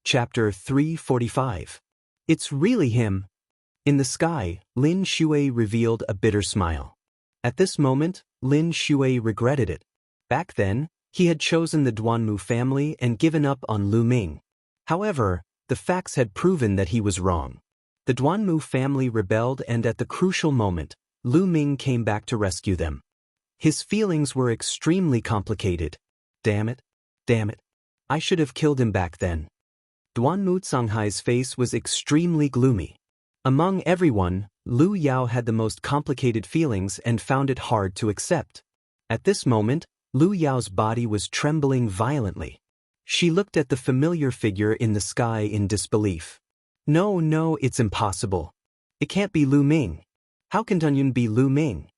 Chapter 345. It's really him. In the sky, Lin Shui revealed a bitter smile. At this moment, Lin Shui regretted it. Back then, he had chosen the Duanmu family and given up on Lu Ming. However, the facts had proven that he was wrong. The Duanmu family rebelled, and at the crucial moment, Lu Ming came back to rescue them. His feelings were extremely complicated. Damn it. I should have killed him back then. Duanmu Canghai's face was extremely gloomy. Among everyone, Lu Yao had the most complicated feelings and found it hard to accept. At this moment, Lu Yao's body was trembling violently. She looked at the familiar figure in the sky in disbelief. No, it's impossible. It can't be Lu Ming. How can Tunyun be Lu Ming?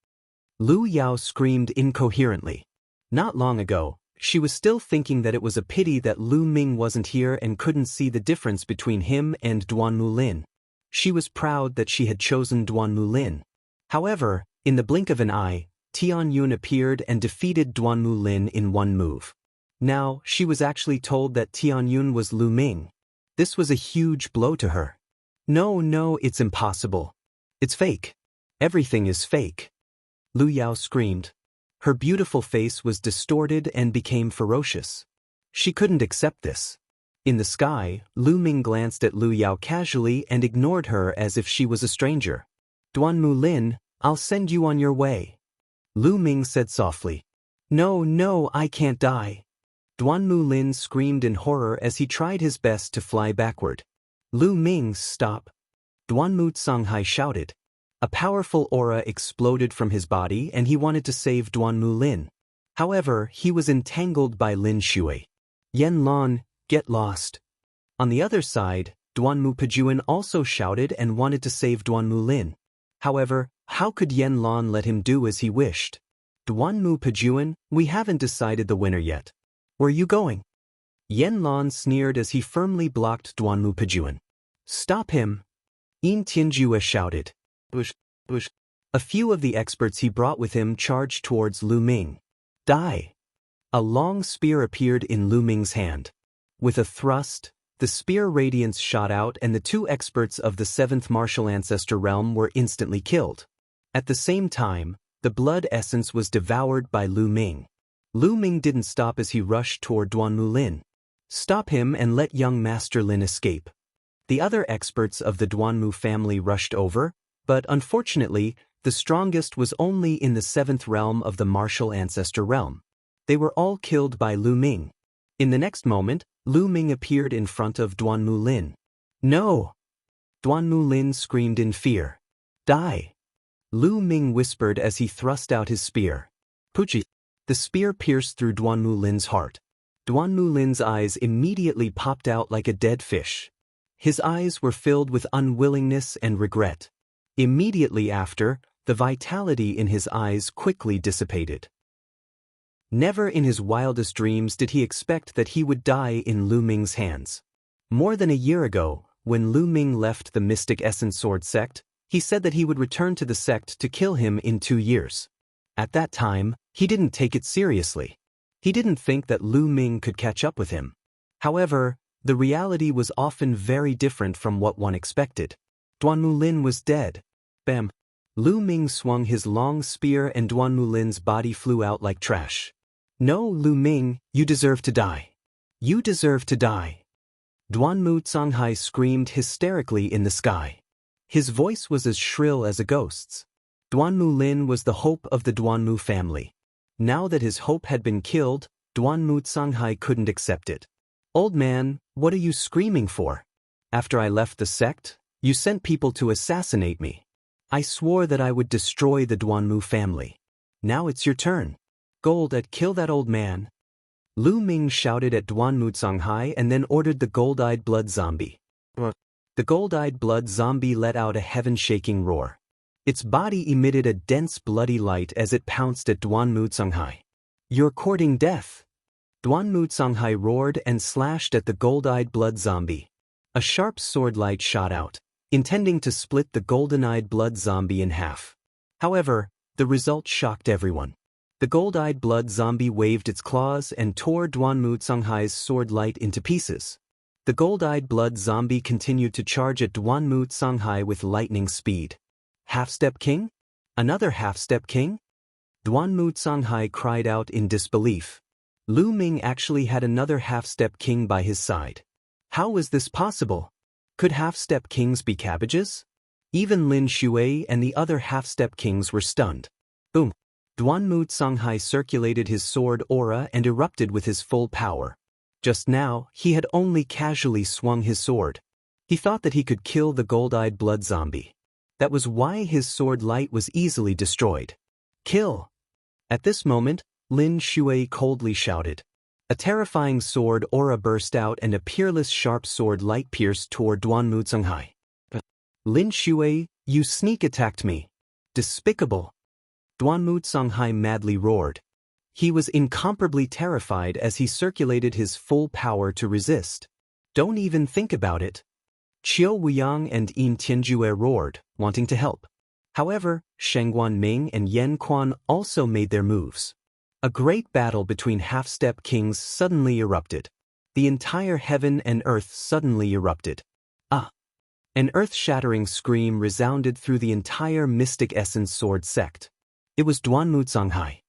Lu Yao screamed incoherently. Not long ago, she was still thinking that it was a pity that Lu Ming wasn't here and couldn't see the difference between him and Duanmu Lin. She was proud that she had chosen Duanmu Lin. However, in the blink of an eye, Tianyun appeared and defeated Duanmu Lin in one move. Now, she was actually told that Tianyun was Lu Ming. This was a huge blow to her. No, it's impossible. It's fake. Everything is fake. Lu Yao screamed. Her beautiful face was distorted and became ferocious. She couldn't accept this. In the sky, Lu Ming glanced at Lu Yao casually and ignored her as if she was a stranger. Duanmu Lin, I'll send you on your way. Lu Ming said softly. No, I can't die. Duanmu Lin screamed in horror as he tried his best to fly backward. Lu Ming, stop. Duanmu Canghai shouted. A powerful aura exploded from his body and he wanted to save Duanmu Lin. However, he was entangled by Lin Shui. Yen Lan, get lost. On the other side, Duanmu Pejuan also shouted and wanted to save Duanmu Lin. However, how could Yen Lan let him do as he wished? Duanmu Pejuan, we haven't decided the winner yet. Where are you going? Yen Lan sneered as he firmly blocked Duanmu Pejuan. Stop him. Yin Tianjue shouted. Bush. A few of the experts he brought with him charged towards Lu Ming. Die. A long spear appeared in Lu Ming's hand. With a thrust, the spear radiance shot out and the two experts of the 7th martial ancestor realm were instantly killed. At the same time, the blood essence was devoured by Lu Ming. Lu Ming didn't stop as he rushed toward Duanmu Lin. Stop him and let young Master Lin escape. The other experts of the Duanmu family rushed over, but unfortunately, the strongest was only in the 7th realm of the martial ancestor realm. They were all killed by Lu Ming. In the next moment, Lu Ming appeared in front of Duanmu Lin. No! Duanmu Lin screamed in fear. Die! Lu Ming whispered as he thrust out his spear. Puchi! The spear pierced through Duanmu Lin's heart. Duanmu Lin's eyes immediately popped out like a dead fish. His eyes were filled with unwillingness and regret. Immediately after, the vitality in his eyes quickly dissipated. Never in his wildest dreams did he expect that he would die in Lu Ming's hands. More than a year ago, when Lu Ming left the Mystic Essence Sword sect, he said that he would return to the sect to kill him in 2 years. At that time, he didn't take it seriously. He didn't think that Lu Ming could catch up with him. However, the reality was often very different from what one expected. Duanmu Lin was dead. Bam! Lu Ming swung his long spear and Duanmu Lin's body flew out like trash. No, Lu Ming, you deserve to die. You deserve to die. Duanmu Canghai screamed hysterically in the sky. His voice was as shrill as a ghost's. Duanmu Lin was the hope of the Duanmu family. Now that his hope had been killed, Duanmu Canghai couldn't accept it. Old man, what are you screaming for? After I left the sect, you sent people to assassinate me. I swore that I would destroy the Duanmu family. Now it's your turn. Kill that old man. Lu Ming shouted at Duanmu Canghai and then ordered the gold-eyed blood zombie. The gold-eyed blood zombie let out a heaven-shaking roar. Its body emitted a dense bloody light as it pounced at Duanmu Canghai. You're courting death. Duanmu Canghai roared and slashed at the gold-eyed blood zombie. A sharp sword light shot out, intending to split the golden-eyed blood zombie in half. However, the result shocked everyone. The gold-eyed blood zombie waved its claws and tore Duanmu Canghai's sword light into pieces. The gold-eyed blood zombie continued to charge at Duanmu Songhai with lightning speed. Half-step king? Another half-step king? Duanmu Songhai cried out in disbelief. Lu Ming actually had another half-step king by his side. How was this possible? Could half-step kings be cabbages? Even Lin Shui and the other half-step kings were stunned. Boom! Duanmu Songhai circulated his sword aura and erupted with his full power. Just now, he had only casually swung his sword. He thought that he could kill the gold-eyed blood zombie. That was why his sword light was easily destroyed. Kill! At this moment, Lin Shui coldly shouted. A terrifying sword aura burst out and a peerless sharp sword light pierced toward Duanmu Songhai. Lin Shui, you sneak attacked me. Despicable! Duanmu Songhai madly roared. He was incomparably terrified as he circulated his full power to resist. Don't even think about it. Qiu Wuyang and Yin Tianjue roared, wanting to help. However, Sheng Guanming and Yan Quan also made their moves. A great battle between half-step kings suddenly erupted. The entire heaven and earth suddenly erupted. Ah! An earth-shattering scream resounded through the entire Mystic Essence Sword sect. It was Duanmu Songhai.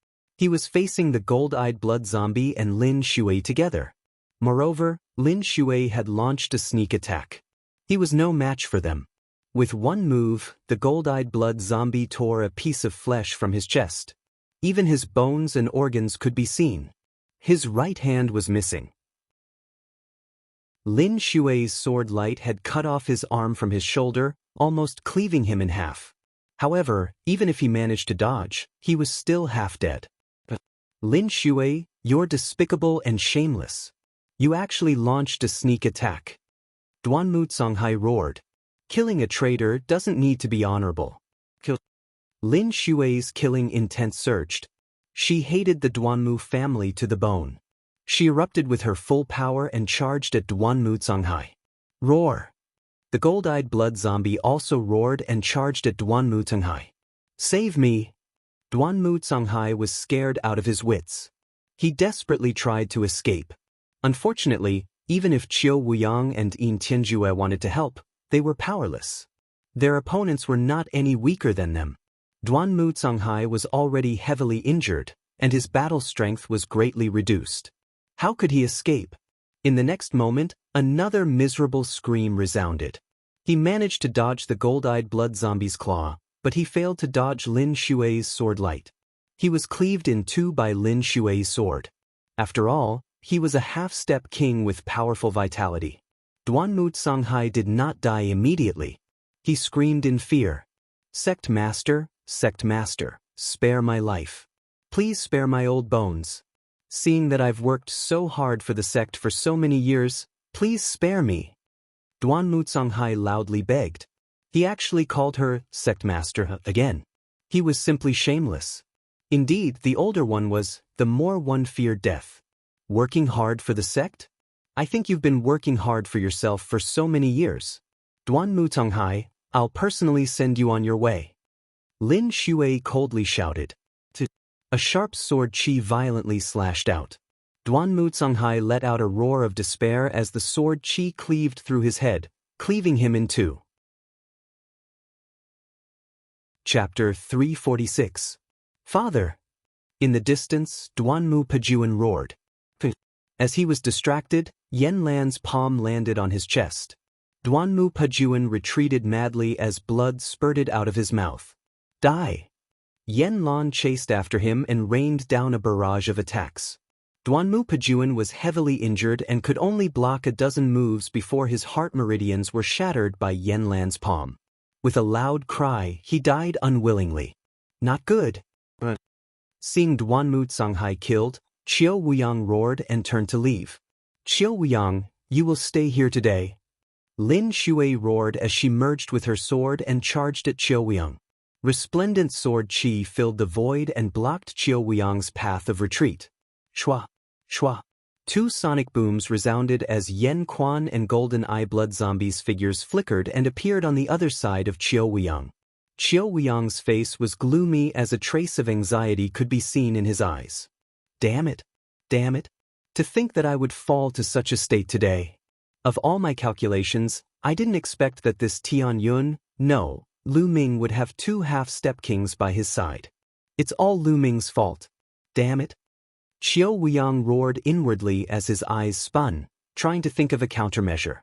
He was facing the gold-eyed blood zombie and Lin Shui together. Moreover, Lin Shui had launched a sneak attack. He was no match for them. With one move, the gold-eyed blood zombie tore a piece of flesh from his chest. Even his bones and organs could be seen. His right hand was missing. Lin Shui's sword light had cut off his arm from his shoulder, almost cleaving him in half. However, even if he managed to dodge, he was still half dead. Lin Shui, you're despicable and shameless. You actually launched a sneak attack. Duanmu Songhai roared. Killing a traitor doesn't need to be honorable. Lin Shui's killing intent surged. She hated the Duanmu family to the bone. She erupted with her full power and charged at Duanmu Songhai. Roar! The gold-eyed blood zombie also roared and charged at Duanmu Songhai. Save me! Duanmu Songhai was scared out of his wits. He desperately tried to escape. Unfortunately, even if Qiu Wuyang and Yin Tianjue wanted to help, they were powerless. Their opponents were not any weaker than them. Duanmu Songhai was already heavily injured, and his battle strength was greatly reduced. How could he escape? In the next moment, another miserable scream resounded. He managed to dodge the gold-eyed blood zombie's claw, but he failed to dodge Lin Shui's sword light. He was cleaved in two by Lin Shui's sword. After all, he was a half-step king with powerful vitality. Duanmu Songhai did not die immediately. He screamed in fear. Sect Master, spare my life. Please spare my old bones. Seeing that I've worked so hard for the sect for so many years, please spare me. Duanmu Songhai loudly begged. He actually called her Sect Master again. He was simply shameless. Indeed, the older one was, the more one feared death. Working hard for the sect? I think you've been working hard for yourself for so many years. Duanmu Songhai, I'll personally send you on your way. Lin Shui coldly shouted. A sharp sword chi violently slashed out. Duanmu Songhai let out a roar of despair as the sword chi cleaved through his head, cleaving him in two. Chapter 346. Father! In the distance, Duanmu Pajuan roared. As he was distracted, Yen Lan's palm landed on his chest. Duanmu Pajuan retreated madly as blood spurted out of his mouth. Die! Yen Lan chased after him and rained down a barrage of attacks. Duanmu Pajuan was heavily injured and could only block a dozen moves before his heart meridians were shattered by Yen Lan's palm. With a loud cry, he died unwillingly. Not good. Seeing Duanmu Songhai killed, Qiu Wuyang roared and turned to leave. Qiu Wuyang, you will stay here today. Lin Shui roared as she merged with her sword and charged at Qiu Wuyang. Resplendent sword chi filled the void and blocked Qiu Wuyang's path of retreat. Shua! Shua! Two sonic booms resounded as Yan Quan and Golden Eye Blood Zombies figures flickered and appeared on the other side of Qiu Wuyang. Qiu Wuyang's face was gloomy as a trace of anxiety could be seen in his eyes. Damn it! Damn it! To think that I would fall to such a state today. Of all my calculations, I didn't expect that this Tian Yun, no, Lu Ming would have 2 half-step kings by his side. It's all Lu Ming's fault. Damn it. Qiu Weiyang roared inwardly as his eyes spun, trying to think of a countermeasure.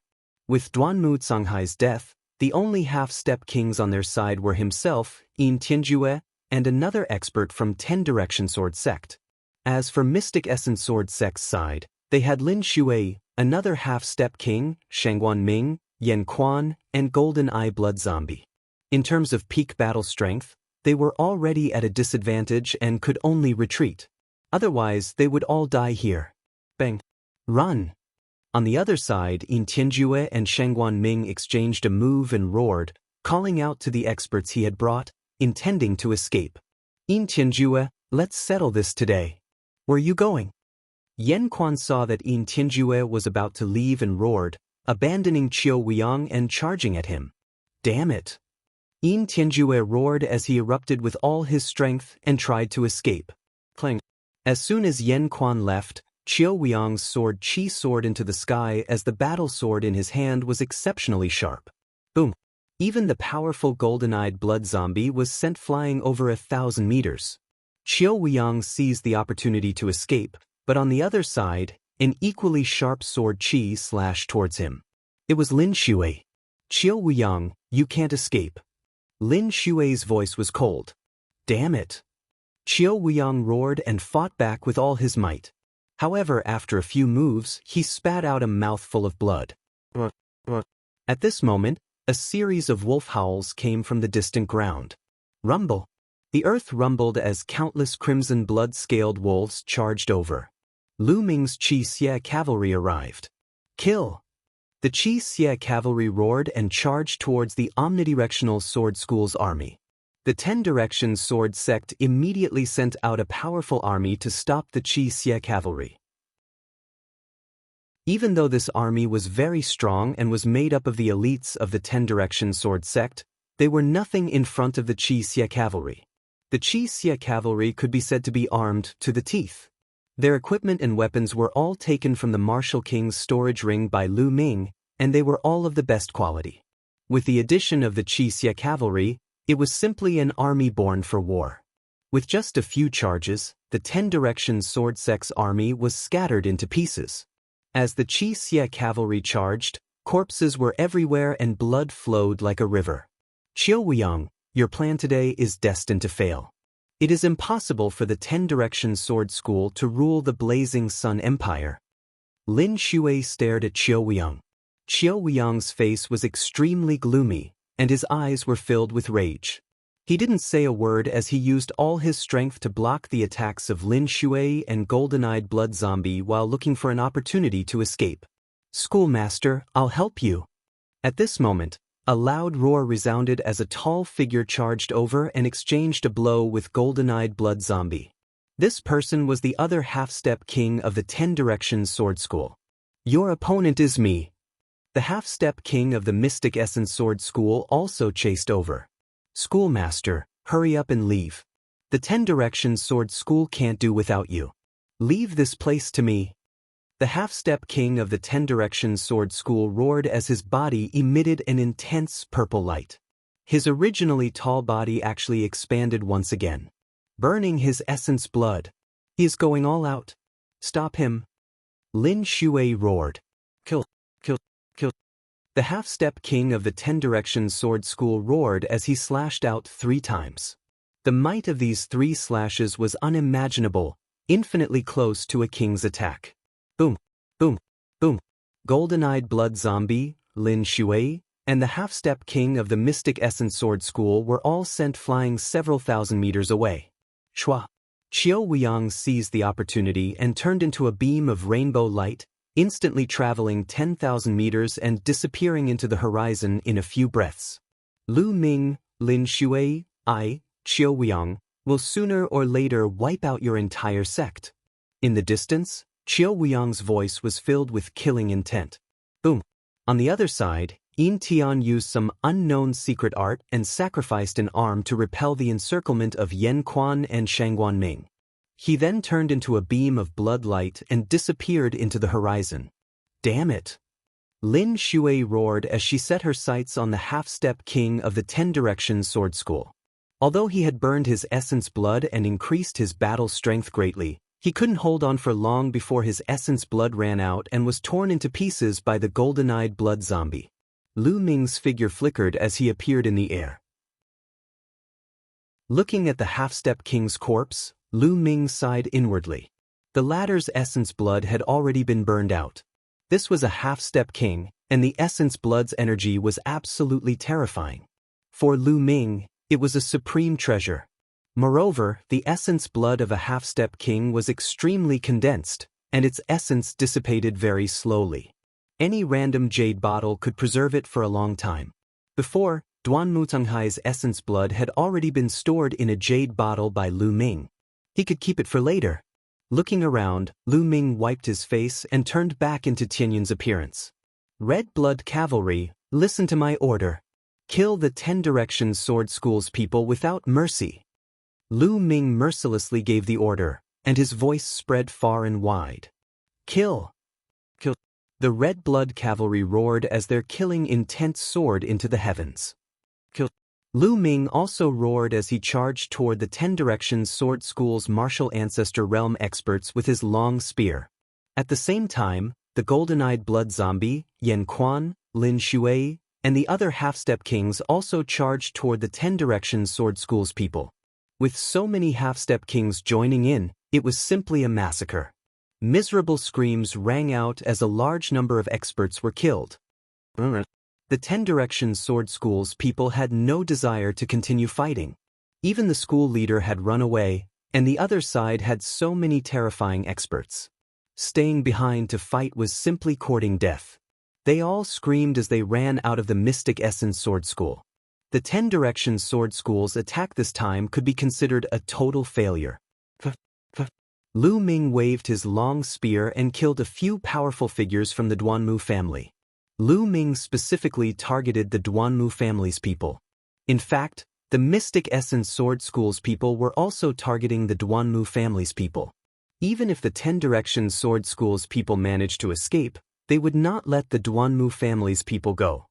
With Duanmu Canghai's death, the only half-step kings on their side were himself, Yin Tianjue, and another expert from 10 Direction Sword Sect. As for Mystic Essence Sword Sect's side, they had Lin Shui, another half-step king, Shangguan Ming, Yan Quan, and Golden Eye Blood Zombie. In terms of peak battle strength, they were already at a disadvantage and could only retreat. Otherwise, they would all die here. Bang. Run. On the other side, Yin Tianjue and Shangguan Ming exchanged a move and roared, calling out to the experts he had brought, intending to escape. Yin Tianjue, let's settle this today. Where you going? Yan Quan saw that Yin Tianjue was about to leave and roared, abandoning Qiu Weiyang and charging at him. Damn it. Yin Tianjue roared as he erupted with all his strength and tried to escape. Clang. As soon as Yan Quan left, Qiu Weiyang's sword Qi soared into the sky as the battle sword in his hand was exceptionally sharp. Boom. Even the powerful golden-eyed blood zombie was sent flying over 1,000 meters. Qiu Weiyang seized the opportunity to escape, but on the other side, an equally sharp sword Qi slashed towards him. It was Lin Shui. Qiu Weiyang, you can't escape. Lin Shui's voice was cold. Damn it. Qiu Weiyang roared and fought back with all his might. However, after a few moves, he spat out a mouthful of blood. At this moment, a series of wolf howls came from the distant ground. Rumble. The earth rumbled as countless crimson blood-scaled wolves charged over. Lu Ming's Qi Xie cavalry arrived. Kill! The Qi Xie cavalry roared and charged towards the omnidirectional sword school's army. The 10 Directions Sword Sect immediately sent out a powerful army to stop the Qi Xie cavalry. Even though this army was very strong and was made up of the elites of the 10 Directions Sword Sect, they were nothing in front of the Qi Xie cavalry. The Qi Xie cavalry could be said to be armed to the teeth. Their equipment and weapons were all taken from the Martial King's storage ring by Lu Ming, and they were all of the best quality. With the addition of the Qi Xie cavalry, it was simply an army born for war. With just a few charges, the 10 Directions Sword Sect's army was scattered into pieces. As the Qi Xie cavalry charged, corpses were everywhere and blood flowed like a river. Qiu Weiyang, your plan today is destined to fail. It is impossible for the 10 Directions Sword School to rule the Blazing Sun Empire. Lin Shui stared at Qiu Weiyang. Qiu Weiyang's face was extremely gloomy, and his eyes were filled with rage. He didn't say a word as he used all his strength to block the attacks of Lin Shui and Golden-Eyed Blood Zombie while looking for an opportunity to escape. Schoolmaster, I'll help you. At this moment, a loud roar resounded as a tall figure charged over and exchanged a blow with Golden-Eyed Blood Zombie. This person was the other half-step king of the 10 Directions Sword School. Your opponent is me. The half-step king of the Mystic Essence Sword School also chased over. Schoolmaster, hurry up and leave. The 10 Directions Sword School can't do without you. Leave this place to me. The half-step king of the 10 Directions Sword School roared as his body emitted an intense purple light. His originally tall body actually expanded once again, burning his essence blood. He is going all out. Stop him. Lin Shui roared. Kill, kill, kill. The half-step king of the 10 Directions Sword School roared as he slashed out 3 times. The might of these 3 slashes was unimaginable, infinitely close to a king's attack. Boom, boom, boom. Golden-Eyed Blood Zombie, Lin Shui, and the half-step king of the Mystic Essence Sword School were all sent flying several thousand meters away. Shua. Qiu Weiyang seized the opportunity and turned into a beam of rainbow light, instantly traveling 10,000 meters and disappearing into the horizon in a few breaths. Lu Ming, Lin Shui, Qiu Weiyang, will sooner or later wipe out your entire sect. In the distance, Qiu Weiyang's voice was filled with killing intent. Boom. On the other side, Yin Tian used some unknown secret art and sacrificed an arm to repel the encirclement of Yan Quan and Shangguan Ming. He then turned into a beam of blood light and disappeared into the horizon. Damn it. Lin Shui roared as she set her sights on the half-step king of the 10 Directions Sword School. Although he had burned his essence blood and increased his battle strength greatly, he couldn't hold on for long before his essence blood ran out and was torn into pieces by the golden-eyed blood zombie. Lu Ming's figure flickered as he appeared in the air. Looking at the half-step king's corpse, Lu Ming sighed inwardly. The latter's essence blood had already been burned out. This was a half-step king, and the essence blood's energy was absolutely terrifying. For Lu Ming, it was a supreme treasure. Moreover, the essence blood of a half-step king was extremely condensed, and its essence dissipated very slowly. Any random jade bottle could preserve it for a long time. Before, Duan Mutonghai's essence blood had already been stored in a jade bottle by Lu Ming. He could keep it for later. Looking around, Lu Ming wiped his face and turned back into Tianyun's appearance. Red Blood Cavalry, listen to my order. Kill the 10 Directions Sword School's people without mercy. Lu Ming mercilessly gave the order, and his voice spread far and wide. Kill! Kill! The Red Blood Cavalry roared as their killing intent soared into the heavens. Kill! Lu Ming also roared as he charged toward the 10 Directions Sword School's martial ancestor realm experts with his long spear. At the same time, the golden-eyed blood zombie, Yan Quan, Lin Shui, and the other half-step kings also charged toward the 10 Directions Sword School's people. With so many half-step kings joining in, it was simply a massacre. Miserable screams rang out as a large number of experts were killed. The 10 Directions Sword School's people had no desire to continue fighting. Even the school leader had run away, and the other side had so many terrifying experts. Staying behind to fight was simply courting death. They all screamed as they ran out of the Mystic Essence Sword School. The 10 Directions Sword School's attack this time could be considered a total failure. Lu Ming waved his long spear and killed a few powerful figures from the Duanmu family. Lu Ming specifically targeted the Duanmu family's people. In fact, the Mystic Essence Sword School's people were also targeting the Duanmu family's people. Even if the 10 Directions Sword School's people managed to escape, they would not let the Duanmu family's people go.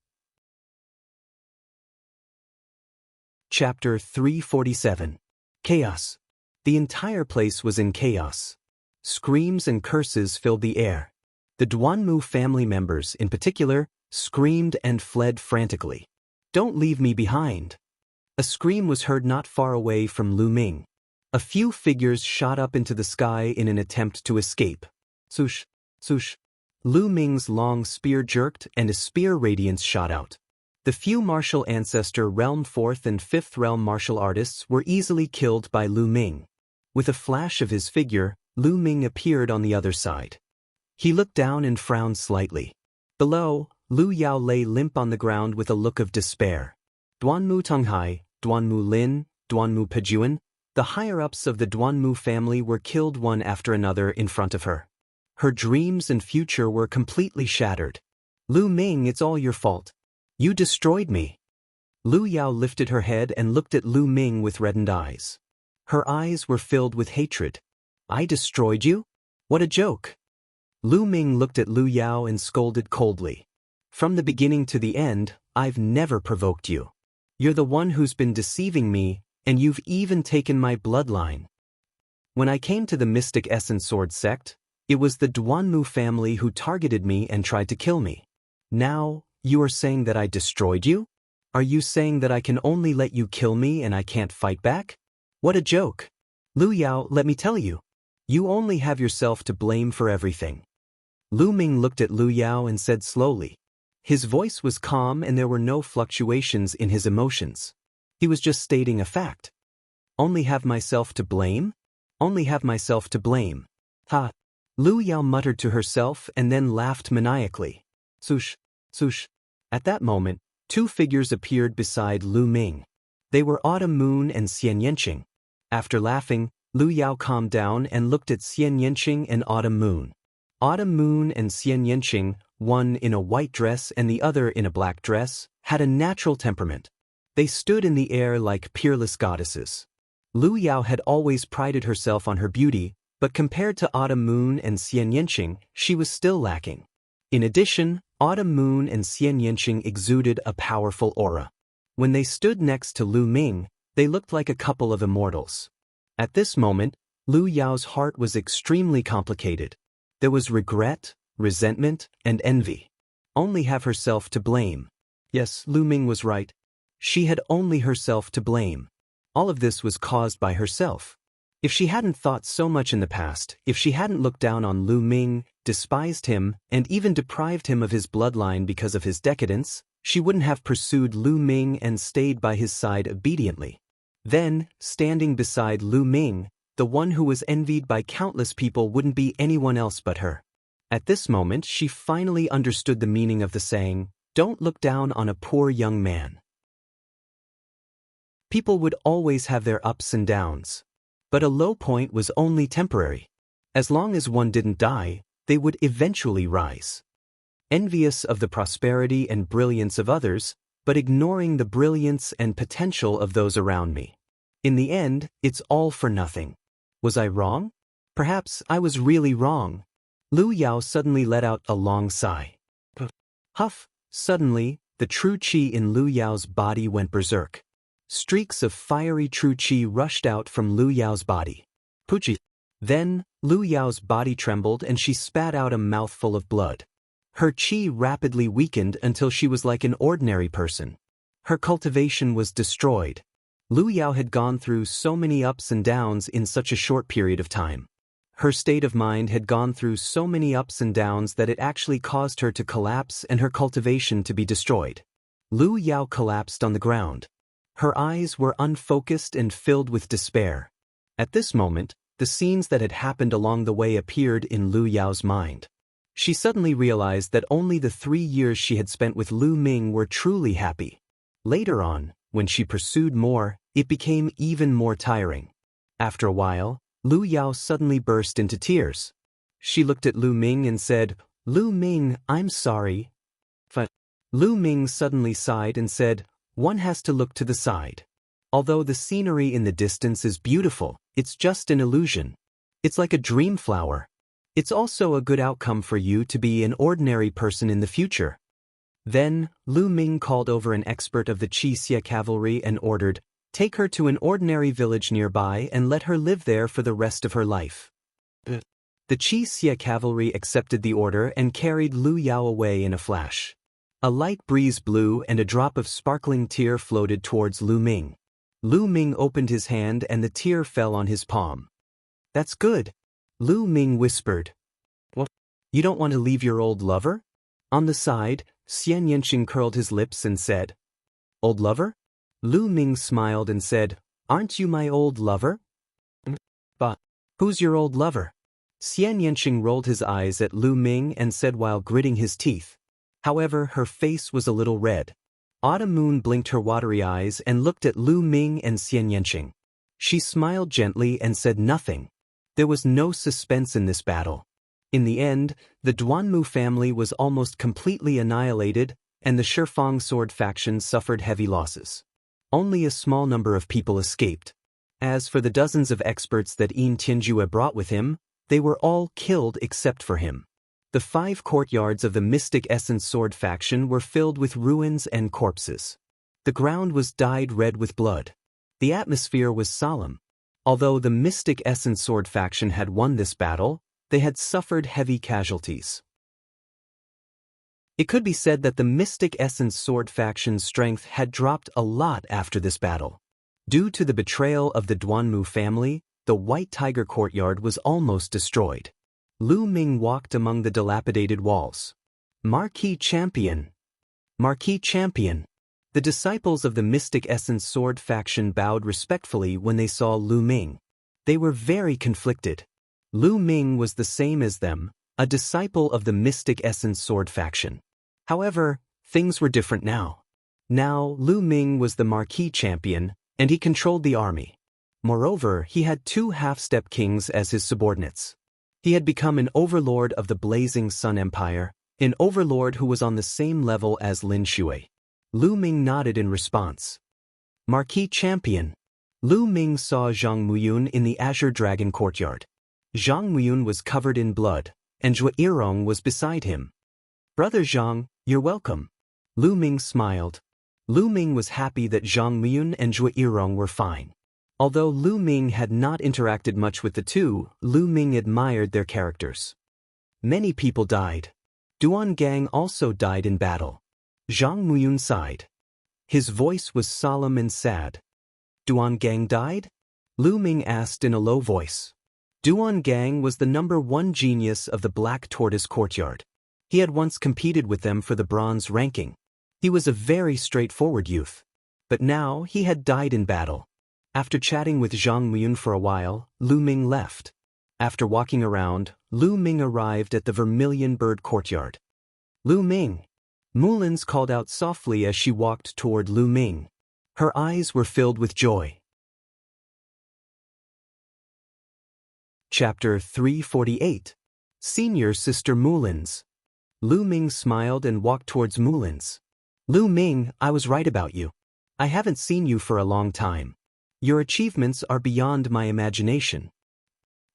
Chapter 347. Chaos. The entire place was in chaos. Screams and curses filled the air. The Duanmu family members, in particular, screamed and fled frantically. Don't leave me behind. A scream was heard not far away from Lu Ming. A few figures shot up into the sky in an attempt to escape. Swoosh, swoosh. Lu Ming's long spear jerked and a spear radiance shot out. The few martial ancestor realm 4th and 5th realm martial artists were easily killed by Lu Ming. With a flash of his figure, Lu Ming appeared on the other side. He looked down and frowned slightly. Below, Lu Yao lay limp on the ground with a look of despair. Duanmu Tonghai, Duanmu Lin, Duanmu Pejuan, the higher-ups of the Duanmu family were killed one after another in front of her. Her dreams and future were completely shattered. Lu Ming, it's all your fault. You destroyed me. Lu Yao lifted her head and looked at Lu Ming with reddened eyes. Her eyes were filled with hatred. I destroyed you? What a joke. Lu Ming looked at Lu Yao and scolded coldly. From the beginning to the end, I've never provoked you. You're the one who's been deceiving me, and you've even taken my bloodline. When I came to the Mystic Essence Sword sect, it was the Duanmu family who targeted me and tried to kill me. Now, you are saying that I destroyed you? Are you saying that I can only let you kill me and I can't fight back? What a joke. Lu Yao, let me tell you. You only have yourself to blame for everything. Lu Ming looked at Lu Yao and said slowly. His voice was calm and there were no fluctuations in his emotions. He was just stating a fact. Only have myself to blame? Only have myself to blame. Ha! Lu Yao muttered to herself and then laughed maniacally. Swoosh, swoosh. At that moment, two figures appeared beside Lu Ming. They were Autumn Moon and Xian Yanqing. After laughing, Lu Yao calmed down and looked at Xian Yanqing and Autumn Moon. Autumn Moon and Xian Yanqing, one in a white dress and the other in a black dress, had a natural temperament. They stood in the air like peerless goddesses. Lu Yao had always prided herself on her beauty, but compared to Autumn Moon and Xian Yanqing, she was still lacking. In addition, Autumn Moon and Xian Yanqing exuded a powerful aura. When they stood next to Lu Ming, they looked like a couple of immortals. At this moment, Lu Yao's heart was extremely complicated. There was regret, resentment, and envy. Only have herself to blame. Yes, Lu Ming was right. She had only herself to blame. All of this was caused by herself. If she hadn't thought so much in the past, if she hadn't looked down on Lu Ming, despised him, and even deprived him of his bloodline because of his decadence, she wouldn't have pursued Lu Ming and stayed by his side obediently. Then, standing beside Lu Ming, the one who was envied by countless people wouldn't be anyone else but her. At this moment, she finally understood the meaning of the saying, "Don't look down on a poor young man." People would always have their ups and downs. But a low point was only temporary. As long as one didn't die, they would eventually rise. Envious of the prosperity and brilliance of others, but ignoring the brilliance and potential of those around me. In the end, it's all for nothing. Was I wrong? Perhaps I was really wrong. Lu Yao suddenly let out a long sigh. Huff! Suddenly, the true qi in Lu Yao's body went berserk. Streaks of fiery true qi rushed out from Lu Yao's body. Puchi! Then, Lu Yao's body trembled and she spat out a mouthful of blood. Her qi rapidly weakened until she was like an ordinary person. Her cultivation was destroyed. Lu Yao had gone through so many ups and downs in such a short period of time. Her state of mind had gone through so many ups and downs that it actually caused her to collapse and her cultivation to be destroyed. Lu Yao collapsed on the ground. Her eyes were unfocused and filled with despair. At this moment, the scenes that had happened along the way appeared in Lu Yao's mind. She suddenly realized that only the 3 years she had spent with Lu Ming were truly happy. Later on, when she pursued more, it became even more tiring. After a while, Lu Yao suddenly burst into tears. She looked at Lu Ming and said, "Lu Ming, I'm sorry." But Lu Ming suddenly sighed and said, "One has to look to the side. Although the scenery in the distance is beautiful, it's just an illusion. It's like a dream flower. It's also a good outcome for you to be an ordinary person in the future." Then, Lu Ming called over an expert of the Qixia cavalry and ordered, "Take her to an ordinary village nearby and let her live there for the rest of her life." The Qixia cavalry accepted the order and carried Lu Yao away in a flash. A light breeze blew and a drop of sparkling tear floated towards Lu Ming. Lu Ming opened his hand and the tear fell on his palm. "That's good," Lu Ming whispered. "What? You don't want to leave your old lover?" On the side, Xian Yanqing curled his lips and said, "Old lover?" Lu Ming smiled and said, "Aren't you my old lover?" "But who's your old lover?" Xian Yanqing rolled his eyes at Lu Ming and said while gritting his teeth. However, her face was a little red. Autumn Moon blinked her watery eyes and looked at Lu Ming and Xian Yanqing. She smiled gently and said nothing. There was no suspense in this battle. In the end, the Duanmu family was almost completely annihilated, and the Shifang sword faction suffered heavy losses. Only a small number of people escaped. As for the dozens of experts that Yin Tianjue brought with him, they were all killed except for him. The 5 courtyards of the Mystic Essence Sword faction were filled with ruins and corpses. The ground was dyed red with blood. The atmosphere was solemn. Although the Mystic Essence Sword faction had won this battle, they had suffered heavy casualties. It could be said that the Mystic Essence Sword faction's strength had dropped a lot after this battle. Due to the betrayal of the Duanmu family, the White Tiger courtyard was almost destroyed. Lu Ming walked among the dilapidated walls. "Marquis Champion! Marquis Champion!" The disciples of the Mystic Essence Sword faction bowed respectfully when they saw Lu Ming. They were very conflicted. Lu Ming was the same as them, a disciple of the Mystic Essence Sword faction. However, things were different now. Now, Lu Ming was the Marquis Champion, and he controlled the army. Moreover, he had 2 half-step kings as his subordinates. He had become an overlord of the Blazing Sun Empire, an overlord who was on the same level as Lin Shui. Lu Ming nodded in response. "Marquis Champion." Lu Ming saw Zhang Muyun in the Azure Dragon courtyard. Zhang Muyun was covered in blood, and Zhuo Yirong was beside him. Brother Zhang, you're welcome. Lu Ming smiled. Lu Ming was happy that Zhang Muyun and Zhuo Yirong were fine. Although Lu Ming had not interacted much with the two, Lu Ming admired their characters. Many people died. Duan Gang also died in battle. Zhang Muyun sighed. His voice was solemn and sad. Duan Gang died? Lu Ming asked in a low voice. Duan Gang was the #1 genius of the Black Tortoise Courtyard. He had once competed with them for the bronze ranking. He was a very straightforward youth. But now he had died in battle. After chatting with Zhang Muyun for a while, Lu Ming left. After walking around, Lu Ming arrived at the Vermilion Bird Courtyard. Lu Ming! Mullins called out softly as she walked toward Lu Ming. Her eyes were filled with joy. Chapter 348. Senior Sister Mullins. Lu Ming smiled and walked towards Mullins. Lu Ming, I was right about you. I haven't seen you for a long time. Your achievements are beyond my imagination.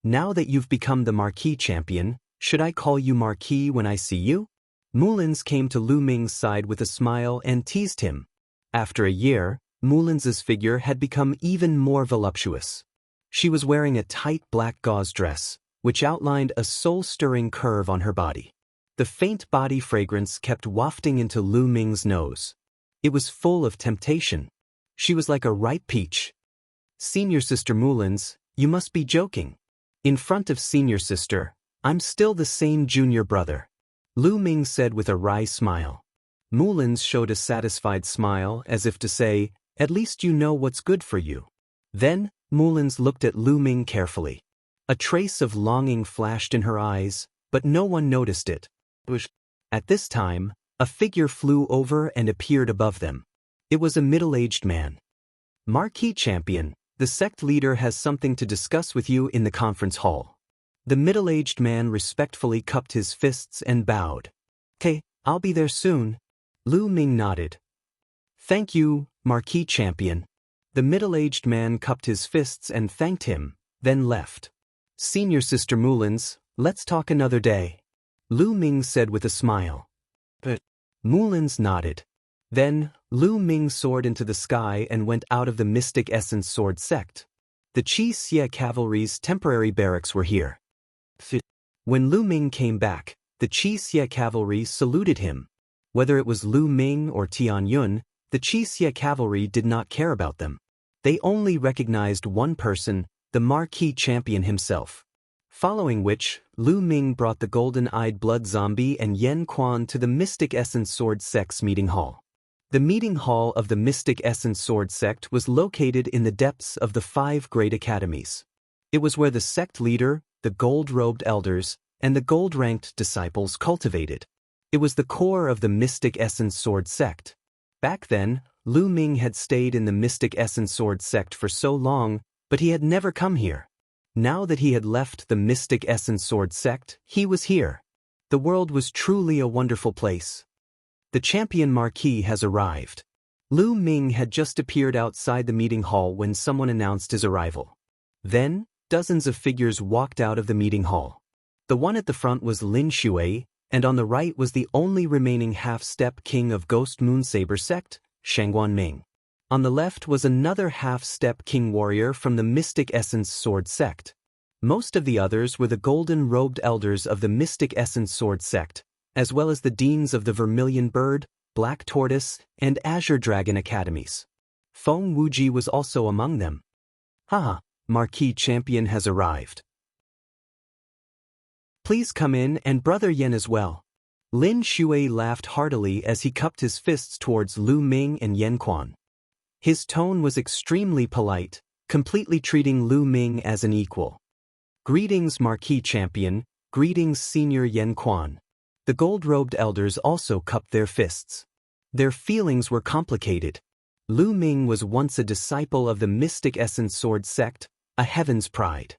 Now that you've become the Marquis champion, should I call you Marquis when I see you? Mullins came to Lu Ming's side with a smile and teased him. After a year, Mullins's figure had become even more voluptuous. She was wearing a tight black gauze dress, which outlined a soul-stirring curve on her body. The faint body fragrance kept wafting into Lu Ming's nose. It was full of temptation. She was like a ripe peach. Senior Sister Mullins, you must be joking. In front of Senior Sister, I'm still the same junior brother. Lu Ming said with a wry smile. Mullins showed a satisfied smile as if to say, at least you know what's good for you. Then, Mullins looked at Lu Ming carefully. A trace of longing flashed in her eyes, but no one noticed it. At this time, a figure flew over and appeared above them. It was a middle-aged man. Marquis Champion, the sect leader has something to discuss with you in the conference hall. The middle-aged man respectfully cupped his fists and bowed. Okay, I'll be there soon. Lu Ming nodded. Thank you, Marquis Champion. The middle-aged man cupped his fists and thanked him, then left. Senior Sister Mullins, let's talk another day. Lu Ming said with a smile. But Mullins nodded. Then, Lu Ming soared into the sky and went out of the Mystic Essence Sword sect. The Qi Xie Cavalry's temporary barracks were here. When Lu Ming came back, the Qi Xie Cavalry saluted him. Whether it was Lu Ming or Tian Yun, the Qi Xie Cavalry did not care about them. They only recognized one person, the Marquis Champion himself. Following which, Lu Ming brought the golden-eyed blood zombie and Yen Quan to the Mystic Essence Sword Sect's meeting hall. The meeting hall of the Mystic Essence Sword Sect was located in the depths of the 5 great academies. It was where the sect leader, the gold-robed elders, and the gold-ranked disciples cultivated. It was the core of the Mystic Essence Sword Sect. Back then, Lu Ming had stayed in the Mystic Essence Sword Sect for so long, but he had never come here. Now that he had left the Mystic Essence Sword Sect, he was here. The world was truly a wonderful place. The champion Marquis has arrived. Lu Ming had just appeared outside the meeting hall when someone announced his arrival. Then, dozens of figures walked out of the meeting hall. The one at the front was Lin Shui, and on the right was the only remaining half-step king of Ghost Moonsaber sect, Shangguan Ming. On the left was another half-step king warrior from the Mystic Essence Sword sect. Most of the others were the golden-robed elders of the Mystic Essence Sword sect, as well as the deans of the Vermilion Bird, Black Tortoise, and Azure Dragon academies. Feng Wuji was also among them. Haha, Marquis Champion has arrived. Please come in and Brother Yen as well. Lin Shui laughed heartily as he cupped his fists towards Lu Ming and Yen Quan. His tone was extremely polite, completely treating Lu Ming as an equal. Greetings, Marquis Champion, greetings, Senior Yen Quan. The gold-robed elders also cupped their fists. Their feelings were complicated. Lu Ming was once a disciple of the Mystic Essence Sword sect, a heaven's pride.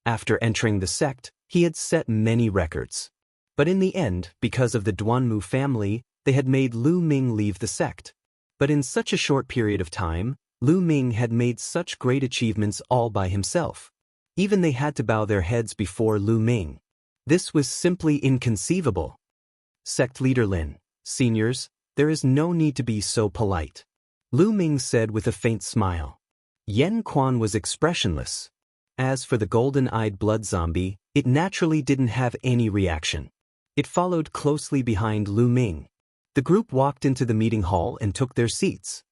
After entering the sect, he had set many records. But in the end, because of the Duanmu family, they had made Lu Ming leave the sect. But in such a short period of time, Lu Ming had made such great achievements all by himself. Even they had to bow their heads before Lu Ming. This was simply inconceivable. Sect leader Lin, seniors, there is no need to be so polite. Lu Ming said with a faint smile. Yen Quan was expressionless. As for the golden-eyed blood zombie, it naturally didn't have any reaction. It followed closely behind Lu Ming. The group walked into the meeting hall and took their seats.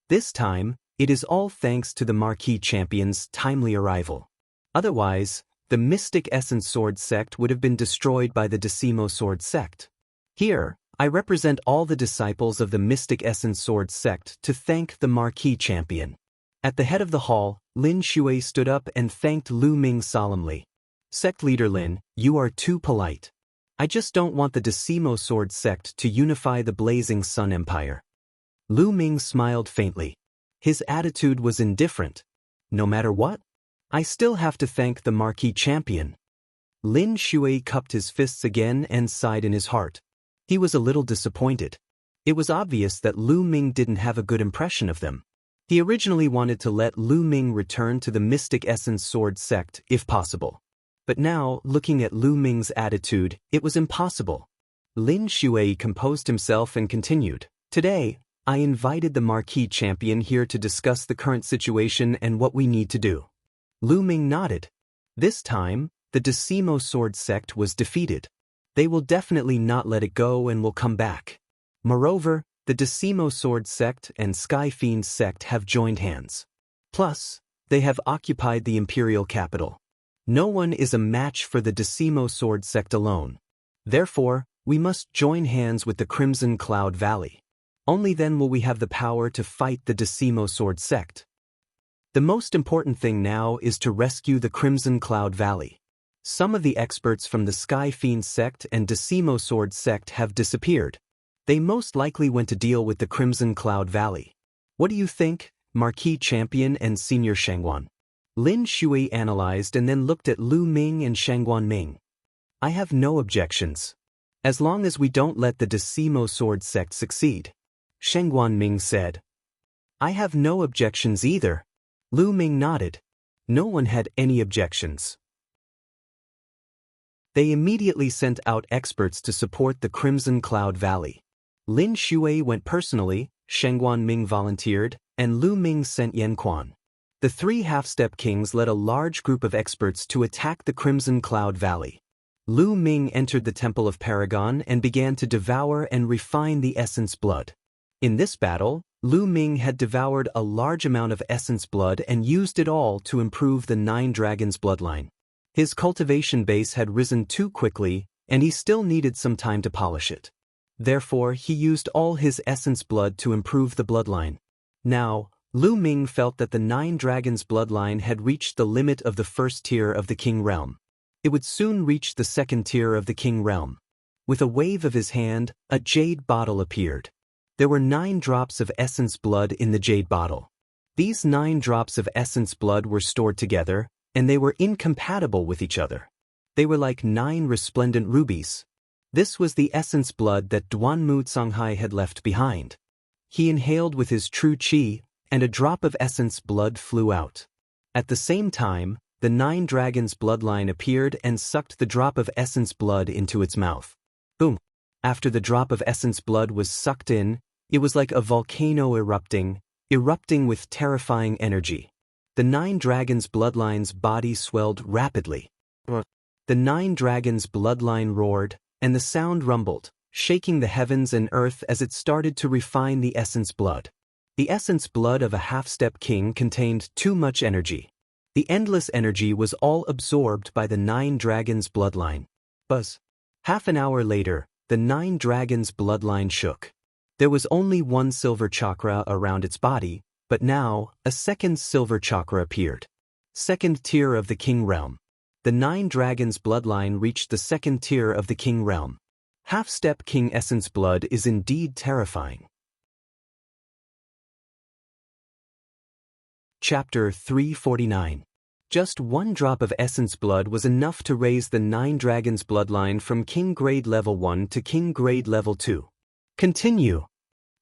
This time, it is all thanks to the Marquis Champion's timely arrival. Otherwise, the Mystic Essence Sword Sect would have been destroyed by the Decimo Sword Sect. Here, I represent all the disciples of the Mystic Essence Sword Sect to thank the Marquis Champion. At the head of the hall, Lin Shui stood up and thanked Lu Ming solemnly. Sect leader Lin, you are too polite. I just don't want the Decimo Sword Sect to unify the Blazing Sun Empire. Lu Ming smiled faintly. His attitude was indifferent. No matter what, I still have to thank the Marquis Champion. Lin Shui cupped his fists again and sighed in his heart. He was a little disappointed. It was obvious that Lu Ming didn't have a good impression of them. He originally wanted to let Lu Ming return to the Mystic Essence Sword Sect if possible. But now, looking at Lu Ming's attitude, it was impossible. Lin Shui composed himself and continued. Today, I invited the Marquis Champion here to discuss the current situation and what we need to do. Lu Ming nodded. This time, the Decimo Sword Sect was defeated. They will definitely not let it go and will come back. Moreover, the Decimo Sword Sect and Sky Fiend Sect have joined hands. Plus, they have occupied the imperial capital. No one is a match for the Decimo Sword Sect alone. Therefore, we must join hands with the Crimson Cloud Valley. Only then will we have the power to fight the Decimo Sword Sect. The most important thing now is to rescue the Crimson Cloud Valley. Some of the experts from the Sky Fiend Sect and Decimo Sword Sect have disappeared. They most likely went to deal with the Crimson Cloud Valley. What do you think, Marquis Champion and Senior Shangguan? Lin Shui analyzed and then looked at Lu Ming and Shangguan Ming. I have no objections. As long as we don't let the Decimo Sword Sect succeed. Shangguan Ming said. I have no objections either. Lu Ming nodded. No one had any objections. They immediately sent out experts to support the Crimson Cloud Valley. Lin Shui went personally, Shangguan Ming volunteered, and Lu Ming sent Yen Quan. The three half-step kings led a large group of experts to attack the Crimson Cloud Valley. Lu Ming entered the Temple of Paragon and began to devour and refine the essence blood. In this battle, Lu Ming had devoured a large amount of essence blood and used it all to improve the Nine Dragons bloodline. His cultivation base had risen too quickly, and he still needed some time to polish it. Therefore, he used all his essence blood to improve the bloodline. Now, Lu Ming felt that the Nine Dragons bloodline had reached the limit of the first tier of the King Realm. It would soon reach the second tier of the King Realm. With a wave of his hand, a jade bottle appeared. There were 9 drops of essence blood in the jade bottle. These 9 drops of essence blood were stored together, and they were incompatible with each other. They were like 9 resplendent rubies. This was the essence blood that Duanmu Songhai had left behind. He inhaled with his true qi, and a drop of essence blood flew out. At the same time, the 9 Dragons bloodline appeared and sucked the drop of essence blood into its mouth. Boom! After the drop of essence blood was sucked in, it was like a volcano erupting with terrifying energy. The 9 Dragons bloodline's body swelled rapidly. The 9 Dragons bloodline roared, and the sound rumbled, shaking the heavens and earth as it started to refine the essence blood. The essence blood of a half-step king contained too much energy. The endless energy was all absorbed by the 9 Dragons bloodline. Buzz. Half an hour later, the 9 Dragons bloodline shook. There was only one silver chakra around its body, but now, a second silver chakra appeared. Second tier of the King Realm. The 9 Dragons bloodline reached the second tier of the King Realm. Half-step King Essence blood is indeed terrifying. Chapter 349. Just 1 drop of essence blood was enough to raise the 9 Dragons bloodline from King Grade Level 1 to King Grade Level 2. Continue.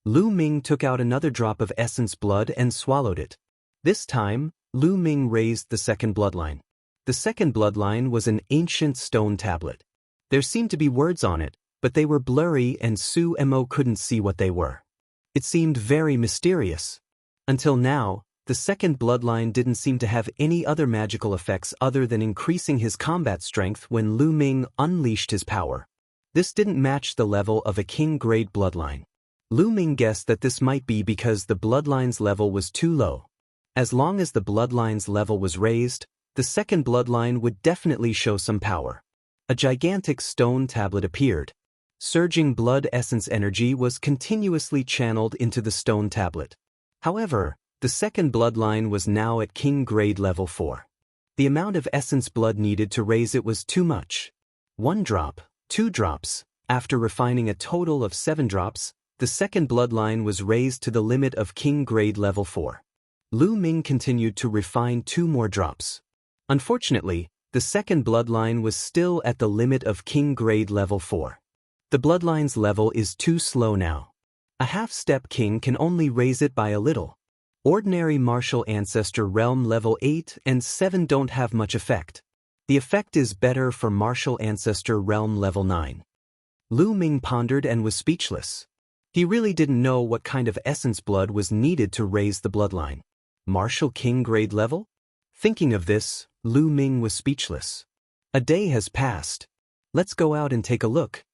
Lu Ming took out another drop of essence blood and swallowed it. This time, Lu Ming raised the second bloodline. The second bloodline was an ancient stone tablet. There seemed to be words on it, but they were blurry and Su Mo couldn't see what they were. It seemed very mysterious. Until now, the second bloodline didn't seem to have any other magical effects other than increasing his combat strength when Lu Ming unleashed his power. This didn't match the level of a king-grade bloodline. Lu Ming guessed that this might be because the bloodline's level was too low. As long as the bloodline's level was raised, the second bloodline would definitely show some power. A gigantic stone tablet appeared. Surging blood essence energy was continuously channeled into the stone tablet. However, the second bloodline was now at king grade level 4. The amount of essence blood needed to raise it was too much. 1 drop, 2 drops. After refining a total of 7 drops, the second bloodline was raised to the limit of king grade level 4. Lu Ming continued to refine 2 more drops. Unfortunately, the second bloodline was still at the limit of king grade level 4. The bloodline's level is too slow now. A half-step king can only raise it by a little. Ordinary martial ancestor realm level 8 and 7 don't have much effect. The effect is better for martial ancestor realm level 9. Lu Ming pondered and was speechless. He really didn't know what kind of essence blood was needed to raise the bloodline. Martial king grade level? Thinking of this, Lu Ming was speechless. A day has passed. Let's go out and take a look.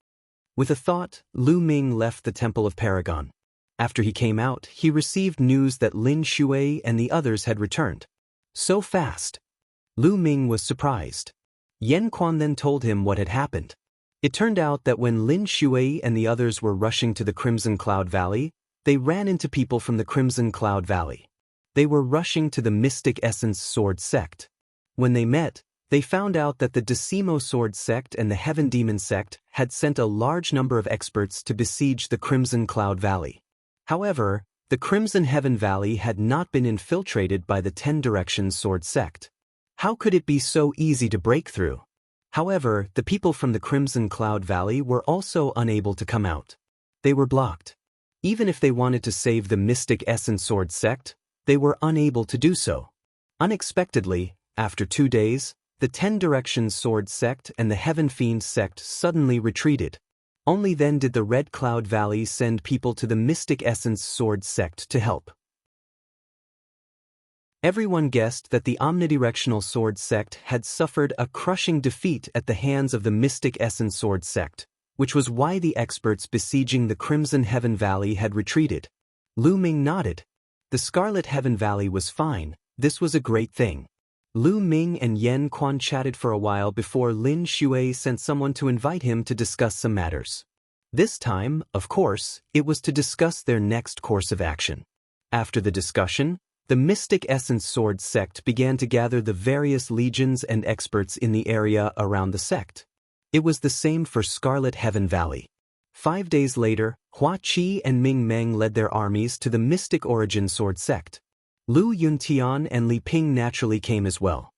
With a thought, Lu Ming left the Temple of Paragon. After he came out, he received news that Lin Shui and the others had returned. So fast. Lu Ming was surprised. Yan Quan then told him what had happened. It turned out that when Lin Shui and the others were rushing to the Crimson Cloud Valley, they ran into people from the Crimson Cloud Valley. They were rushing to the Mystic Essence Sword Sect. When they met, they found out that the Decimo Sword Sect and the Heaven Demon Sect had sent a large number of experts to besiege the Crimson Cloud Valley. However, the Crimson Heaven Valley had not been infiltrated by the 10 Directions Sword Sect. How could it be so easy to break through? However, the people from the Crimson Cloud Valley were also unable to come out. They were blocked. Even if they wanted to save the Mystic Essence Sword Sect, they were unable to do so. Unexpectedly, after 2 days, the 10 Directions Sword Sect and the Heaven Fiend Sect suddenly retreated. Only then did the Red Cloud Valley send people to the Mystic Essence Sword Sect to help. Everyone guessed that the Omnidirectional Sword Sect had suffered a crushing defeat at the hands of the Mystic Essence Sword Sect, which was why the experts besieging the Crimson Heaven Valley had retreated. Lu Ming nodded. The Scarlet Heaven Valley was fine. This was a great thing. Lu Ming and Yan Quan chatted for a while before Lin Shui sent someone to invite him to discuss some matters. This time, of course, it was to discuss their next course of action. After the discussion, the Mystic Essence Sword Sect began to gather the various legions and experts in the area around the sect. It was the same for Scarlet Heaven Valley. 5 days later, Hua Qi and Ming Meng led their armies to the Mystic Origin Sword Sect. Lu Yuntian and Li Ping naturally came as well.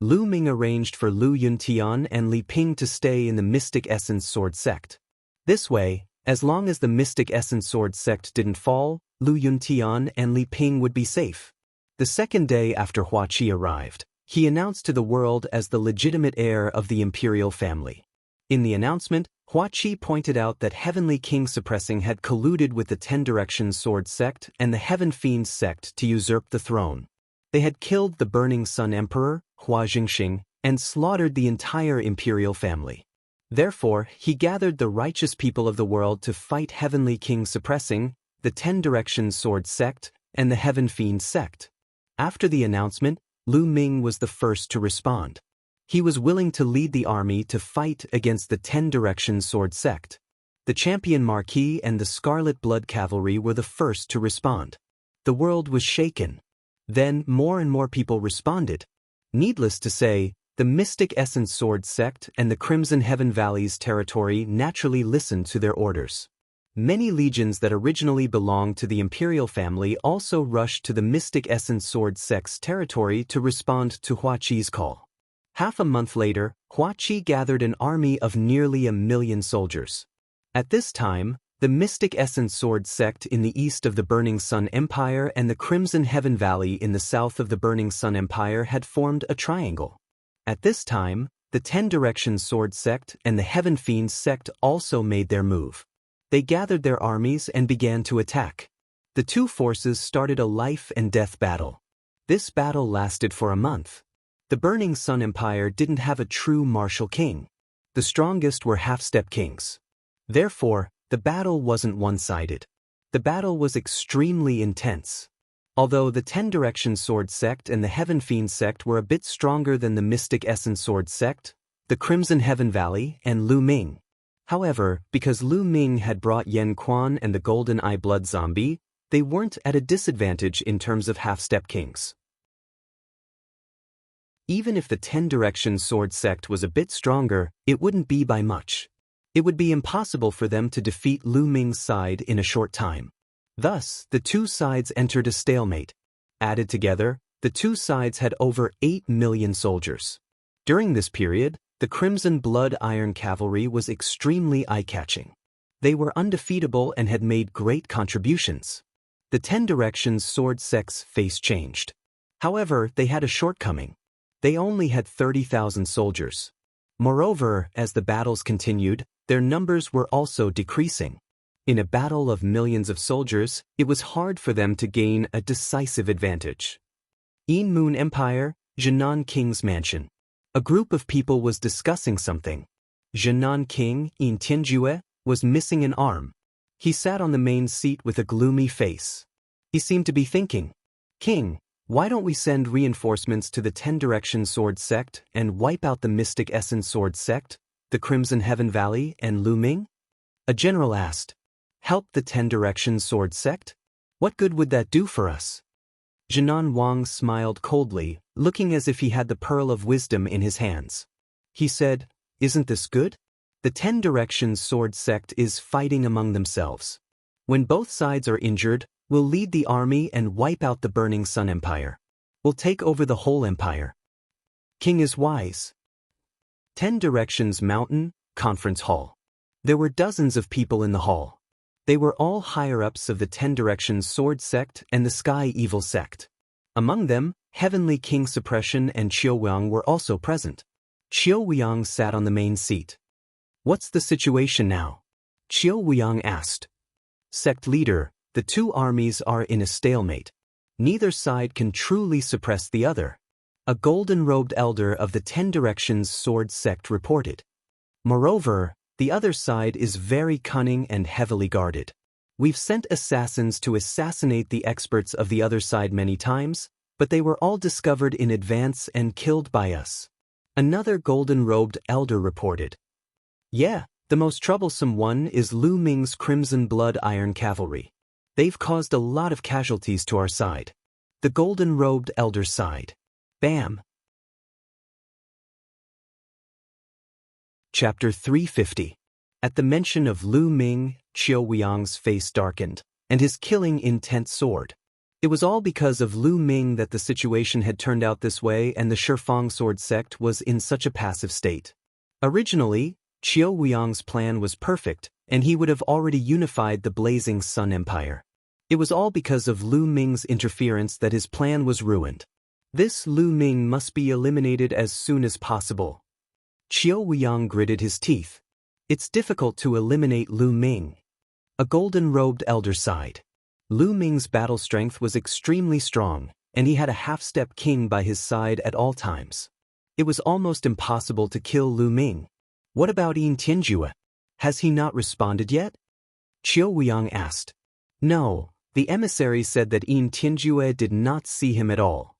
Lu Ming arranged for Lu Yuntian and Li Ping to stay in the Mystic Essence Sword Sect. This way, as long as the Mystic Essence Sword Sect didn't fall, Lu Yuntian and Li Ping would be safe. The second day after Hua Qi arrived, he announced to the world as the legitimate heir of the imperial family. In the announcement, Hua Qi pointed out that Heavenly King Suppressing had colluded with the 10 Directions Sword Sect and the Heaven Fiend Sect to usurp the throne. They had killed the Burning Sun Emperor, Hua Jingxing, and slaughtered the entire imperial family. Therefore, he gathered the righteous people of the world to fight Heavenly King Suppressing, the 10 Directions Sword Sect, and the Heaven Fiend Sect. After the announcement, Lu Ming was the first to respond. He was willing to lead the army to fight against the 10 Directions Sword Sect. The Champion Marquis and the Scarlet Blood Cavalry were the first to respond. The world was shaken. Then more and more people responded. Needless to say, the Mystic Essence Sword Sect and the Crimson Heaven Valley's territory naturally listened to their orders. Many legions that originally belonged to the imperial family also rushed to the Mystic Essence Sword Sect's territory to respond to Hua Qi's call. Half a month later, Hua Qi gathered an army of nearly 1 million soldiers. At this time, the Mystic Essence Sword Sect in the east of the Burning Sun Empire and the Crimson Heaven Valley in the south of the Burning Sun Empire had formed a triangle. At this time, the 10 Directions Sword Sect and the Heaven Fiends Sect also made their move. They gathered their armies and began to attack. The two forces started a life-and-death battle. This battle lasted for a month. The Burning Sun Empire didn't have a true martial king. The strongest were half-step kings. Therefore, the battle wasn't one-sided. The battle was extremely intense. Although the 10 Directions Sword Sect and the Heaven Fiend Sect were a bit stronger than the Mystic Essence Sword Sect, the Crimson Heaven Valley, and Lu Ming. However, because Lu Ming had brought Yen Quan and the Golden Eye Blood Zombie, they weren't at a disadvantage in terms of half-step kings. Even if the 10 Directions Sword Sect was a bit stronger, it wouldn't be by much. It would be impossible for them to defeat Lu Ming's side in a short time. Thus, the two sides entered a stalemate. Added together, the two sides had over 8 million soldiers. During this period, the Crimson Blood Iron Cavalry was extremely eye-catching. They were undefeatable and had made great contributions. The 10 Directions Sword Sect's face changed. However, they had a shortcoming. They only had 30,000 soldiers. Moreover, as the battles continued, their numbers were also decreasing. In a battle of millions of soldiers, it was hard for them to gain a decisive advantage. In Moon Empire, Jinan King's mansion. A group of people was discussing something. Jinan King, In Tianjue, was missing an arm. He sat on the main seat with a gloomy face. He seemed to be thinking, "King, why don't we send reinforcements to the 10 Directions Sword Sect and wipe out the Mystic Essence Sword Sect, the Crimson Heaven Valley, and Lu Ming?" A general asked, "Help the 10 Directions Sword Sect? What good would that do for us?" Jinan Wang smiled coldly, looking as if he had the pearl of wisdom in his hands. He said, "Isn't this good? The 10 Directions Sword Sect is fighting among themselves. When both sides are injured, we'll lead the army and wipe out the Burning Sun Empire. We'll take over the whole empire." King is wise. 10 Directions Mountain, Conference Hall. There were dozens of people in the hall. They were all higher-ups of the 10 Directions Sword Sect and the Sky Evil Sect. Among them, Heavenly King Suppression and Qiu Weiyang were also present. Qiu Weiyang sat on the main seat. "What's the situation now?" Qiu Weiyang asked. "Sect leader, the two armies are in a stalemate. Neither side can truly suppress the other," a golden-robed elder of the 10 Directions Sword Sect reported. "Moreover, the other side is very cunning and heavily guarded. We've sent assassins to assassinate the experts of the other side many times, but they were all discovered in advance and killed by us," another golden-robed elder reported. "Yeah, the most troublesome one is Lu Ming's Crimson Blood Iron Cavalry. They've caused a lot of casualties to our side," the golden-robed elder sighed. Bam! Chapter 350. At the mention of Lu Ming, Qiu Weiyang's face darkened, and his killing intent soared. It was all because of Lu Ming that the situation had turned out this way and the Shifang Sword Sect was in such a passive state. Originally, Qiu Weiyang's plan was perfect, and he would have already unified the Blazing Sun Empire. It was all because of Lu Ming's interference that his plan was ruined. This Lu Ming must be eliminated as soon as possible. Qiu Weiyang gritted his teeth. It's difficult to eliminate Lu Ming. A golden-robed elder sighed. Lu Ming's battle strength was extremely strong, and he had a half-step king by his side at all times. It was almost impossible to kill Lu Ming. What about In Tianjue? Has he not responded yet? Qiu Weiyang asked. No, the emissary said that In Tianjue did not see him at all.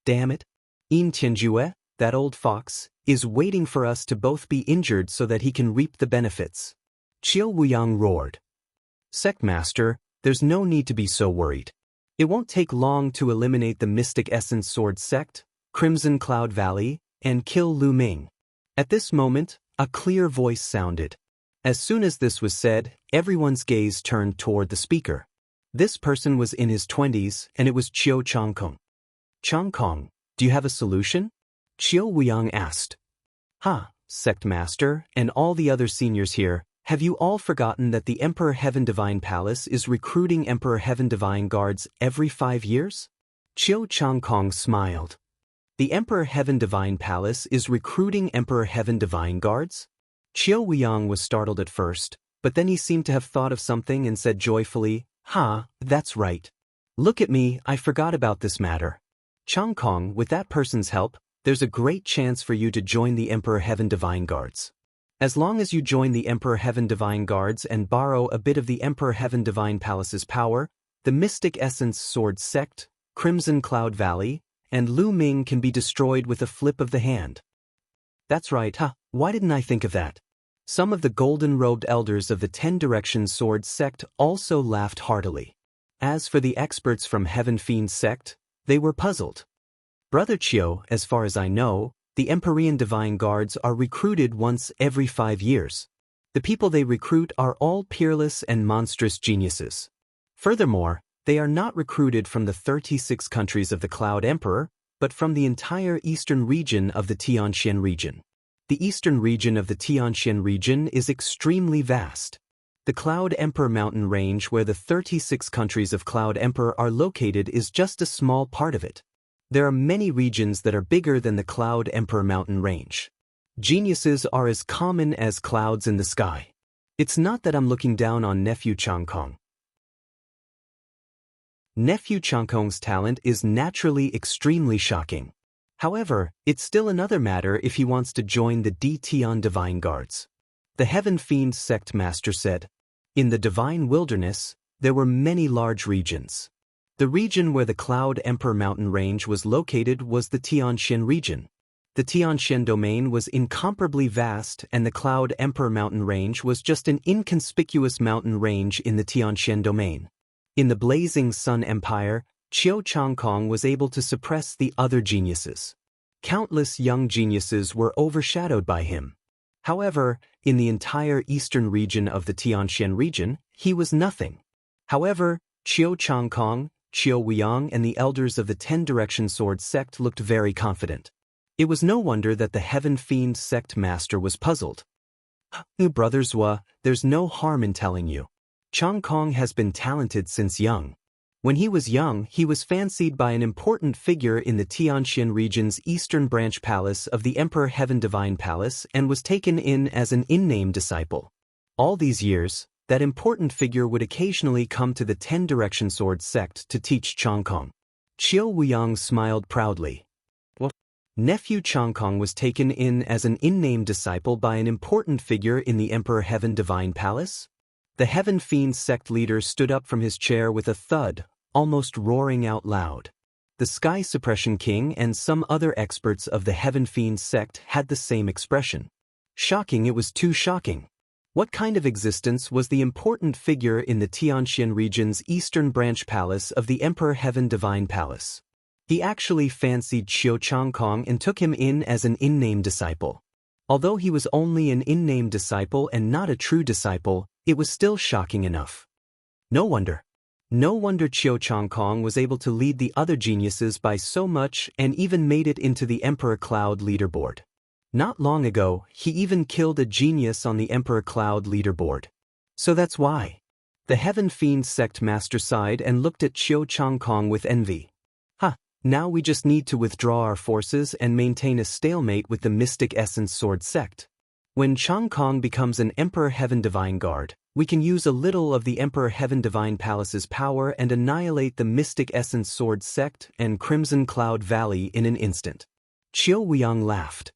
Damn it. In Tianjue, that old fox, is waiting for us to both be injured so that he can reap the benefits. Qiu Weiyang roared. Sectmaster, there's no need to be so worried. It won't take long to eliminate the Mystic Essence Sword Sect, Crimson Cloud Valley, and kill Lu Ming. At this moment, a clear voice sounded. As soon as this was said, everyone's gaze turned toward the speaker. This person was in his 20s, and it was Qiu Changkong. Changkong, do you have a solution? Qiu Weiyang asked. Sectmaster, and all the other seniors here, have you all forgotten that the Emperor Heaven Divine Palace is recruiting Emperor Heaven Divine Guards every 5 years? Qiu Changkong smiled. The Emperor Heaven Divine Palace is recruiting Emperor Heaven Divine Guards? Qiu Weiyang was startled at first, but then he seemed to have thought of something and said joyfully, that's right. Look at me, I forgot about this matter. Chang Kong, with that person's help, there's a great chance for you to join the Emperor Heaven Divine Guards. As long as you join the Emperor Heaven Divine Guards and borrow a bit of the Emperor Heaven Divine Palace's power, the Mystic Essence Sword Sect, Crimson Cloud Valley, and Lu Ming can be destroyed with a flip of the hand. That's right, why didn't I think of that? Some of the golden-robed elders of the 10 Directions Sword Sect also laughed heartily. As for the experts from Heaven Fiend Sect, they were puzzled. Brother Qiu, as far as I know, the Empyrean Divine Guards are recruited once every 5 years. The people they recruit are all peerless and monstrous geniuses. Furthermore, they are not recruited from the 36 countries of the Cloud Emperor, but from the entire eastern region of the Tianxian region. The eastern region of the Tianxian region is extremely vast. The Cloud Emperor mountain range where the 36 countries of Cloud Emperor are located is just a small part of it. There are many regions that are bigger than the Cloud Emperor mountain range. Geniuses are as common as clouds in the sky. It's not that I'm looking down on Nephew Chang Kong. Nephew Chang Kong's talent is naturally extremely shocking. However, it's still another matter if he wants to join the D Tian Divine Guards. The Heaven Fiend Sect Master said, in the Divine Wilderness, there were many large regions. The region where the Cloud Emperor mountain range was located was the Tianxian region. The Tianxian domain was incomparably vast and the Cloud Emperor mountain range was just an inconspicuous mountain range in the Tianxian domain. In the Blazing Sun Empire, Qiu Chang Kong was able to suppress the other geniuses. Countless young geniuses were overshadowed by him. However, in the entire eastern region of the Tianxian region, he was nothing. However, Qiu Chang Kong, Qiu Weiyang and the elders of the 10 Direction Sword Sect looked very confident. It was no wonder that the Heaven Fiend Sect Master was puzzled. Brother Zhua, there's no harm in telling you. Chang Kong has been talented since young. When he was young, he was fancied by an important figure in the Tianxian region's eastern branch palace of the Emperor Heaven Divine Palace and was taken in as an in-name disciple. All these years, that important figure would occasionally come to the 10 Direction Sword Sect to teach Chang Kong. Qiu Weiyang smiled proudly. What? Nephew Chang Kong was taken in as an in-name disciple by an important figure in the Emperor Heaven Divine Palace? The Heaven Fiend Sect leader stood up from his chair with a thud, almost roaring out loud. The Sky Suppression King and some other experts of the Heaven Fiend Sect had the same expression. Shocking, it was too shocking. What kind of existence was the important figure in the Tianxian region's eastern branch palace of the Emperor Heaven Divine Palace? He actually fancied Qiu Chang Kong and took him in as an in-name disciple. Although he was only an in-name disciple and not a true disciple, it was still shocking enough. No wonder Qiu Chang Kong was able to lead the other geniuses by so much and even made it into the Emperor Cloud leaderboard. Not long ago, he even killed a genius on the Emperor Cloud leaderboard. So that's why. The Heaven Fiend Sect Master sighed and looked at Qiu Chang Kong with envy. Now we just need to withdraw our forces and maintain a stalemate with the Mystic Essence Sword Sect. When Chang Kong becomes an Emperor Heaven Divine Guard, we can use a little of the Emperor Heaven Divine Palace's power and annihilate the Mystic Essence Sword Sect and Crimson Cloud Valley in an instant. Qiu Weiyang laughed.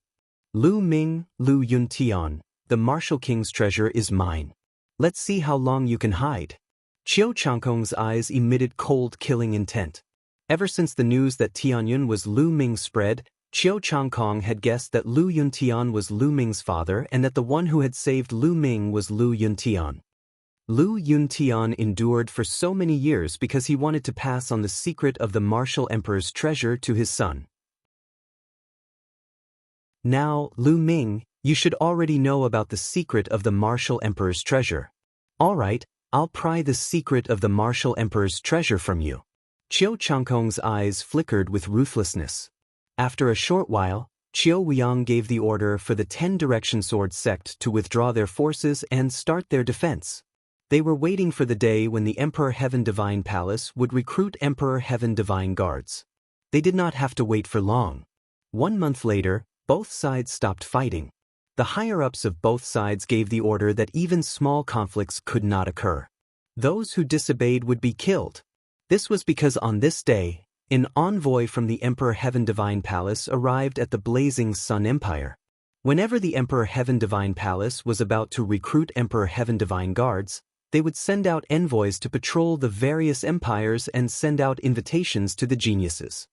Lu Ming, Lu Yuntian, the Martial King's treasure is mine. Let's see how long you can hide. Qiu Chang Kong's eyes emitted cold, killing intent. Ever since the news that Tianyun was Lu Ming spread, Qiu Chang Kong had guessed that Lu Yuntian was Lu Ming's father and that the one who had saved Lu Ming was Lu Yuntian. Lu Yuntian endured for so many years because he wanted to pass on the secret of the Martial Emperor's treasure to his son. Now, Lu Ming, you should already know about the secret of the Martial Emperor's treasure. All right, I'll pry the secret of the Martial Emperor's treasure from you. Qiu Chang Kong's eyes flickered with ruthlessness. After a short while, Qiu Weiyang gave the order for the 10 Direction Sword Sect to withdraw their forces and start their defense. They were waiting for the day when the Emperor Heaven Divine Palace would recruit Emperor Heaven Divine Guards. They did not have to wait for long. 1 month later, both sides stopped fighting. The higher-ups of both sides gave the order that even small conflicts could not occur. Those who disobeyed would be killed. This was because on this day, an envoy from the Emperor Heaven Divine Palace arrived at the Blazing Sun Empire. Whenever the Emperor Heaven Divine Palace was about to recruit Emperor Heaven Divine Guards, they would send out envoys to patrol the various empires and send out invitations to the geniuses.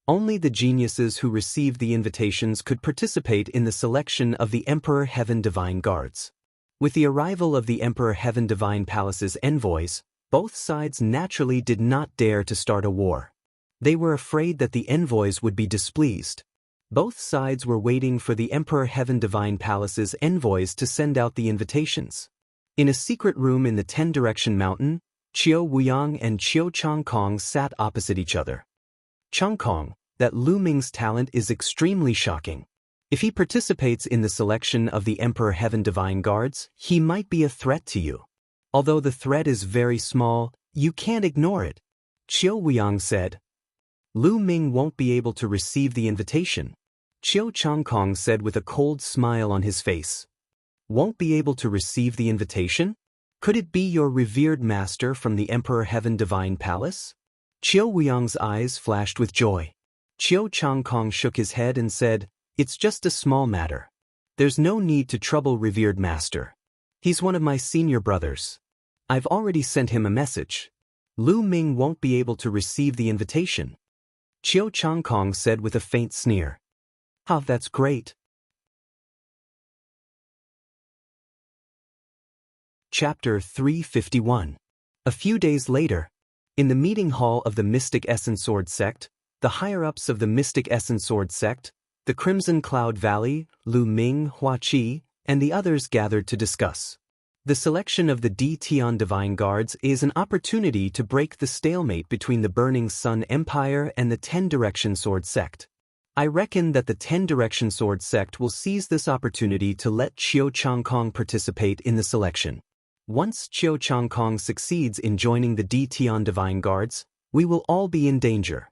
Only the geniuses who received the invitations could participate in the selection of the Emperor Heaven Divine Guards. With the arrival of the Emperor Heaven Divine Palace's envoys, both sides naturally did not dare to start a war. They were afraid that the envoys would be displeased. Both sides were waiting for the Emperor Heaven Divine Palace's envoys to send out the invitations. In a secret room in the 10-direction mountain, Qiu Wuyang and Qiu Changkong sat opposite each other. Changkong, that Lu Ming's talent is extremely shocking. If he participates in the selection of the Emperor Heaven Divine Guards, he might be a threat to you. Although the threat is very small, you can't ignore it. Qiu Wuyang said. Lu Ming won't be able to receive the invitation. Qiu Changkong said with a cold smile on his face. Won't be able to receive the invitation? Could it be your revered master from the Emperor Heaven Divine Palace? Qiu Wuyang's eyes flashed with joy. Qiu Changkong shook his head and said, It's just a small matter. There's no need to trouble revered master. He's one of my senior brothers. I've already sent him a message. Lu Ming won't be able to receive the invitation. Qiu Changkong said with a faint sneer. Ah, that's great. Chapter 351. A few days later, in the meeting hall of the Mystic Essence Sword Sect, the higher-ups of the Mystic Essence Sword Sect, the Crimson Cloud Valley, Lu Ming, Hua Qi, and the others gathered to discuss. The selection of the D Tian Divine Guards is an opportunity to break the stalemate between the Burning Sun Empire and the 10-Direction Sword Sect. I reckon that the 10-Direction Sword Sect will seize this opportunity to let Qiu Changkong participate in the selection. Once Qiu Changkong succeeds in joining the D Tian Divine Guards, we will all be in danger.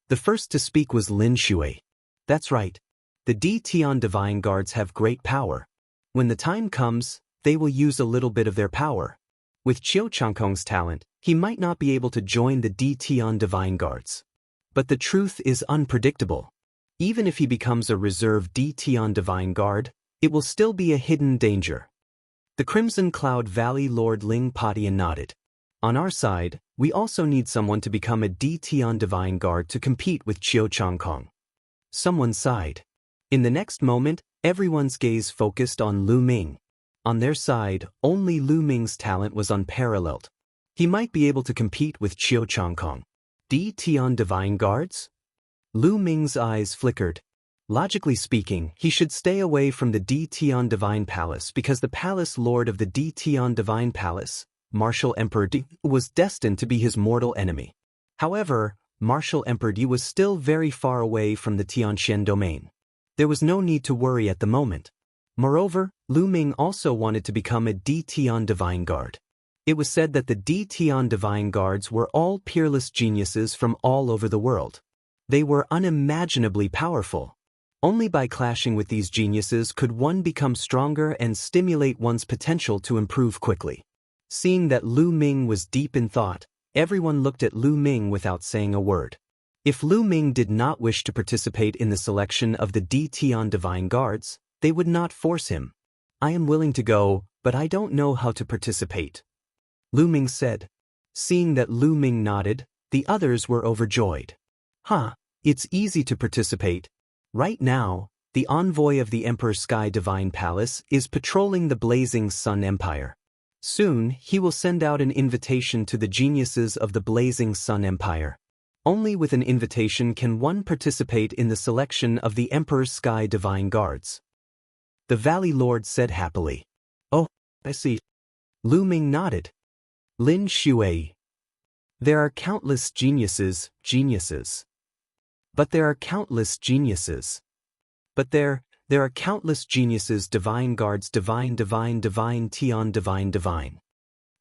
The first to speak was Lin Shui. That's right. The D Tian Divine Guards have great power. When the time comes, they will use a little bit of their power. With Qiu Changkong's talent, he might not be able to join the D Tian Divine Guards. But the truth is unpredictable. Even if he becomes a reserve D Tian Divine Guard, it will still be a hidden danger. The Crimson Cloud Valley Lord Ling Patian nodded. On our side, we also need someone to become a D Tian Divine Guard to compete with Qiu Changkong. Someone sighed. In the next moment, everyone's gaze focused on Lu Ming. On their side, only Lu Ming's talent was unparalleled. He might be able to compete with Qiu Changkong. D Tian Divine Guards? Lu Ming's eyes flickered. Logically speaking, he should stay away from the D Tian Divine Palace because the Palace Lord of the D Tian Divine Palace, Martial Emperor Di, was destined to be his mortal enemy. However, Martial Emperor Di was still very far away from the Tianxian domain. There was no need to worry at the moment. Moreover, Lu Ming also wanted to become a D Tian Divine Guard. It was said that the D Tian Divine Guards were all peerless geniuses from all over the world. They were unimaginably powerful. Only by clashing with these geniuses could one become stronger and stimulate one's potential to improve quickly. Seeing that Lu Ming was deep in thought, everyone looked at Lu Ming without saying a word. If Lu Ming did not wish to participate in the selection of the D Tian Divine Guards, they would not force him. I am willing to go, but I don't know how to participate. Lu Ming said. Seeing that Lu Ming nodded, the others were overjoyed. It's easy to participate. Right now, the envoy of the Emperor Sky Divine Palace is patrolling the Blazing Sun Empire. Soon, he will send out an invitation to the geniuses of the Blazing Sun Empire. Only with an invitation can one participate in the selection of the Emperor Sky Divine Guards. The Valley Lord said happily. Oh, I see. Lu Ming nodded. Lin Shui. There are countless geniuses. But there are countless geniuses. But there are countless geniuses Divine Guards Divine Tian Divine.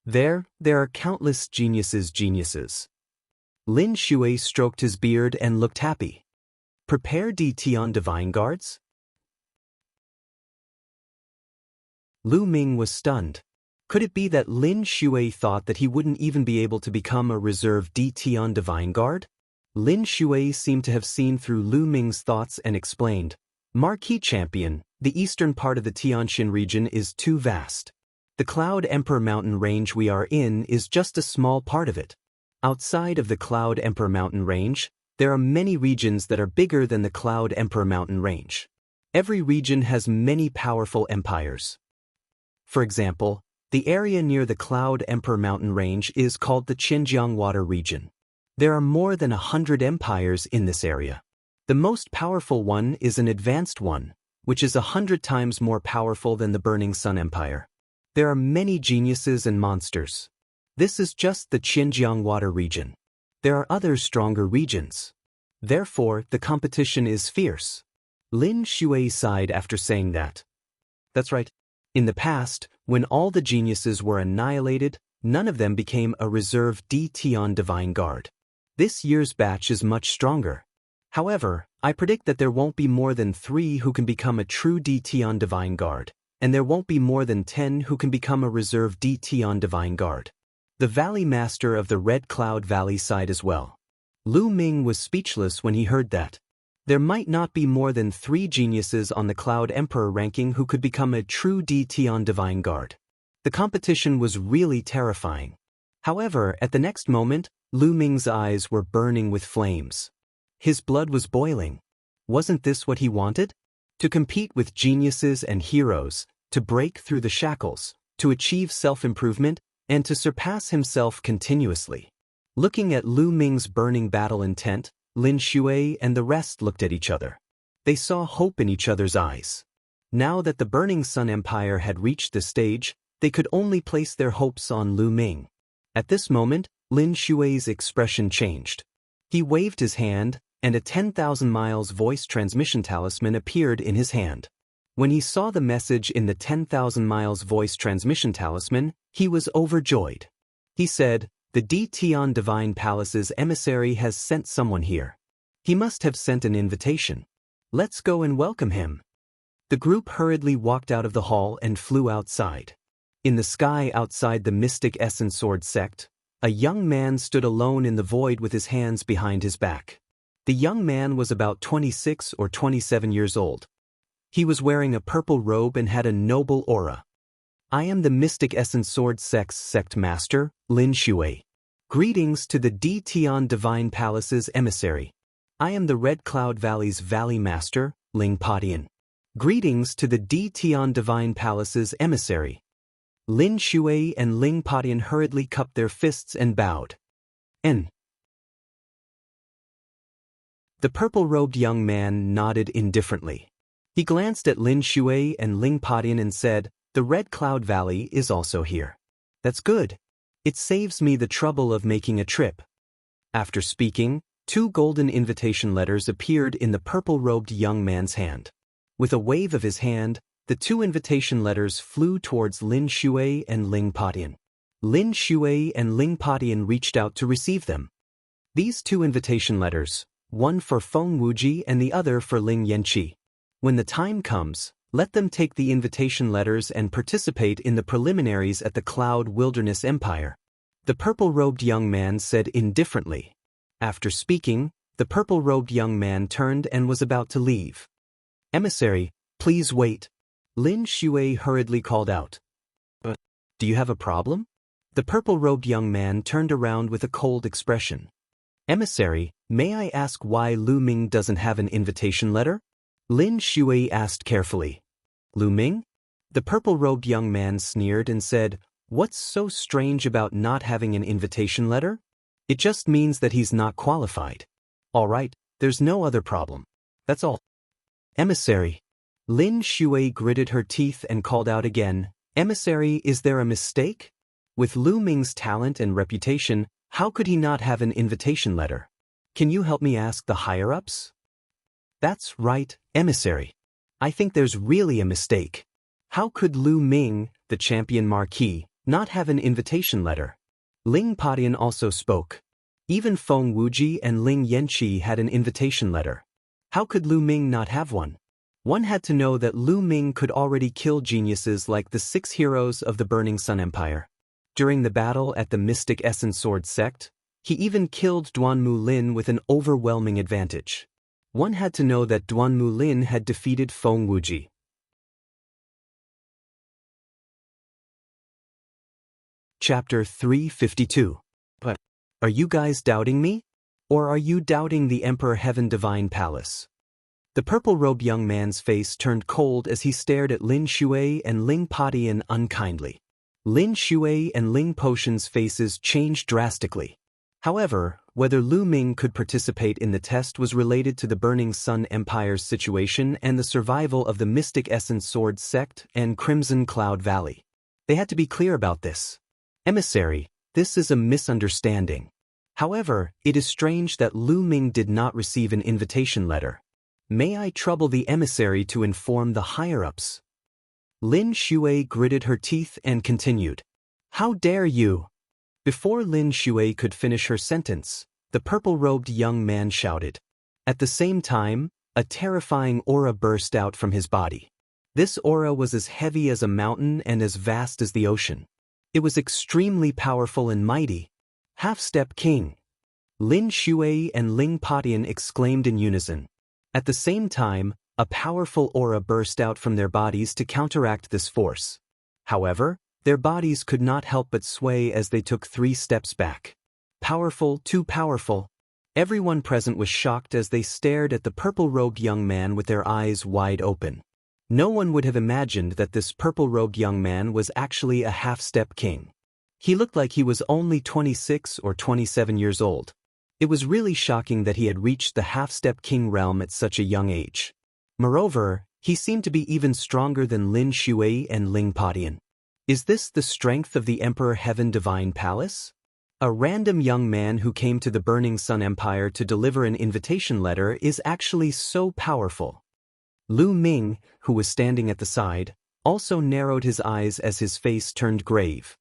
There are countless geniuses. Lin Shui stroked his beard and looked happy. Prepare Tian Divine Guards? Lu Ming was stunned. Could it be that Lin Shui thought that he wouldn't even be able to become a reserve Tian Divine Guard? Lin Shui seemed to have seen through Lu Ming's thoughts and explained, Marquis Champion, the eastern part of the Tianxin region is too vast. The Cloud Emperor mountain range we are in is just a small part of it. Outside of the Cloud Emperor mountain range, there are many regions that are bigger than the Cloud Emperor mountain range. Every region has many powerful empires. For example, the area near the Cloud Emperor mountain range is called the Xinjiang Water region. There are more than 100 empires in this area. The most powerful one is an advanced one, which is 100 times more powerful than the Burning Sun Empire. There are many geniuses and monsters. This is just the Xinjiang Water region. There are other stronger regions. Therefore, the competition is fierce. Lin Shui sighed after saying that. That's right. In the past, when all the geniuses were annihilated, none of them became a reserve Tian Divine Guard. This year's batch is much stronger. However, I predict that there won't be more than 3 who can become a true Tian Divine Guard, and there won't be more than 10 who can become a reserve Tian Divine Guard. The Valley Master of the Red Cloud Valley sighed as well. Lu Ming was speechless when he heard that. There might not be more than 3 geniuses on the Cloud Emperor ranking who could become a true Tian Divine Guard. The competition was really terrifying. However, at the next moment, Lu Ming's eyes were burning with flames. His blood was boiling. Wasn't this what he wanted? To compete with geniuses and heroes, to break through the shackles, to achieve self-improvement, and to surpass himself continuously. Looking at Lu Ming's burning battle intent, Lin Shui and the rest looked at each other. They saw hope in each other's eyes. Now that the Burning Sun Empire had reached this stage, they could only place their hopes on Lu Ming. At this moment, Lin Shui's expression changed. He waved his hand, and a 10,000 miles voice transmission talisman appeared in his hand. When he saw the message in the 10,000 miles voice transmission talisman, he was overjoyed. He said, "The Tian Divine Palace's emissary has sent someone here. He must have sent an invitation. Let's go and welcome him." The group hurriedly walked out of the hall and flew outside. In the sky outside the Mystic Essence Sword sect, a young man stood alone in the void with his hands behind his back. The young man was about 26 or 27 years old. He was wearing a purple robe and had a noble aura. "I am the Mystic Essence Sword sect's sect master, Lin Shui. Greetings to the Tian Divine Palace's emissary. I am the Red Cloud Valley's Valley Master, Ling Padian. Greetings to the Tian Divine Palace's emissary." Lin Shui and Ling Padian hurriedly cupped their fists and bowed. "N." The purple-robed young man nodded indifferently. He glanced at Lin Shui and Ling Padian and said, "The Red Cloud Valley is also here. That's good. It saves me the trouble of making a trip." After speaking, 2 golden invitation letters appeared in the purple-robed young man's hand. With a wave of his hand, the 2 invitation letters flew towards Lin Shui and Ling Padian. Lin Shui and Ling Padian reached out to receive them. These 2 invitation letters, one for Feng Wuji and the other for Ling Yanqi. When the time comes, let them take the invitation letters and participate in the preliminaries at the Cloud Wilderness Empire. The purple-robed young man said indifferently. After speaking, the purple-robed young man turned and was about to leave. "Emissary, please wait." Lin Shui hurriedly called out. "But, do you have a problem?" The purple-robed young man turned around with a cold expression. "Emissary, may I ask why Lu Ming doesn't have an invitation letter?" Lin Shui asked carefully. "Lu Ming?" The purple-robed young man sneered and said, "What's so strange about not having an invitation letter? It just means that he's not qualified. All right, there's no other problem. That's all." "Emissary." Lin Shui gritted her teeth and called out again, "Emissary, is there a mistake? With Lu Ming's talent and reputation, how could he not have an invitation letter? Can you help me ask the higher-ups?" "That's right, emissary. I think there's really a mistake. How could Lu Ming, the champion marquis, not have an invitation letter?" Ling Padian also spoke. Even Feng Wuji and Ling Yanqi had an invitation letter. How could Lu Ming not have one? One had to know that Lu Ming could already kill geniuses like the 6 heroes of the Burning Sun Empire. During the battle at the Mystic Essence Sword sect, he even killed Duanmu Lin with an overwhelming advantage. One had to know that Duanmu Lin had defeated Feng Wuji. Chapter 352. But are you guys doubting me? Or are you doubting the Emperor Heaven Divine Palace? The purple-robed young man's face turned cold as he stared at Lin Shui and Ling Patian unkindly. Lin Shui and Ling Potion's faces changed drastically. However, whether Lu Ming could participate in the test was related to the Burning Sun Empire's situation and the survival of the Mystic Essence Sword sect and Crimson Cloud Valley. They had to be clear about this. Emissary, this is a misunderstanding. However, it is strange that Lu Ming did not receive an invitation letter. May I trouble the emissary to inform the higher-ups? Lin Shui gritted her teeth and continued. How dare you? Before Lin Shui could finish her sentence, the purple-robed young man shouted. At the same time, a terrifying aura burst out from his body. This aura was as heavy as a mountain and as vast as the ocean. It was extremely powerful and mighty. Half-step king. Lin Shui and Ling Patian exclaimed in unison. At the same time, a powerful aura burst out from their bodies to counteract this force. However, their bodies could not help but sway as they took 3 steps back. Powerful, too powerful. Everyone present was shocked as they stared at the purple-robed young man with their eyes wide open. No one would have imagined that this purple-robed young man was actually a half-step king. He looked like he was only 26 or 27 years old. It was really shocking that he had reached the half-step king realm at such a young age. Moreover, he seemed to be even stronger than Lin Shui and Ling Patian. Is this the strength of the Emperor Heaven Divine Palace? A random young man who came to the Burning Sun Empire to deliver an invitation letter is actually so powerful. Lu Ming, who was standing at the side, also narrowed his eyes as his face turned grave.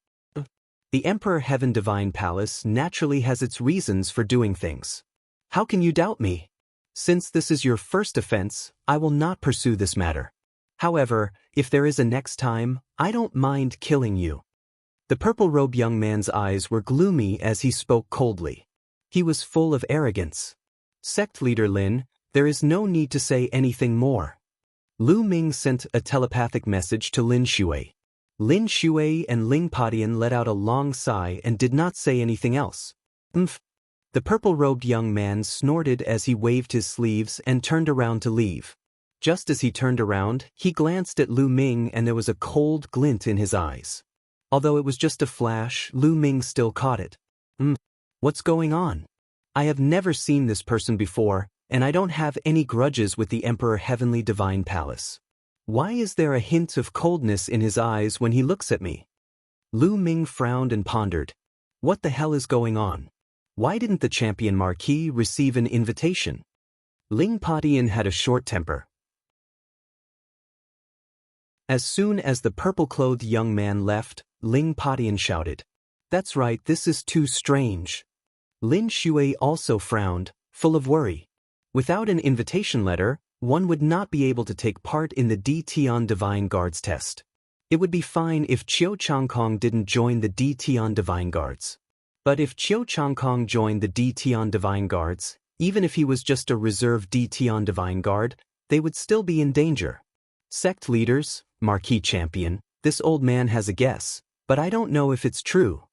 The Emperor Heaven Divine Palace naturally has its reasons for doing things. How can you doubt me? Since this is your first offense, I will not pursue this matter. However, if there is a next time, I don't mind killing you. The purple-robed young man's eyes were gloomy as he spoke coldly. He was full of arrogance. Sect leader Lin, there is no need to say anything more. Lu Ming sent a telepathic message to Lin Shui. Lin Shui and Ling Patian let out a long sigh and did not say anything else. Umph. The purple-robed young man snorted as he waved his sleeves and turned around to leave. Just as he turned around, he glanced at Lu Ming and there was a cold glint in his eyes. Although it was just a flash, Lu Ming still caught it. What's going on? I have never seen this person before, and I don't have any grudges with the Emperor Heavenly Divine Palace. Why is there a hint of coldness in his eyes when he looks at me? Lu Ming frowned and pondered. What the hell is going on? Why didn't the champion Marquis receive an invitation? Ling Patian had a short temper. As soon as the purple-clothed young man left, Ling Patian shouted. That's right, this is too strange. Lin Shui also frowned, full of worry. Without an invitation letter, one would not be able to take part in the D Tian Divine Guards test. It would be fine if Qiu Changkong didn't join the D Tian Divine Guards. But if Qiu Changkong joined the D Tian Divine Guards, even if he was just a reserve D Tian Divine Guard, they would still be in danger. Sect leaders, Marquis Champion, this old man has a guess, but I don't know if it's true.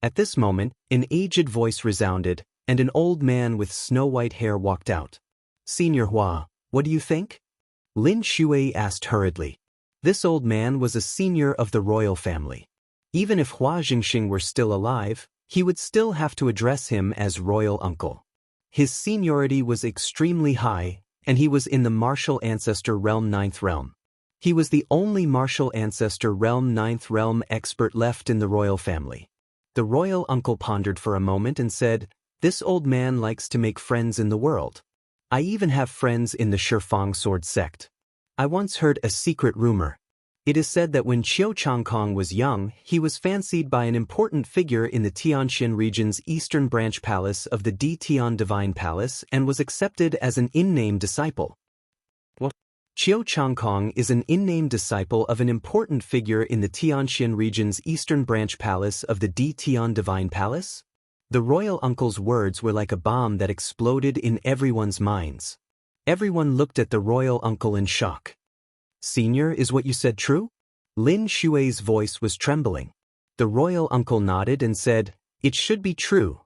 At this moment, an aged voice resounded, and an old man with snow-white hair walked out. Senior Hua, what do you think? Lin Shui asked hurriedly. This old man was a senior of the royal family. Even if Hua Jingxing were still alive, he would still have to address him as royal uncle. His seniority was extremely high, and he was in the martial ancestor realm 9th realm. He was the only martial ancestor realm 9th realm expert left in the royal family. The royal uncle pondered for a moment and said, this old man likes to make friends in the world. I even have friends in the Shifang sword sect. I once heard a secret rumor. It is said that when Qiu Changkong was young, he was fancied by an important figure in the Tianxian region's eastern branch palace of the Di Tian Divine Palace and was accepted as an in-name disciple. What? Qiu Changkong is an in-name disciple of an important figure in the Tianxian region's eastern branch palace of the Di Tian Divine Palace? The royal uncle's words were like a bomb that exploded in everyone's minds. Everyone looked at the royal uncle in shock. Senior, is what you said true? Lin Xue's voice was trembling. The royal uncle nodded and said, "It should be true."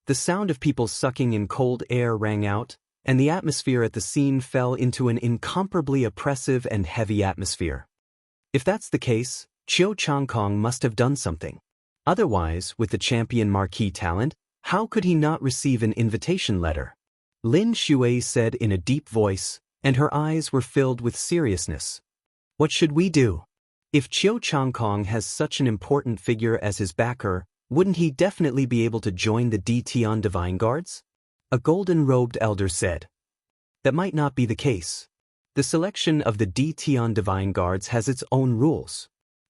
The sound of people sucking in cold air rang out, and the atmosphere at the scene fell into an incomparably oppressive and heavy atmosphere. If that's the case, Qiu Changkong must have done something. Otherwise, with the champion marquis talent, how could he not receive an invitation letter? Lin Xue said in a deep voice, and her eyes were filled with seriousness. What should we do? If Qiu Changkong has such an important figure as his backer, wouldn't he definitely be able to join the Di Tian Divine Guards? A golden-robed elder said. That might not be the case. The selection of the Di Tian Divine Guards has its own rules.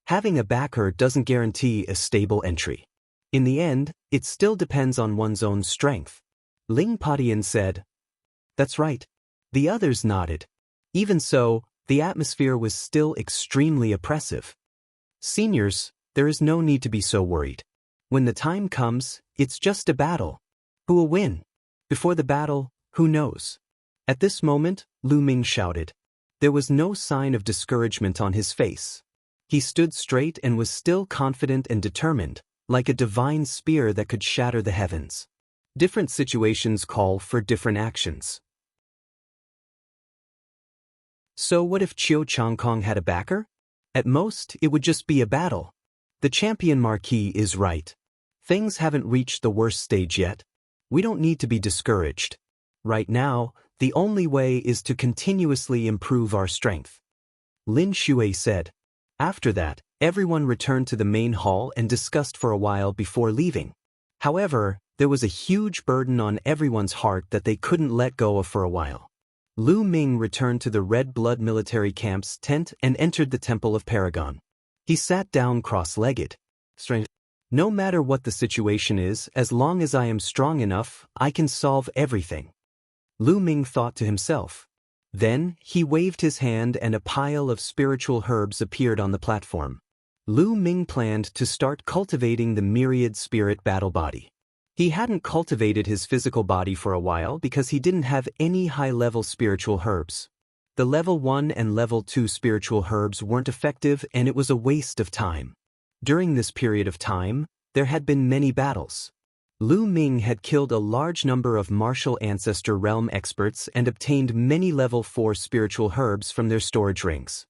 Having a backer doesn't guarantee a stable entry. In the end, it still depends on one's own strength. Ling Padian said. That's right. The others nodded. Even so, the atmosphere was still extremely oppressive. Seniors, there is no need to be so worried. When the time comes, it's just a battle. Who will win? Before the battle, who knows? At this moment, Lu Ming shouted. There was no sign of discouragement on his face. He stood straight and was still confident and determined, like a divine spear that could shatter the heavens. Different situations call for different actions. So what if Qiu Changkong had a backer? At most, it would just be a battle. The champion marquis is right. Things haven't reached the worst stage yet. We don't need to be discouraged. Right now, the only way is to continuously improve our strength. Lin Xue said. After that, everyone returned to the main hall and discussed for a while before leaving. However, there was a huge burden on everyone's heart that they couldn't let go of for a while. Lu Ming returned to the Red Blood military camp's tent and entered the Temple of Paragon. He sat down cross-legged. No matter what the situation is, as long as I am strong enough, I can solve everything. Lu Ming thought to himself. Then, he waved his hand and a pile of spiritual herbs appeared on the platform. Lu Ming planned to start cultivating the myriad spirit battle body. He hadn't cultivated his physical body for a while because he didn't have any high-level spiritual herbs. The level 1 and level 2 spiritual herbs weren't effective and it was a waste of time. During this period of time, there had been many battles. Lu Ming had killed a large number of martial ancestor realm experts and obtained many level 4 spiritual herbs from their storage rings.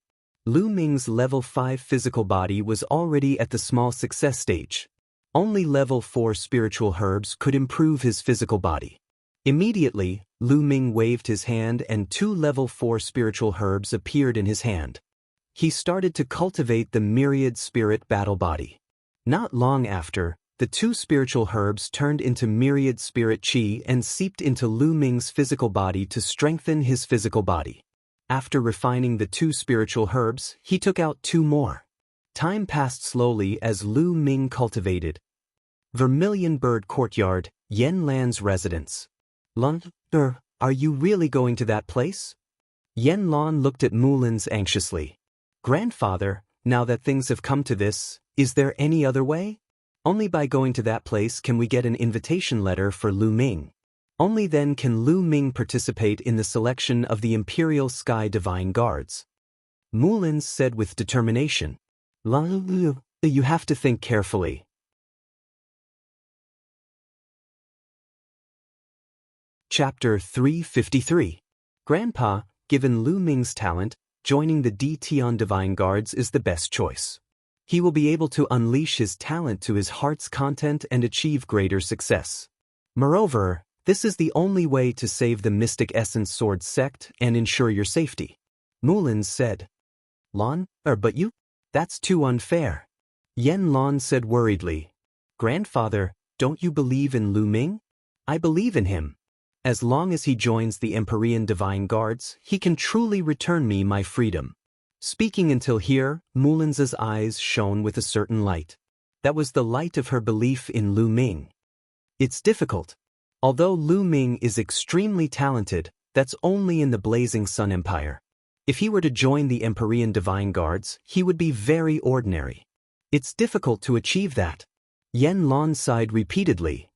Lu Ming's level 5 physical body was already at the small success stage. Only level 4 spiritual herbs could improve his physical body. Immediately, Lu Ming waved his hand and 2 level 4 spiritual herbs appeared in his hand. He started to cultivate the myriad spirit battle body. Not long after, the 2 spiritual herbs turned into myriad spirit chi and seeped into Lu Ming's physical body to strengthen his physical body. After refining the 2 spiritual herbs, he took out 2 more. Time passed slowly as Lu Ming cultivated. Vermilion Bird Courtyard, Yen Lan's residence. Lan, are you really going to that place? Yen Lan looked at Mulins anxiously. Grandfather, now that things have come to this, is there any other way? Only by going to that place can we get an invitation letter for Lu Ming. Only then can Lu Ming participate in the selection of the Imperial Sky Divine Guards. Mulins said with determination. You have to think carefully. Chapter 353. Grandpa, given Lu Ming's talent, joining the Di Tian Divine Guards is the best choice. He will be able to unleash his talent to his heart's content and achieve greater success. Moreover, this is the only way to save the Mystic Essence Sword sect and ensure your safety. Mulins said. But you? That's too unfair. Yen Lan said worriedly. Grandfather, don't you believe in Lu Ming? I believe in him. As long as he joins the Empyrean Divine Guards, he can truly return me my freedom. Speaking until here, Mulin's eyes shone with a certain light. That was the light of her belief in Lu Ming. It's difficult. Although Lu Ming is extremely talented, that's only in the Blazing Sun Empire. If he were to join the Empyrean Divine Guards, he would be very ordinary. It's difficult to achieve that. Yen Lan sighed repeatedly.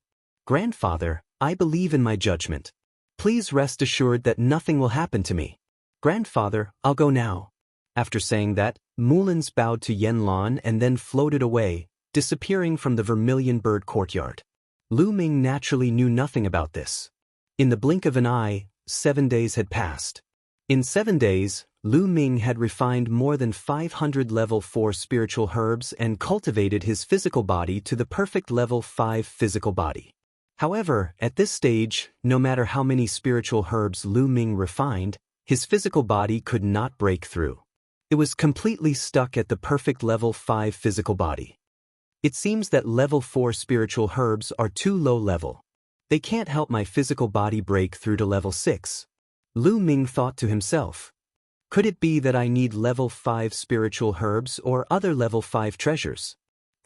Grandfather, I believe in my judgment. Please rest assured that nothing will happen to me. Grandfather, I'll go now. After saying that, Mulin's bowed to Yen Lan and then floated away, disappearing from the Vermilion Bird courtyard. Lu Ming naturally knew nothing about this. In the blink of an eye, 7 days had passed. In 7 days, Lu Ming had refined more than 500 level 4 spiritual herbs and cultivated his physical body to the perfect level 5 physical body. However, at this stage, no matter how many spiritual herbs Lu Ming refined, his physical body could not break through. It was completely stuck at the perfect level 5 physical body. It seems that level 4 spiritual herbs are too low level. They can't help my physical body break through to level 6. Lu Ming thought to himself. Could it be that I need level 5 spiritual herbs or other level 5 treasures?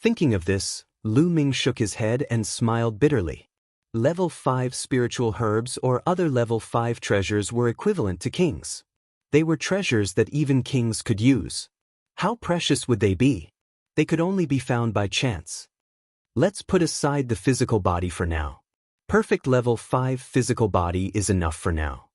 Thinking of this, Lu Ming shook his head and smiled bitterly. Level 5 spiritual herbs or other level 5 treasures were equivalent to kings. They were treasures that even kings could use. How precious would they be? They could only be found by chance. Let's put aside the physical body for now. Perfect level 5 physical body is enough for now.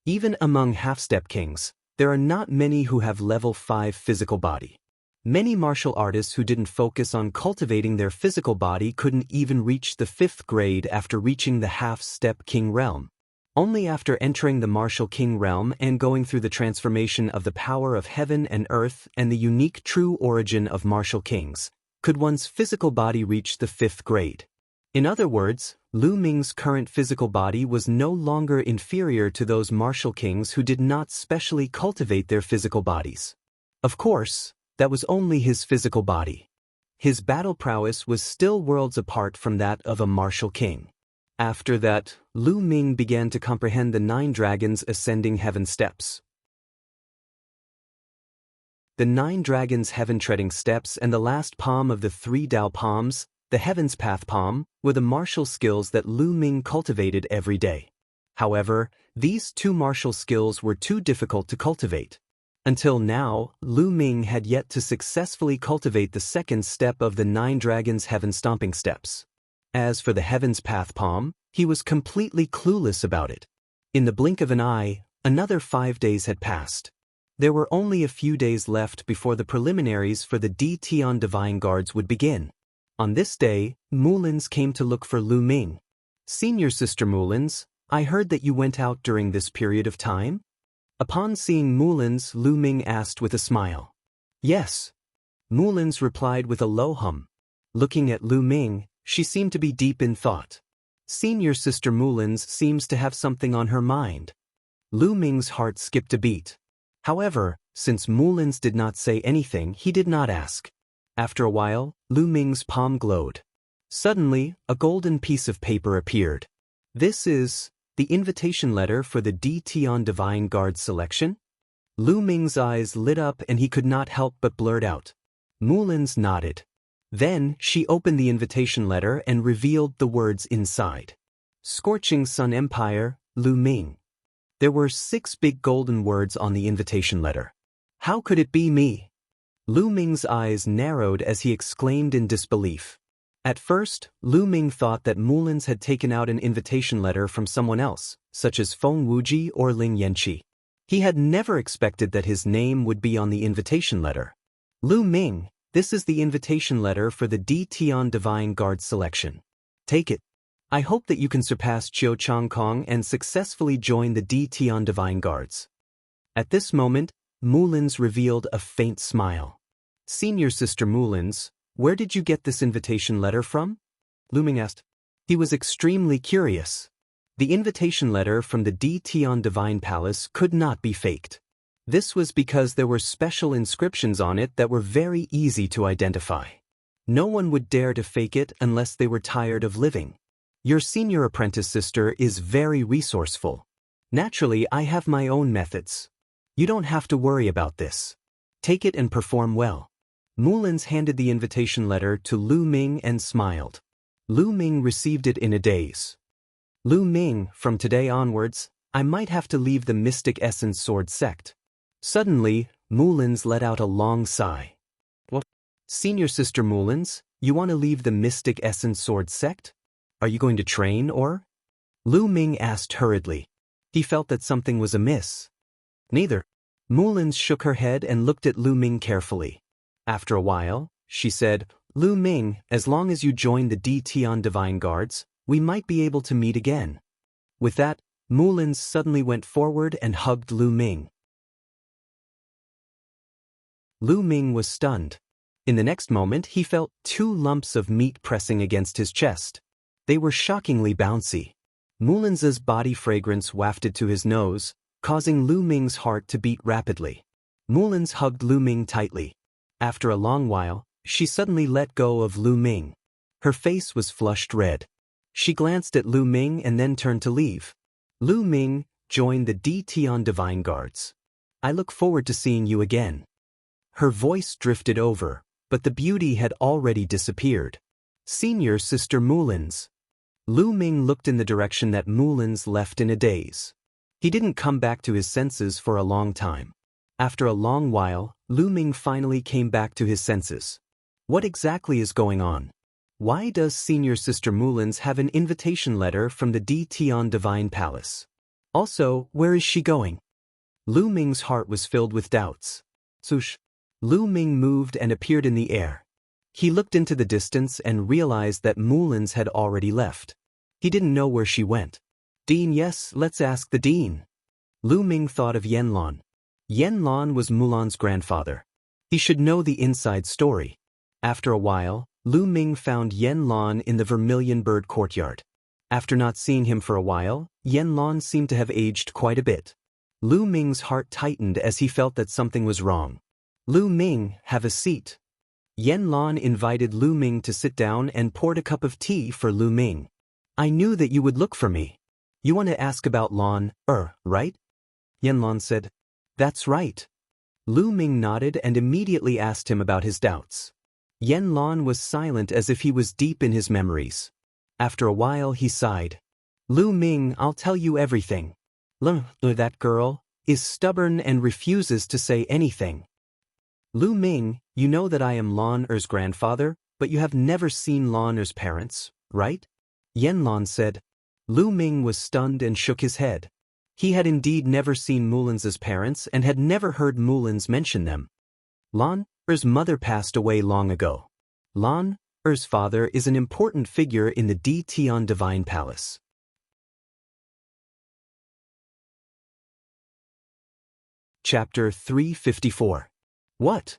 Even among half-step kings, there are not many who have level 5 physical body. Many martial artists who didn't focus on cultivating their physical body couldn't even reach the 5th grade after reaching the half-step king realm. Only after entering the martial king realm and going through the transformation of the power of heaven and earth and the unique true origin of martial kings, could one's physical body reach the 5th grade. In other words, Lu Ming's current physical body was no longer inferior to those martial kings who did not specially cultivate their physical bodies. Of course, that was only his physical body. His battle prowess was still worlds apart from that of a martial king. After that, Lu Ming began to comprehend the 9 dragons ascending heaven steps. The 9 dragons' heaven-treading steps and the last palm of the 3 Dao palms, the Heaven's Path palm, were the martial skills that Lu Ming cultivated every day. However, these 2 martial skills were too difficult to cultivate. Until now, Lu Ming had yet to successfully cultivate the 2nd step of the 9 dragons' heaven-stomping steps. As for the Heaven's Path palm, he was completely clueless about it. In the blink of an eye, another 5 days had passed. There were only a few days left before the preliminaries for the Tian Divine Guards would begin. On this day, Mulin's came to look for Lu Ming. Senior Sister Mulin's, I heard that you went out during this period of time? Upon seeing Mulin's, Lu Ming asked with a smile. Yes. Mulin's replied with a low hum. Looking at Lu Ming, she seemed to be deep in thought. Senior Sister Mulin's seems to have something on her mind. Lu Ming's heart skipped a beat. However, since Mulin's did not say anything, he did not ask. After a while, Lu Ming's palm glowed. Suddenly, a golden piece of paper appeared. This is the invitation letter for the Tian Divine Guard selection? Lu Ming's eyes lit up and he could not help but blurt out. Mulin's nodded. Then, she opened the invitation letter and revealed the words inside. Scorching Sun Empire, Lu Ming. There were 6 big golden words on the invitation letter. How could it be me? Lu Ming's eyes narrowed as he exclaimed in disbelief. At first, Lu Ming thought that Mulin's had taken out an invitation letter from someone else, such as Feng Wuji or Ling Yanqi. He had never expected that his name would be on the invitation letter. Lu Ming, this is the invitation letter for the Tian Divine Guard selection. Take it. I hope that you can surpass Chiu Chang Kong and successfully join the Tian Divine Guards. At this moment, Mulin's revealed a faint smile. Senior Sister Mulin's, where did you get this invitation letter from? Lu Ming asked. He was extremely curious. The invitation letter from the Tian Divine Palace could not be faked. This was because there were special inscriptions on it that were very easy to identify. No one would dare to fake it unless they were tired of living. Your senior apprentice sister is very resourceful. Naturally, I have my own methods. You don't have to worry about this. Take it and perform well. Mullins handed the invitation letter to Lu Ming and smiled. Lu Ming received it in a daze. Lu Ming, from today onwards, I might have to leave the Mystic Essence Sword sect. Suddenly, Mullins let out a long sigh. What? Senior Sister Mullins, you want to leave the Mystic Essence Sword sect? Are you going to train or? Lu Ming asked hurriedly. He felt that something was amiss. Neither. Mullins shook her head and looked at Lu Ming carefully. After a while, she said, Lu Ming, as long as you join the Tian Divine Guards, we might be able to meet again. With that, Mullins suddenly went forward and hugged Lu Ming. Lu Ming was stunned. In the next moment he felt 2 lumps of meat pressing against his chest. They were shockingly bouncy. Mullins's body fragrance wafted to his nose, causing Lu Ming's heart to beat rapidly. Mullins hugged Lu Ming tightly. After a long while, she suddenly let go of Lu Ming. Her face was flushed red. She glanced at Lu Ming and then turned to leave. Lu Ming, join the Tian Divine Guards. I look forward to seeing you again. Her voice drifted over, but the beauty had already disappeared. Senior Sister Mullins. Lu Ming looked in the direction that Mullins left in a daze. He didn't come back to his senses for a long time. After a long while, Lu Ming finally came back to his senses. What exactly is going on? Why does Senior Sister Mullins have an invitation letter from the Tian Divine Palace? Also, where is she going? Lu Ming's heart was filled with doubts. Swoosh. Lu Ming moved and appeared in the air. He looked into the distance and realized that Mullins had already left. He didn't know where she went. Dean, yes, let's ask the Dean. Lu Ming thought of Yanlan. Yanlan was Mulan's grandfather. He should know the inside story. After a while, Lu Ming found Yanlan in the Vermilion Bird courtyard. After not seeing him for a while, Yanlan seemed to have aged quite a bit. Lu Ming's heart tightened as he felt that something was wrong. Lu Ming, have a seat. Yanlan invited Lu Ming to sit down and poured a cup of tea for Lu Ming. I knew that you would look for me. You want to ask about Lan, right? Yanlan said. That's right. Lu Ming nodded and immediately asked him about his doubts. Yanlan was silent as if he was deep in his memories. After a while he sighed. Lu Ming, I'll tell you everything. That girl is stubborn and refuses to say anything. Lu Ming, you know that I am Lan Er's grandfather, but you have never seen Lan Er's parents, right? Yanlan said. Lu Ming was stunned and shook his head. He had indeed never seen Mullins's parents and had never heard Mullins mention them. Lan Er's mother passed away long ago. Lan Er's father is an important figure in the Tian Divine Palace. Chapter 354. What?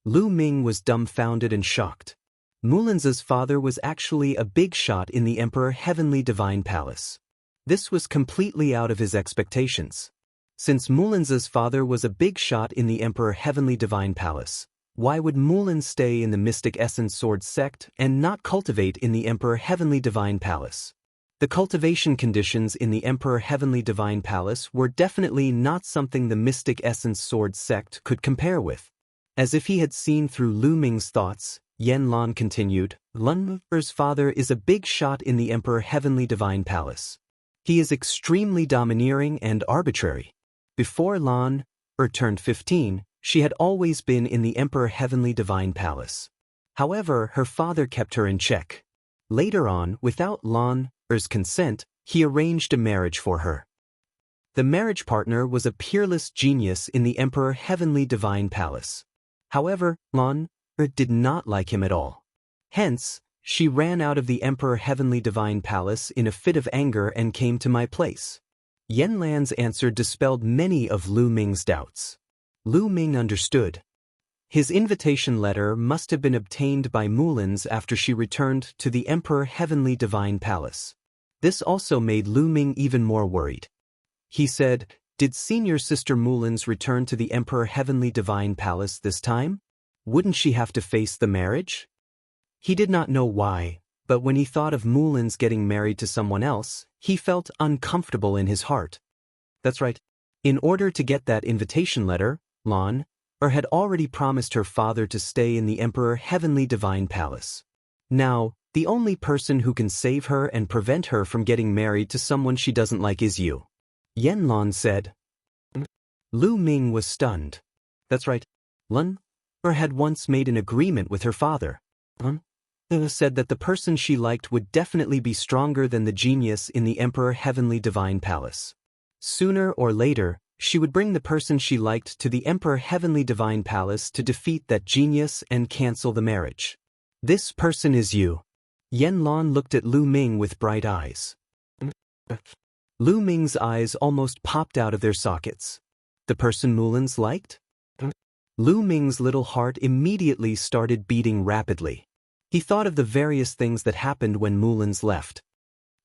Lu Ming was dumbfounded and shocked. Mullins's father was actually a big shot in the Emperor Heavenly Divine Palace. This was completely out of his expectations. Since Mullins's father was a big shot in the Emperor Heavenly Divine Palace, why would Mullins stay in the Mystic Essence Sword sect and not cultivate in the Emperor Heavenly Divine Palace? The cultivation conditions in the Emperor Heavenly Divine Palace were definitely not something the Mystic Essence Sword sect could compare with. As if he had seen through Lu Ming's thoughts, Yanlan continued, Lan Er's father is a big shot in the Emperor Heavenly Divine Palace. He is extremely domineering and arbitrary. Before Lan Er turned 15, she had always been in the Emperor Heavenly Divine Palace. However, her father kept her in check. Later on, without Lan Er's consent, he arranged a marriage for her. The marriage partner was a peerless genius in the Emperor Heavenly Divine Palace. However, Lan Er did not like him at all. Hence, she ran out of the Emperor Heavenly Divine Palace in a fit of anger and came to my place. Yanlan's answer dispelled many of Lu Ming's doubts. Lu Ming understood. His invitation letter must have been obtained by Mullins after she returned to the Emperor Heavenly Divine Palace. This also made Lu Ming even more worried. He said, Did Senior Sister Mullins return to the Emperor Heavenly Divine Palace this time? Wouldn't she have to face the marriage? He did not know why, but when he thought of Mullins getting married to someone else, he felt uncomfortable in his heart. That's right. In order to get that invitation letter, Lan had already promised her father to stay in the Emperor Heavenly Divine Palace. Now, the only person who can save her and prevent her from getting married to someone she doesn't like is you. Yanlan said. Lu Ming was stunned. That's right. Lun had once made an agreement with her father. Said that the person she liked would definitely be stronger than the genius in the Emperor Heavenly Divine Palace. Sooner or later, she would bring the person she liked to the Emperor Heavenly Divine Palace to defeat that genius and cancel the marriage. This person is you. Yanlan looked at Lu Ming with bright eyes. Lu Ming's eyes almost popped out of their sockets. The person Mulan's liked? Lu Ming's little heart immediately started beating rapidly. He thought of the various things that happened when Mulan's left.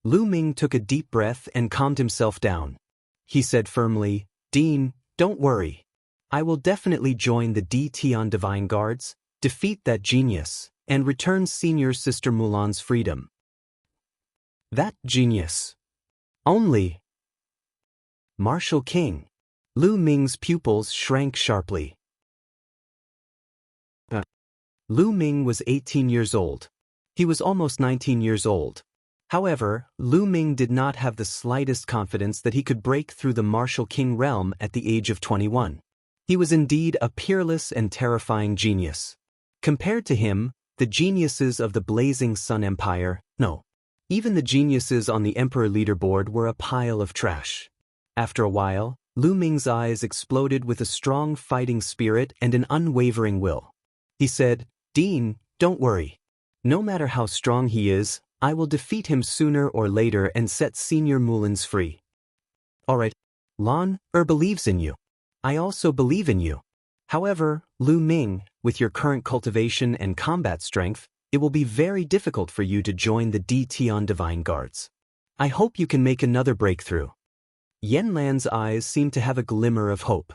Lu Ming took a deep breath and calmed himself down. He said firmly, Dean, don't worry. I will definitely join the Tian Divine Guards, defeat that genius, and return senior sister Mulan's freedom. That genius. Only. Martial King. Lu Ming's pupils shrank sharply. Lu Ming was 18 years old. He was almost 19 years old. However, Lu Ming did not have the slightest confidence that he could break through the Martial King realm at the age of 21. He was indeed a peerless and terrifying genius. Compared to him, the geniuses of the Blazing Sun Empire, no. Even the geniuses on the Emperor leaderboard were a pile of trash. After a while, Lu Ming's eyes exploded with a strong fighting spirit and an unwavering will. He said, Dean, don't worry. No matter how strong he is, I will defeat him sooner or later and set Senior Mulan's free. Alright, Lan believes in you. I also believe in you. However, Lu Ming, with your current cultivation and combat strength, it will be very difficult for you to join the Tian Divine Guards. I hope you can make another breakthrough. Yanlan's eyes seemed to have a glimmer of hope.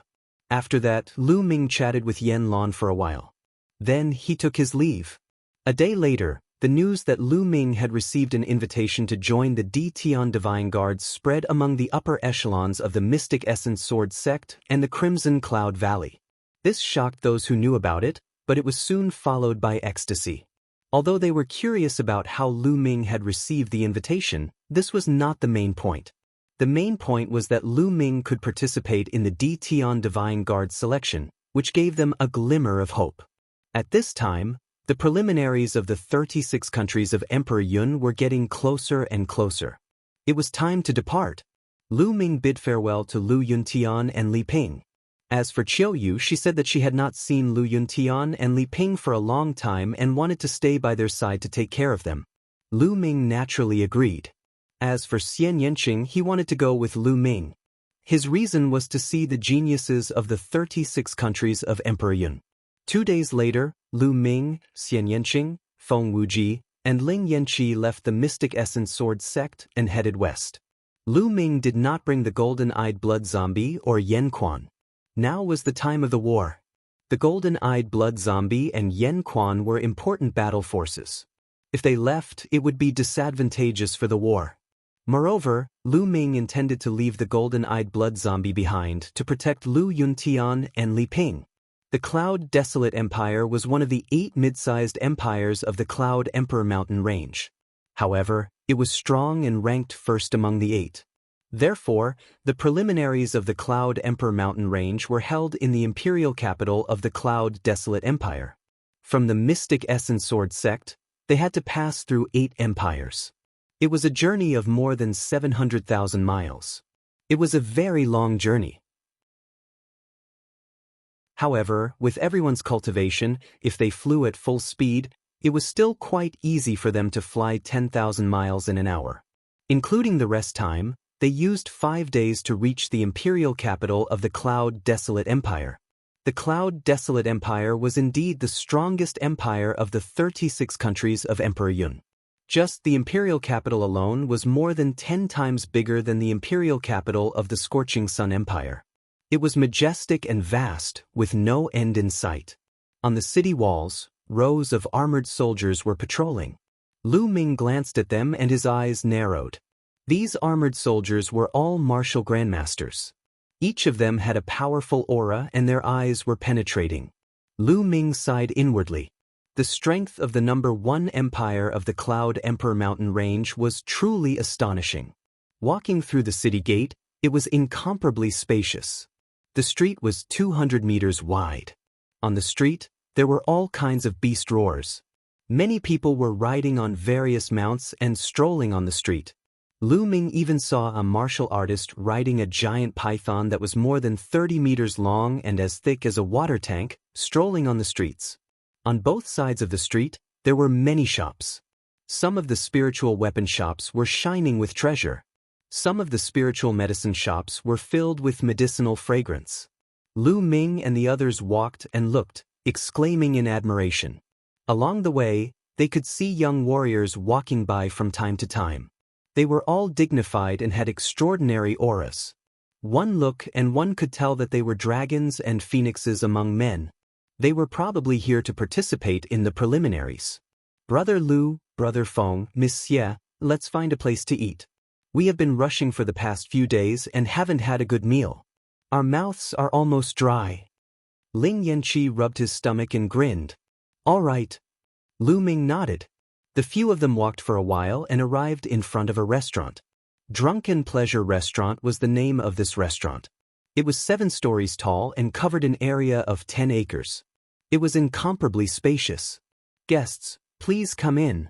After that, Lu Ming chatted with Yanlan for a while. Then he took his leave. A day later, the news that Lu Ming had received an invitation to join the Tian Divine Guards spread among the upper echelons of the Mystic Essence Sword sect and the Crimson Cloud Valley. This shocked those who knew about it, but it was soon followed by ecstasy. Although they were curious about how Lu Ming had received the invitation, this was not the main point. The main point was that Lu Ming could participate in the Tian Divine Guard selection, which gave them a glimmer of hope. At this time, the preliminaries of the 36 countries of Emperor Yun were getting closer and closer. It was time to depart. Lu Ming bid farewell to Lu Yuntian and Li Ping. As for Qiu Yu, she said that she had not seen Lu Yuntian and Li Ping for a long time and wanted to stay by their side to take care of them. Lu Ming naturally agreed. As for Xian Yanqing, he wanted to go with Lu Ming. His reason was to see the geniuses of the 36 countries of Emperor Yun. 2 days later, Lu Ming, Xian Yanqing, Feng Wuji, and Ling Yanqi left the Mystic Essence Sword sect and headed west. Lu Ming did not bring the golden-eyed blood zombie or Yan Quan. Now was the time of the war. The golden-eyed blood zombie and Yan Quan were important battle forces. If they left, it would be disadvantageous for the war. Moreover, Lu Ming intended to leave the golden-eyed blood zombie behind to protect Lu Yuntian and Li Ping. The Cloud Desolate Empire was one of the 8 mid-sized empires of the Cloud Emperor mountain range. However, it was strong and ranked first among the 8. Therefore, the preliminaries of the Cloud Emperor mountain range were held in the imperial capital of the Cloud Desolate Empire. From the Mystic Essence Sword sect, they had to pass through 8 empires. It was a journey of more than 700,000 miles. It was a very long journey. However, with everyone's cultivation, if they flew at full speed, it was still quite easy for them to fly 10,000 miles in an hour. Including the rest time, they used 5 days to reach the imperial capital of the Cloud Desolate Empire. The Cloud Desolate Empire was indeed the strongest empire of the 36 countries of Emperor Yun. Just the imperial capital alone was more than 10 times bigger than the imperial capital of the Scorching Sun Empire. It was majestic and vast, with no end in sight. On the city walls, rows of armored soldiers were patrolling. Lu Ming glanced at them and his eyes narrowed. These armored soldiers were all martial grandmasters. Each of them had a powerful aura and their eyes were penetrating. Lu Ming sighed inwardly. The strength of the #1 empire of the Cloud Emperor mountain range was truly astonishing. Walking through the city gate, it was incomparably spacious. The street was 200 meters wide. On the street, there were all kinds of beast roars. Many people were riding on various mounts and strolling on the street. Lu Ming even saw a martial artist riding a giant python that was more than 30 meters long and as thick as a water tank, strolling on the streets. On both sides of the street, there were many shops. Some of the spiritual weapon shops were shining with treasure. Some of the spiritual medicine shops were filled with medicinal fragrance. Lu Ming and the others walked and looked, exclaiming in admiration. Along the way, they could see young warriors walking by from time to time. They were all dignified and had extraordinary auras. One look and one could tll that they were dragons and phoenixes among men. They were probably here to participate in the preliminaries. Brother Lu, Brother Feng, Miss Xie, let's find a place to eat. We have been rushing for the past few days and haven't had a good meal. Our mouths are almost dry. Ling Yanqi rubbed his stomach and grinned. All right. Lu Ming nodded. The few of them walked for a while and arrived in front of a restaurant. Drunken Pleasure Restaurant was the name of this restaurant. It was 7 stories tall and covered an area of 10 acres. It was incomparably spacious. Guests, please come in.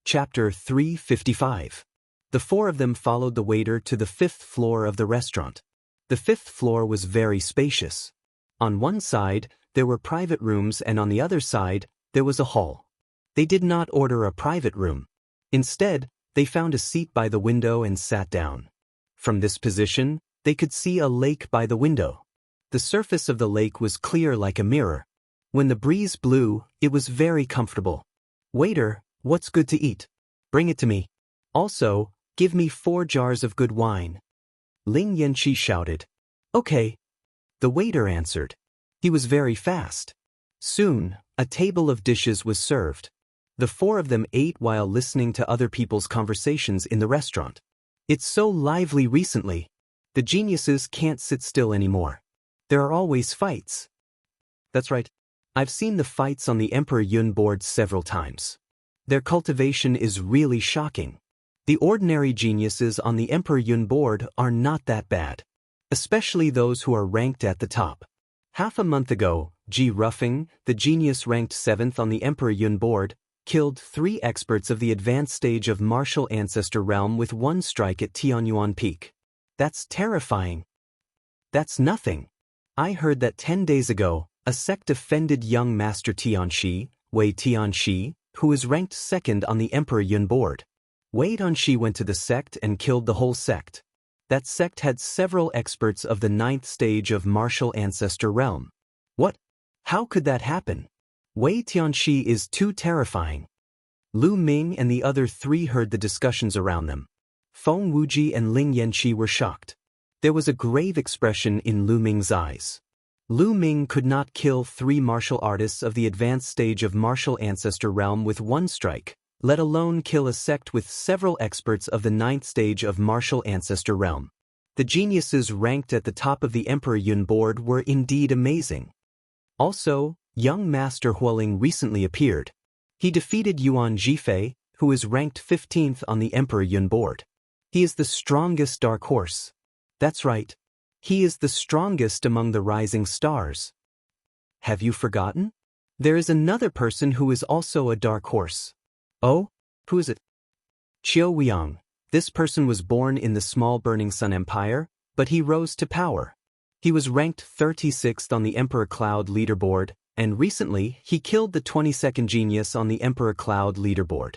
Chapter 355. The 4 of them followed the waiter to the 5th floor of the restaurant. The 5th floor was very spacious. On one side, there were private rooms and on the other side, there was a hall. They did not order a private room. Instead, they found a seat by the window and sat down. From this position, they could see a lake by the window. The surface of the lake was clear like a mirror. When the breeze blew, it was very comfortable. Waiter, what's good to eat? Bring it to me. Also, give me 4 jars of good wine. Ling Yanqi shouted. Okay. The waiter answered. He was very fast. Soon, a table of dishes was served. The 4 of them ate while listening to other people's conversations in the restaurant. It's so lively recently. The geniuses can't sit still anymore. There are always fights. That's right. I've seen the fights on the Emperor Yun board several times. Their cultivation is really shocking. The ordinary geniuses on the Emperor Yun board are not that bad. Especially those who are ranked at the top. Half a month ago, Ji Ruffing, the genius ranked 7th on the Emperor Yun board, killed 3 experts of the advanced stage of martial ancestor realm with 1 strike at Tianyuan Peak. That's terrifying. That's nothing. I heard that 10 days ago, a sect offended young Master Tianxi, Wei Tianxi, who is ranked 2nd on the Emperor Yun board. Wei Tianxi went to the sect and killed the whole sect. That sect had several experts of the 9th stage of martial ancestor realm. What? How could that happen? Wei Tianxi is too terrifying. Lu Ming and the other 3 heard the discussions around them. Feng Wuji and Ling Yanqi were shocked. There was a grave expression in Lu Ming's eyes. Lu Ming could not kill 3 martial artists of the advanced stage of martial ancestor realm with 1 strike, let alone kill a sect with several experts of the 9th stage of martial ancestor realm. The geniuses ranked at the top of the Emperor Yun board were indeed amazing. Also, young Master Huoling recently appeared. He defeated Yuan Jifei, who is ranked 15th on the Emperor Yun board. He is the strongest dark horse. That's right. He is the strongest among the rising stars. Have you forgotten? There is another person who is also a dark horse. Oh? Who is it? Qiu Weiyang. This person was born in the small Burning Sun Empire, but he rose to power. He was ranked 36th on the Emperor Cloud leaderboard, and recently he killed the 22nd genius on the Emperor Cloud leaderboard.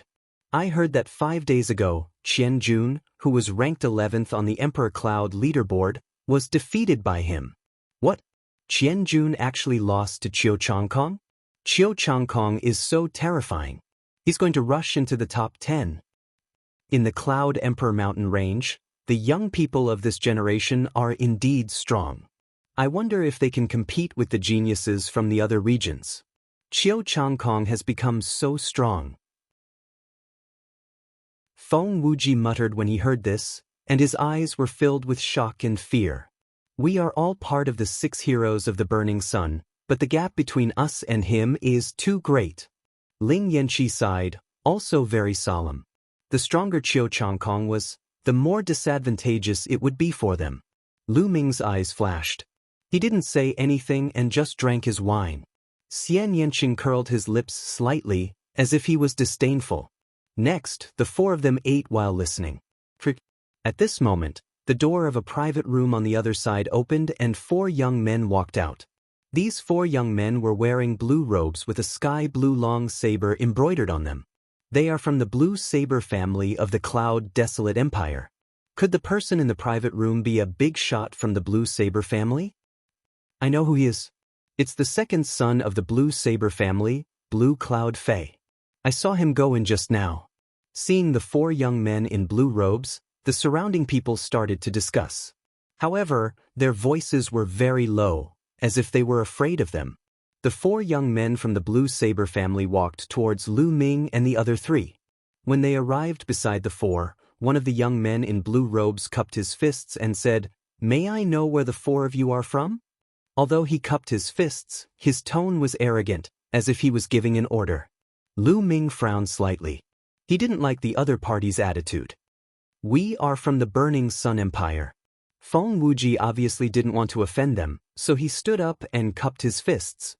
I heard that 5 days ago, Qian Jun, who was ranked 11th on the Emperor Cloud leaderboard, was defeated by him. What? Qian Jun actually lost to Qiu Changkong? Qiu Changkong is so terrifying. He's going to rush into the top 10. In the Cloud Emperor mountain range, the young people of this generation are indeed strong. I wonder if they can compete with the geniuses from the other regions. Qiu Changkong has become so strong. Feng Wuji muttered when he heard this, and his eyes were filled with shock and fear. We are all part of the 6 heroes of the burning sun, but the gap between us and him is too great. Ling Yanqi sighed, also very solemn. The stronger Qiu Changkong was, the more disadvantageous it would be for them. Lu Ming's eyes flashed. He didn't say anything and just drank his wine. Xian Yanqing curled his lips slightly, as if he was disdainful. Next, the 4 of them ate while listening. At this moment, the door of a private room on the other side opened and 4 young men walked out. These 4 young men were wearing blue robes with a sky blue long saber embroidered on them. They are from the Blue Saber family of the Cloud Desolate Empire. Could the person in the private room be a big shot from the Blue Saber family? I know who he is. It's the 2nd son of the Blue Saber family, Blue Cloud Fei. I saw him go in just now. Seeing the 4 young men in blue robes, the surrounding people started to discuss. However, their voices were very low, as if they were afraid of them. The 4 young men from the Blue Saber family walked towards Lu Ming and the other 3. When they arrived beside the 4, one of the young men in blue robes cupped his fists and said, "May I know where the 4 of you are from?" Although he cupped his fists, his tone was arrogant, as if he was giving an order. Lu Ming frowned slightly. He didn't like the other party's attitude. We are from the Burning Sun Empire. Feng Wuji obviously didn't want to offend them, so he stood up and cupped his fists.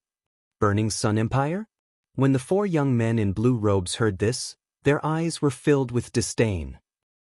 Burning Sun Empire? When the 4 young men in blue robes heard this, their eyes were filled with disdain.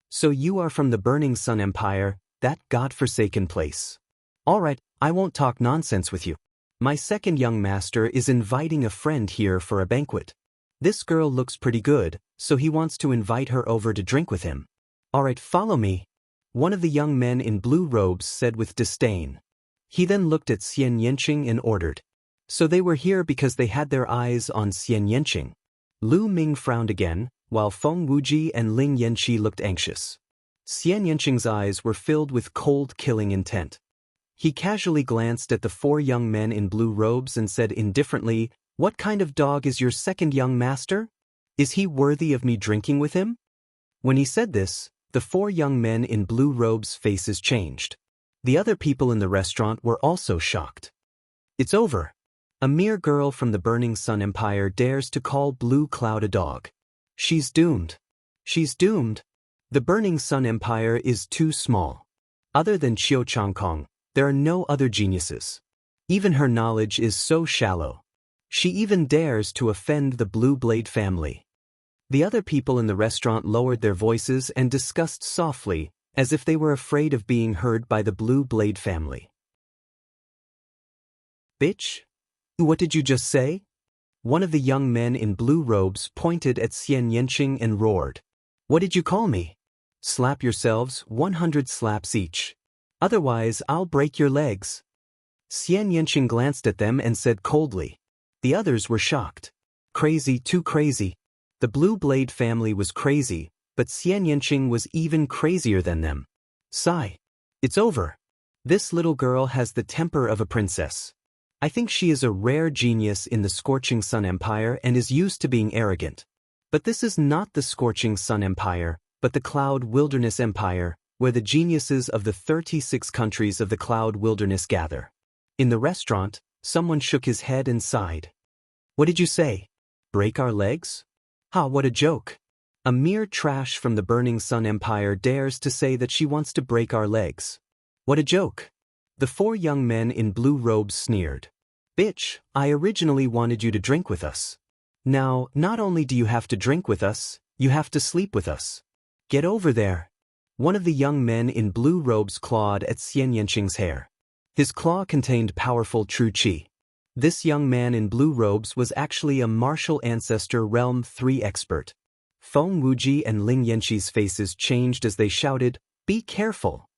So you are from the Burning Sun Empire, that godforsaken place. All right, I won't talk nonsense with you. My 2nd young master is inviting a friend here for a banquet. This girl looks pretty good, so he wants to invite her over to drink with him. All right, follow me. One of the young men in blue robes said with disdain. He then looked at Xian Yanqing and ordered. So they were here because they had their eyes on Xian Yanqing. Lu Ming frowned again, while Feng Wuji and Ling Yanqi looked anxious. Xian Yanqing's eyes were filled with cold, killing intent. He casually glanced at the 4 young men in blue robes and said indifferently, "What kind of dog is your 2nd young master? Is he worthy of me drinking with him?" When he said this, the 4 young men in blue robes' faces changed. The other people in the restaurant were also shocked. It's over. A mere girl from the Burning Sun Empire dares to call Blue Cloud a dog. She's doomed. She's doomed. The Burning Sun Empire is too small. Other than Qiu Changkong, there are no other geniuses. Even her knowledge is so shallow. She even dares to offend the Blue Blade family. The other people in the restaurant lowered their voices and discussed softly, as if they were afraid of being heard by the Blue Blade family. Bitch? What did you just say? One of the young men in blue robes pointed at Xian Yanqing and roared. What did you call me? Slap yourselves, 100 slaps each. Otherwise, I'll break your legs. Xian Yanqing glanced at them and said coldly. The others were shocked. Crazy, too crazy. The Blue Blade family was crazy, but Xian Yanqing was even crazier than them. Sigh. It's over. This little girl has the temper of a princess. I think she is a rare genius in the Scorching Sun Empire and is used to being arrogant. But this is not the Scorching Sun Empire, but the Cloud Wilderness Empire, where the geniuses of the 36 countries of the Cloud Wilderness gather. In the restaurant, someone shook his head and sighed. What did you say? Break our legs? Ha, what a joke. A mere trash from the Burning Sun Empire dares to say that she wants to break our legs. What a joke. The 4 young men in blue robes sneered. Bitch, I originally wanted you to drink with us. Now, not only do you have to drink with us, you have to sleep with us. Get over there. One of the young men in blue robes clawed at Xian Yanqing's hair. His claw contained powerful true qi. This young man in blue robes was actually a martial ancestor Realm 3 expert. Feng Wuji and Ling Yanqi's faces changed as they shouted, "Be careful!"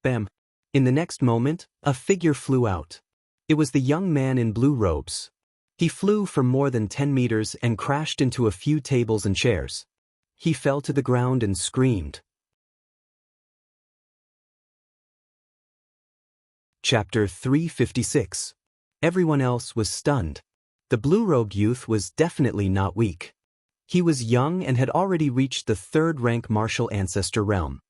Bam! In the next moment, a figure flew out. It was the young man in blue robes. He flew for more than 10 meters and crashed into a few tables and chairs. He fell to the ground and screamed. Chapter 356. Everyone else was stunned. The blue-robed youth was definitely not weak. He was young and had already reached the third-rank martial ancestor realm.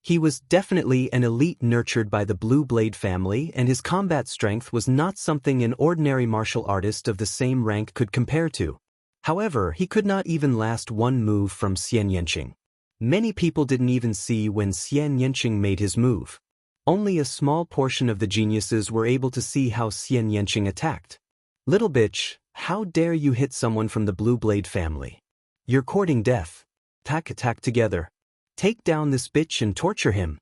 He was definitely an elite nurtured by the Blue Blade family, and his combat strength was not something an ordinary martial artist of the same rank could compare to. However, he could not even last one move from Xian Yanqing. Many people didn't even see when Xian Yanqing made his move. Only a small portion of the geniuses were able to see how Xian Yanqing attacked. Little bitch, how dare you hit someone from the Blue Blade family? You're courting death. Attack together. Take down this bitch and torture him.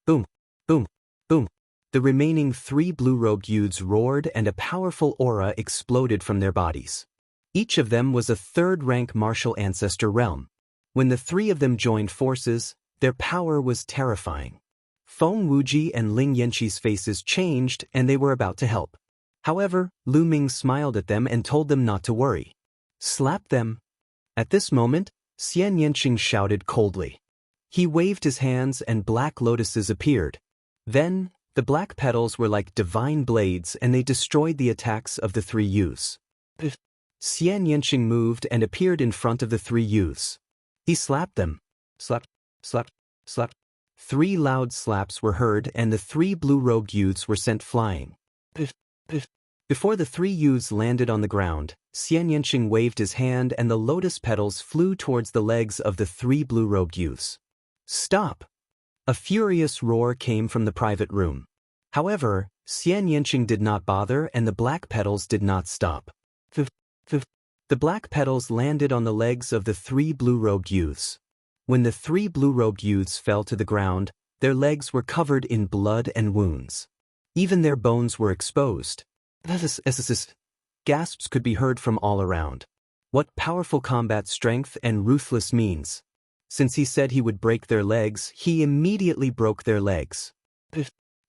Boom, boom, boom. The remaining 3 blue-robed youths roared and a powerful aura exploded from their bodies. Each of them was a third-rank martial ancestor realm. When the 3 of them joined forces, their power was terrifying. Feng Wuji and Ling Yanqi's faces changed and they were about to help. However, Lu Ming smiled at them and told them not to worry. Slap them. At this moment, Xian Yanqing shouted coldly. He waved his hands and black lotuses appeared. Then, the black petals were like divine blades and they destroyed the attacks of the 3 youths. Xian Yanqing moved and appeared in front of the 3 youths. He slapped them. Slap, slap, slap. 3 loud slaps were heard and the 3 blue-robed youths were sent flying. Before the 3 youths landed on the ground, Xian Yanqing waved his hand and the lotus petals flew towards the legs of the 3 blue-robed youths. Stop! A furious roar came from the private room. However, Xian Yanqing did not bother and the black petals did not stop. The black petals landed on the legs of the 3 blue-robed youths. When the 3 blue-robed youths fell to the ground, their legs were covered in blood and wounds. Even their bones were exposed. Gasps could be heard from all around. What powerful combat strength and ruthless means. Since he said he would break their legs, he immediately broke their legs.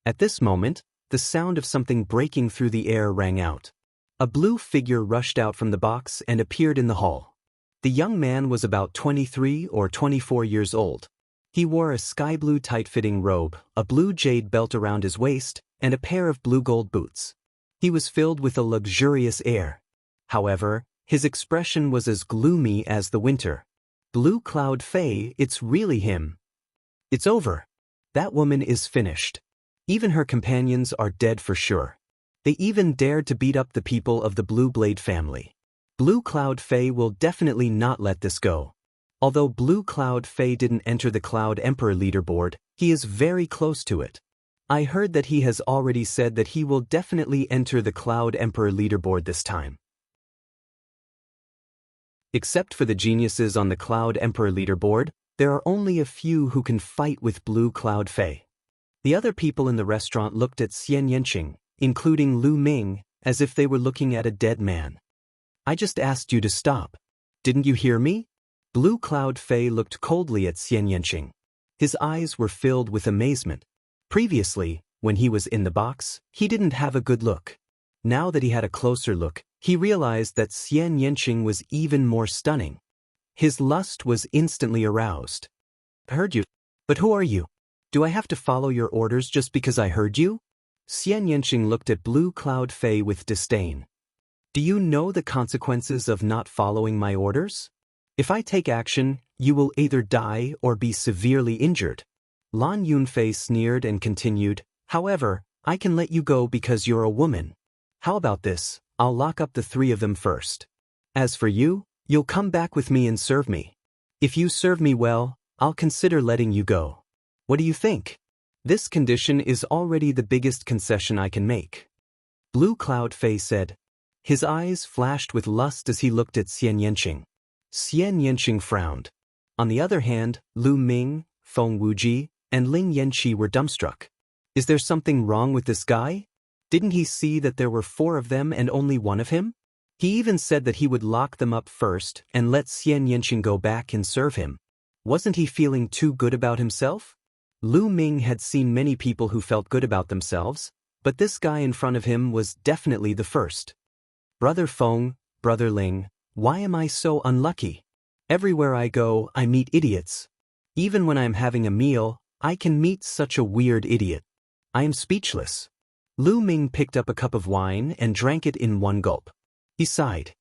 At this moment, the sound of something breaking through the air rang out. A blue figure rushed out from the box and appeared in the hall. The young man was about 23 or 24 years old. He wore a sky-blue tight-fitting robe, a blue jade belt around his waist, and a pair of blue-gold boots. He was filled with a luxurious air. However, his expression was as gloomy as the winter. Blue Cloud Fei, it's really him. It's over. That woman is finished. Even her companions are dead for sure. They even dared to beat up the people of the Blue Blade family. Blue Cloud Fei will definitely not let this go. Although Blue Cloud Fei didn't enter the Cloud Emperor leaderboard, he is very close to it. I heard that he has already said that he will definitely enter the Cloud Emperor leaderboard this time. Except for the geniuses on the Cloud Emperor leaderboard, there are only a few who can fight with Blue Cloud Fei. The other people in the restaurant looked at Xian Yanqing, including Lu Ming, as if they were looking at a dead man. I just asked you to stop. Didn't you hear me? Blue Cloud Fei looked coldly at Xian Yanqing. His eyes were filled with amazement. Previously, when he was in the box, he didn't have a good look. Now that he had a closer look, he realized that Xian Yanqing was even more stunning. His lust was instantly aroused. Heard you. But who are you? Do I have to follow your orders just because I heard you? Xian Yanqing looked at Blue Cloud Fei with disdain. Do you know the consequences of not following my orders? If I take action, you will either die or be severely injured. Lan Yunfei sneered and continued, however, I can let you go because you're a woman. How about this? I'll lock up the 3 of them first. As for you, you'll come back with me and serve me. If you serve me well, I'll consider letting you go. What do you think? This condition is already the biggest concession I can make. Blue Cloud Fei said. His eyes flashed with lust as he looked at Xian Yanqing. Xian Yanqing frowned. On the other hand, Lu Ming, Feng Wuji, and Ling Yanqi were dumbstruck. Is there something wrong with this guy? Didn't he see that there were 4 of them and only 1 of him? He even said that he would lock them up first and let Xian Yanqing go back and serve him. Wasn't he feeling too good about himself? Lu Ming had seen many people who felt good about themselves, but this guy in front of him was definitely the first. Brother Feng, Brother Ling, why am I so unlucky? Everywhere I go, I meet idiots. Even when I'm having a meal, I can meet such a weird idiot. I am speechless. Lu Ming picked up a cup of wine and drank it in one gulp. He sighed.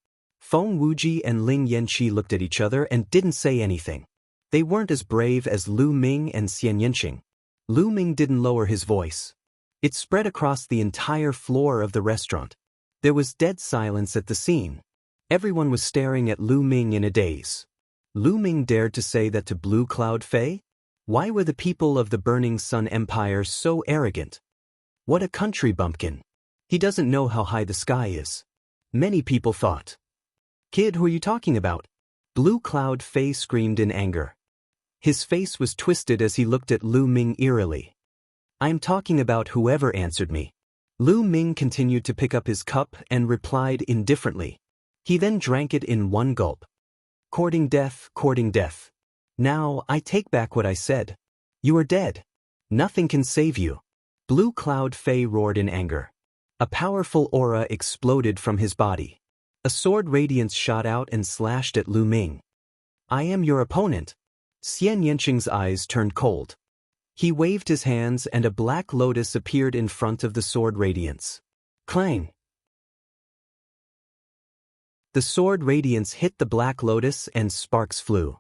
Feng Wuji and Ling Yanqi looked at each other and didn't say anything. They weren't as brave as Lu Ming and Xian Yanqing. Lu Ming didn't lower his voice. It spread across the entire floor of the restaurant. There was dead silence at the scene. Everyone was staring at Lu Ming in a daze. Lu Ming dared to say that to Blue Cloud Fei? Why were the people of the Burning Sun Empire so arrogant? What a country bumpkin. He doesn't know how high the sky is. Many people thought. Kid, who are you talking about? Blue Cloud Fei screamed in anger. His face was twisted as he looked at Lu Ming eerily. I'm talking about whoever answered me. Lu Ming continued to pick up his cup and replied indifferently. He then drank it in one gulp. Courting death, courting death. Now, I take back what I said. You are dead. Nothing can save you. Blue Cloud Fei roared in anger. A powerful aura exploded from his body. A sword radiance shot out and slashed at Lu Ming. I am your opponent. Xian Yanqing's eyes turned cold. He waved his hands and a black lotus appeared in front of the sword radiance. Clang! The sword radiance hit the black lotus and sparks flew.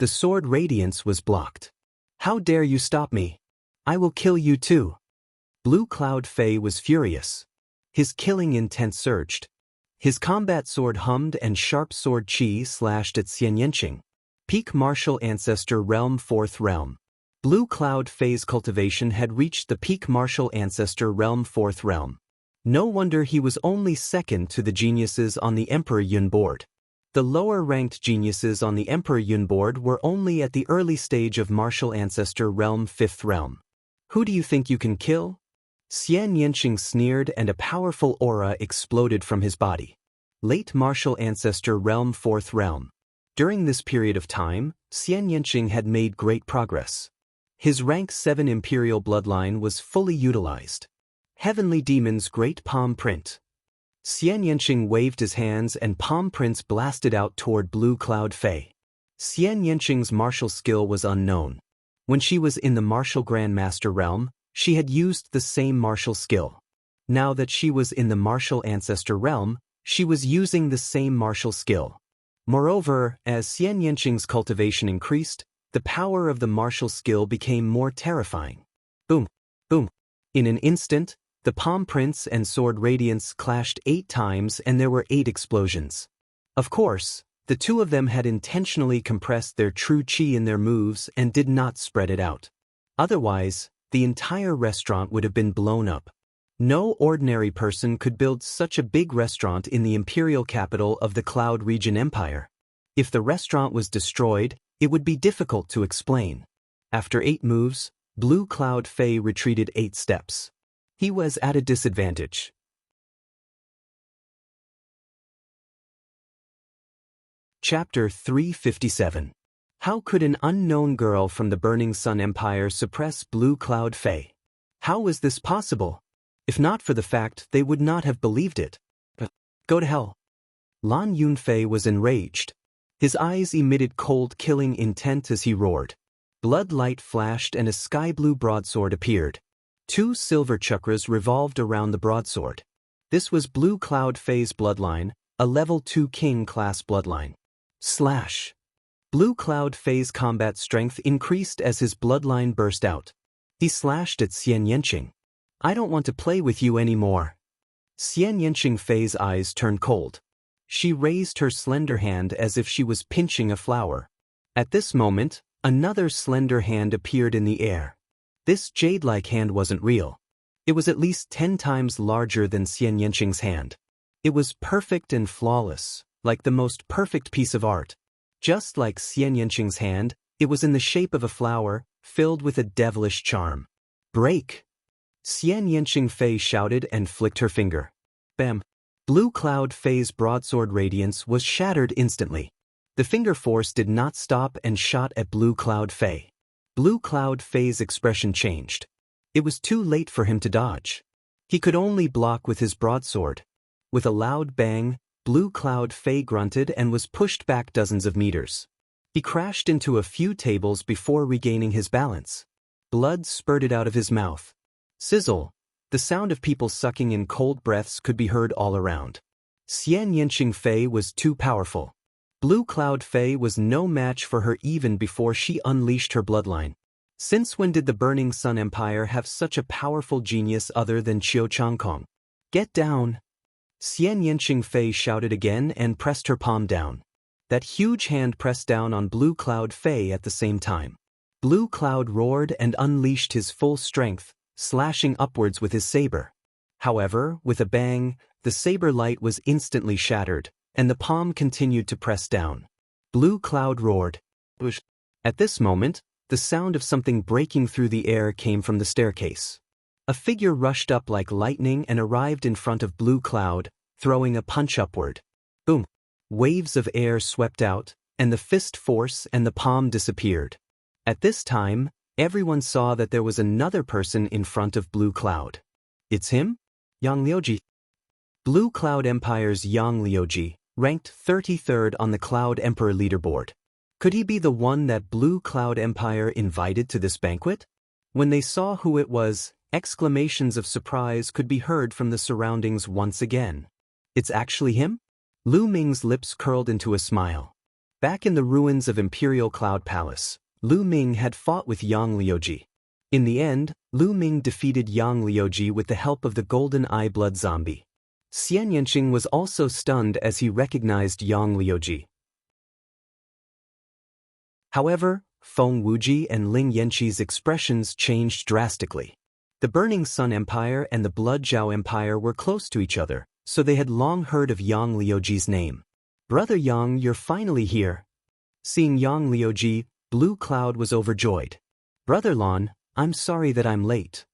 The sword radiance was blocked. How dare you stop me? I will kill you too. Blue Cloud Fei was furious. His killing intent surged. His combat sword hummed and sharp sword chi slashed at Xian Yanqing. Peak Martial Ancestor Realm 4th Realm. Blue Cloud Fei's cultivation had reached the Peak Martial Ancestor Realm 4th Realm. No wonder he was only second to the geniuses on the Emperor Yun board. The lower-ranked geniuses on the Emperor Yun board were only at the early stage of Martial Ancestor Realm 5th Realm. Who do you think you can kill? Xian Yanqing sneered and a powerful aura exploded from his body. Late Martial Ancestor Realm 4th Realm. During this period of time, Xian Yanqing had made great progress. His rank 7 Imperial bloodline was fully utilized. Heavenly Demon's Great Palm Print. Xian Yanqing waved his hands and palm prints blasted out toward Blue Cloud Fei. Xian Yanqing's martial skill was unknown. When she was in the Martial Grandmaster realm, she had used the same martial skill. Now that she was in the Martial Ancestor realm, she was using the same martial skill. Moreover, as Xian Yanqing's cultivation increased, the power of the martial skill became more terrifying. Boom! Boom! In an instant, the palm prints and sword radiance clashed 8 times and there were 8 explosions. Of course, the two of them had intentionally compressed their true chi in their moves and did not spread it out. Otherwise, the entire restaurant would have been blown up. No ordinary person could build such a big restaurant in the imperial capital of the Cloud Region Empire. If the restaurant was destroyed, it would be difficult to explain. After 8 moves, Blue Cloud Fei retreated 8 steps. He was at a disadvantage. Chapter 357. How could an unknown girl from the Burning Sun Empire suppress Blue Cloud Fei? How was this possible? If not for the fact they would not have believed it. Go to hell. Lan Yunfei was enraged. His eyes emitted cold killing intent as he roared. Blood light flashed and a sky blue broadsword appeared. 2 silver chakras revolved around the broadsword. This was Blue Cloud Fei's bloodline, a level 2 king class bloodline. Slash. Blue Cloud Fei's combat strength increased as his bloodline burst out. He slashed at Xian Yanqing. I don't want to play with you anymore. Xian Yanqing Fei's eyes turned cold. She raised her slender hand as if she was pinching a flower. At this moment, another slender hand appeared in the air. This jade-like hand wasn't real. It was at least 10 times larger than Xian Yanqing's hand. It was perfect and flawless, like the most perfect piece of art. Just like Xian Yanqing's hand, it was in the shape of a flower, filled with a devilish charm. Break! Xian Yanqing Fei shouted and flicked her finger. Bam! Blue Cloud Fei's broadsword radiance was shattered instantly. The finger force did not stop and shot at Blue Cloud Fei. Blue Cloud Fei's expression changed. It was too late for him to dodge. He could only block with his broadsword. With a loud bang, Blue Cloud Fei grunted and was pushed back dozens of meters. He crashed into a few tables before regaining his balance. Blood spurted out of his mouth. Sizzle! The sound of people sucking in cold breaths could be heard all around. Xian Yanqing Fei was too powerful. Blue Cloud Fei was no match for her even before she unleashed her bloodline. Since when did the Burning Sun Empire have such a powerful genius other than Qiu Changkong? Get down! Xian Yanqing Fei shouted again and pressed her palm down. That huge hand pressed down on Blue Cloud Fei at the same time. Blue Cloud roared and unleashed his full strength, slashing upwards with his saber. However, with a bang, the saber light was instantly shattered, and the palm continued to press down. Blue Cloud roared. Whoosh. At this moment, the sound of something breaking through the air came from the staircase. A figure rushed up like lightning and arrived in front of Blue Cloud, throwing a punch upward. Boom! Waves of air swept out, and the fist force and the palm disappeared. At this time, everyone saw that there was another person in front of Blue Cloud. It's him? Yang Liuji. Blue Cloud Empire's Yang Liuji, ranked 33rd on the Cloud Emperor leaderboard. Could he be the one that Blue Cloud Empire invited to this banquet? When they saw who it was, exclamations of surprise could be heard from the surroundings once again. It's actually him? Lu Ming's lips curled into a smile. Back in the ruins of Imperial Cloud Palace, Lu Ming had fought with Yang Liuji. In the end, Lu Ming defeated Yang Liuji with the help of the Golden Eye Blood Zombie. Xian Yanqing was also stunned as he recognized Yang Liuji. However, Feng Wuji and Ling Yanqi's expressions changed drastically. The Burning Sun Empire and the Blood Zhao Empire were close to each other, so they had long heard of Yang Liuji's name. Brother Yang, you're finally here. Seeing Yang Liuji, Blue Cloud was overjoyed. Brother Lan, I'm sorry that I'm late,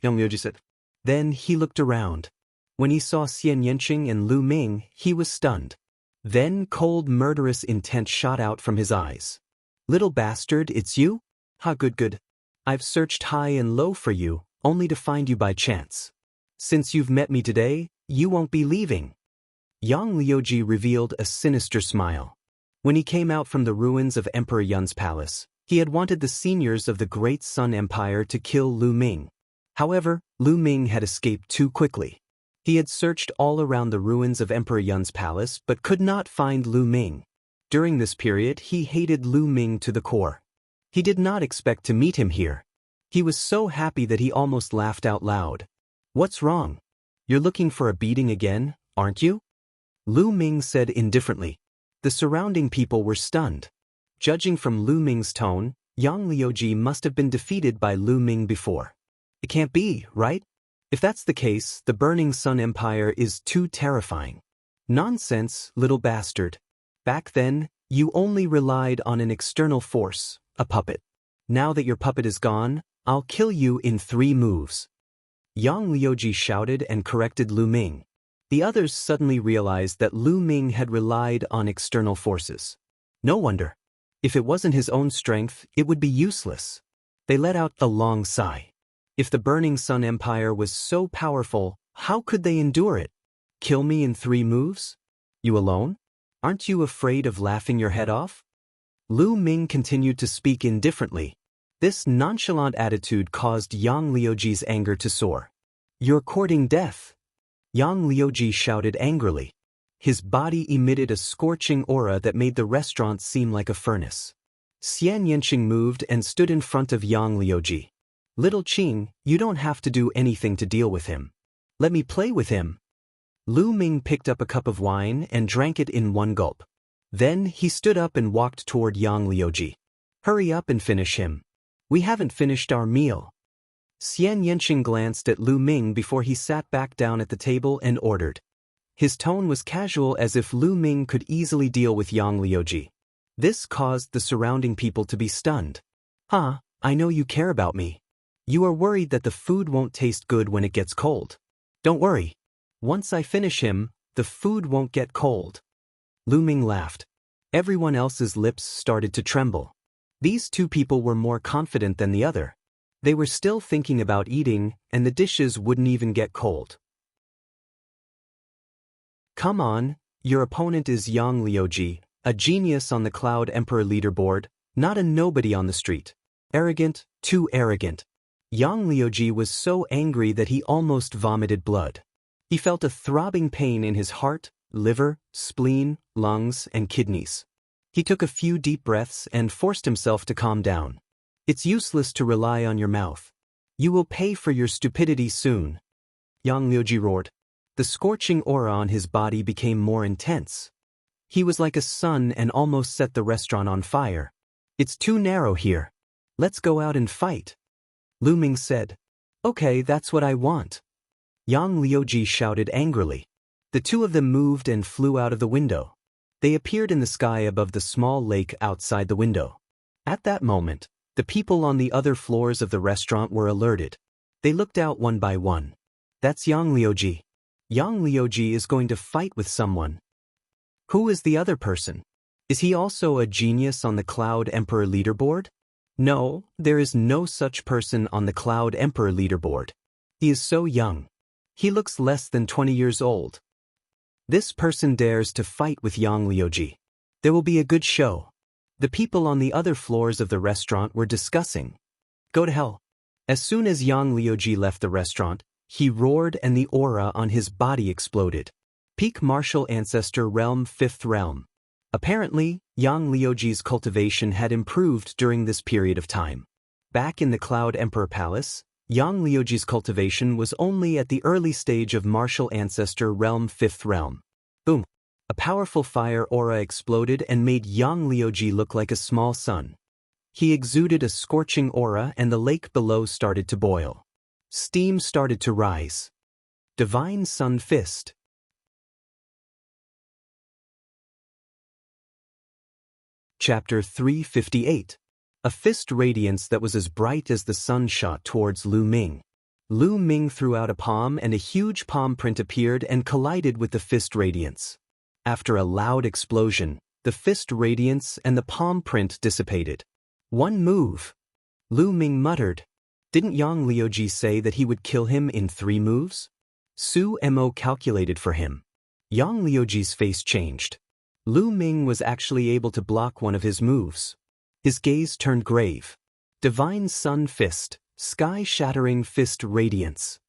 Yang Liuji said. Then he looked around. When he saw Xian Yanqing and Lu Ming, he was stunned. Then cold murderous intent shot out from his eyes. Little bastard, it's you? Ha, good. I've searched high and low for you, only to find you by chance. Since you've met me today, you won't be leaving. Yang Liuji revealed a sinister smile. When he came out from the ruins of Emperor Yun's palace, he had wanted the seniors of the Great Sun Empire to kill Lu Ming. However, Lu Ming had escaped too quickly. He had searched all around the ruins of Emperor Yun's palace but could not find Lu Ming. During this period, he hated Lu Ming to the core. He did not expect to meet him here. He was so happy that he almost laughed out loud. What's wrong? You're looking for a beating again, aren't you? Lu Ming said indifferently. The surrounding people were stunned. Judging from Lu Ming's tone, Yang Liuji must have been defeated by Lu Ming before. It can't be, right? If that's the case, the Burning Sun Empire is too terrifying. Nonsense, little bastard. Back then, you only relied on an external force, a puppet. Now that your puppet is gone, I'll kill you in 3 moves. Yang Liuji shouted and corrected Lu Ming. The others suddenly realized that Lu Ming had relied on external forces. No wonder. If it wasn't his own strength, it would be useless. They let out a long sigh. If the Burning Sun Empire was so powerful, how could they endure it? Kill me in 3 moves? You alone? Aren't you afraid of laughing your head off? Lu Ming continued to speak indifferently. This nonchalant attitude caused Yang Liuji's anger to soar. You're courting death. Yang Liuji shouted angrily. His body emitted a scorching aura that made the restaurant seem like a furnace. Xian Yanqing moved and stood in front of Yang Liuji. Little Qing, you don't have to do anything to deal with him. Let me play with him. Lu Ming picked up a cup of wine and drank it in 1 gulp. Then he stood up and walked toward Yang Liuji. Hurry up and finish him. We haven't finished our meal. Xian Yanqing glanced at Lu Ming before he sat back down at the table and ordered. His tone was casual as if Lu Ming could easily deal with Yang Liuji. This caused the surrounding people to be stunned. Huh, I know you care about me. You are worried that the food won't taste good when it gets cold. Don't worry. Once I finish him, the food won't get cold. Lu Ming laughed. Everyone else's lips started to tremble. These 2 people were more confident than the other. They were still thinking about eating, and the dishes wouldn't even get cold. Come on, your opponent is Yang Liuji, a genius on the Cloud Emperor leaderboard, not a nobody on the street. Arrogant, too arrogant. Yang Liuji was so angry that he almost vomited blood. He felt a throbbing pain in his heart, liver, spleen, lungs, and kidneys. He took a few deep breaths and forced himself to calm down. It's useless to rely on your mouth. You will pay for your stupidity soon. Yang Liuji roared. The scorching aura on his body became more intense. He was like a sun and almost set the restaurant on fire. It's too narrow here. Let's go out and fight. Lu Ming said. Okay, that's what I want. Yang Liuji shouted angrily. The two of them moved and flew out of the window. They appeared in the sky above the small lake outside the window. At that moment, the people on the other floors of the restaurant were alerted. They looked out one by one. That's Yang Liuji. Yang Liuji is going to fight with someone. Who is the other person? Is he also a genius on the Cloud Emperor leaderboard? No, there is no such person on the Cloud Emperor leaderboard. He is so young. He looks less than 20 years old. This person dares to fight with Yang Liuji. There will be a good show. The people on the other floors of the restaurant were discussing. Go to hell. As soon as Yang Liuji left the restaurant, he roared and the aura on his body exploded. Peak Martial Ancestor Realm 5th Realm. Apparently, Yang Liuji's cultivation had improved during this period of time. Back in the Cloud Emperor Palace, Yang Liuji's cultivation was only at the early stage of Martial Ancestor Realm 5th Realm. Boom! A powerful fire aura exploded and made Yang Liuji look like a small sun. He exuded a scorching aura and the lake below started to boil. Steam started to rise. Divine Sun Fist. Chapter 358. A fist radiance that was as bright as the sun shot towards Lu Ming. Lu Ming threw out a palm and a huge palm print appeared and collided with the fist radiance. After a loud explosion, the fist radiance and the palm print dissipated. One move. Lu Ming muttered. Didn't Yang Liuji say that he would kill him in 3 moves? Su Mo calculated for him. Yang Liuji's face changed. Lu Ming was actually able to block one of his moves. His gaze turned grave. Divine Sun Fist, sky-shattering fist radiance.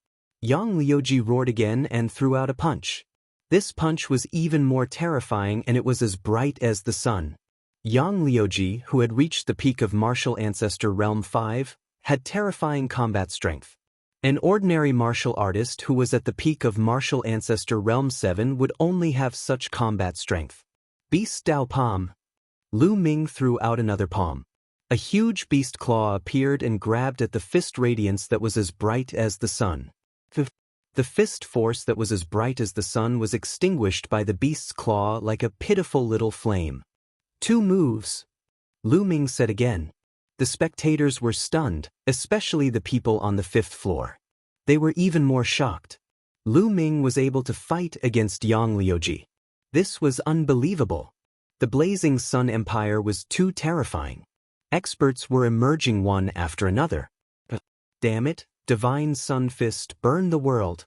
Yang Liuji roared again and threw out a punch. This punch was even more terrifying and it was as bright as the sun. Yang Liuji, who had reached the peak of Martial Ancestor Realm 5, had terrifying combat strength. An ordinary martial artist who was at the peak of Martial Ancestor Realm 7 would only have such combat strength. Beast Dao Palm. Lu Ming threw out another palm. A huge beast claw appeared and grabbed at the fist radiance that was as bright as the sun. The fist force that was as bright as the sun was extinguished by the beast's claw like a pitiful little flame. 2 moves. Lu Ming said again. The spectators were stunned, especially the people on the 5th floor. They were even more shocked. Lu Ming was able to fight against Yang Liuji. This was unbelievable. The Blazing Sun Empire was too terrifying. Experts were emerging one after another. Damn it, Divine Sun Fist, burn the world.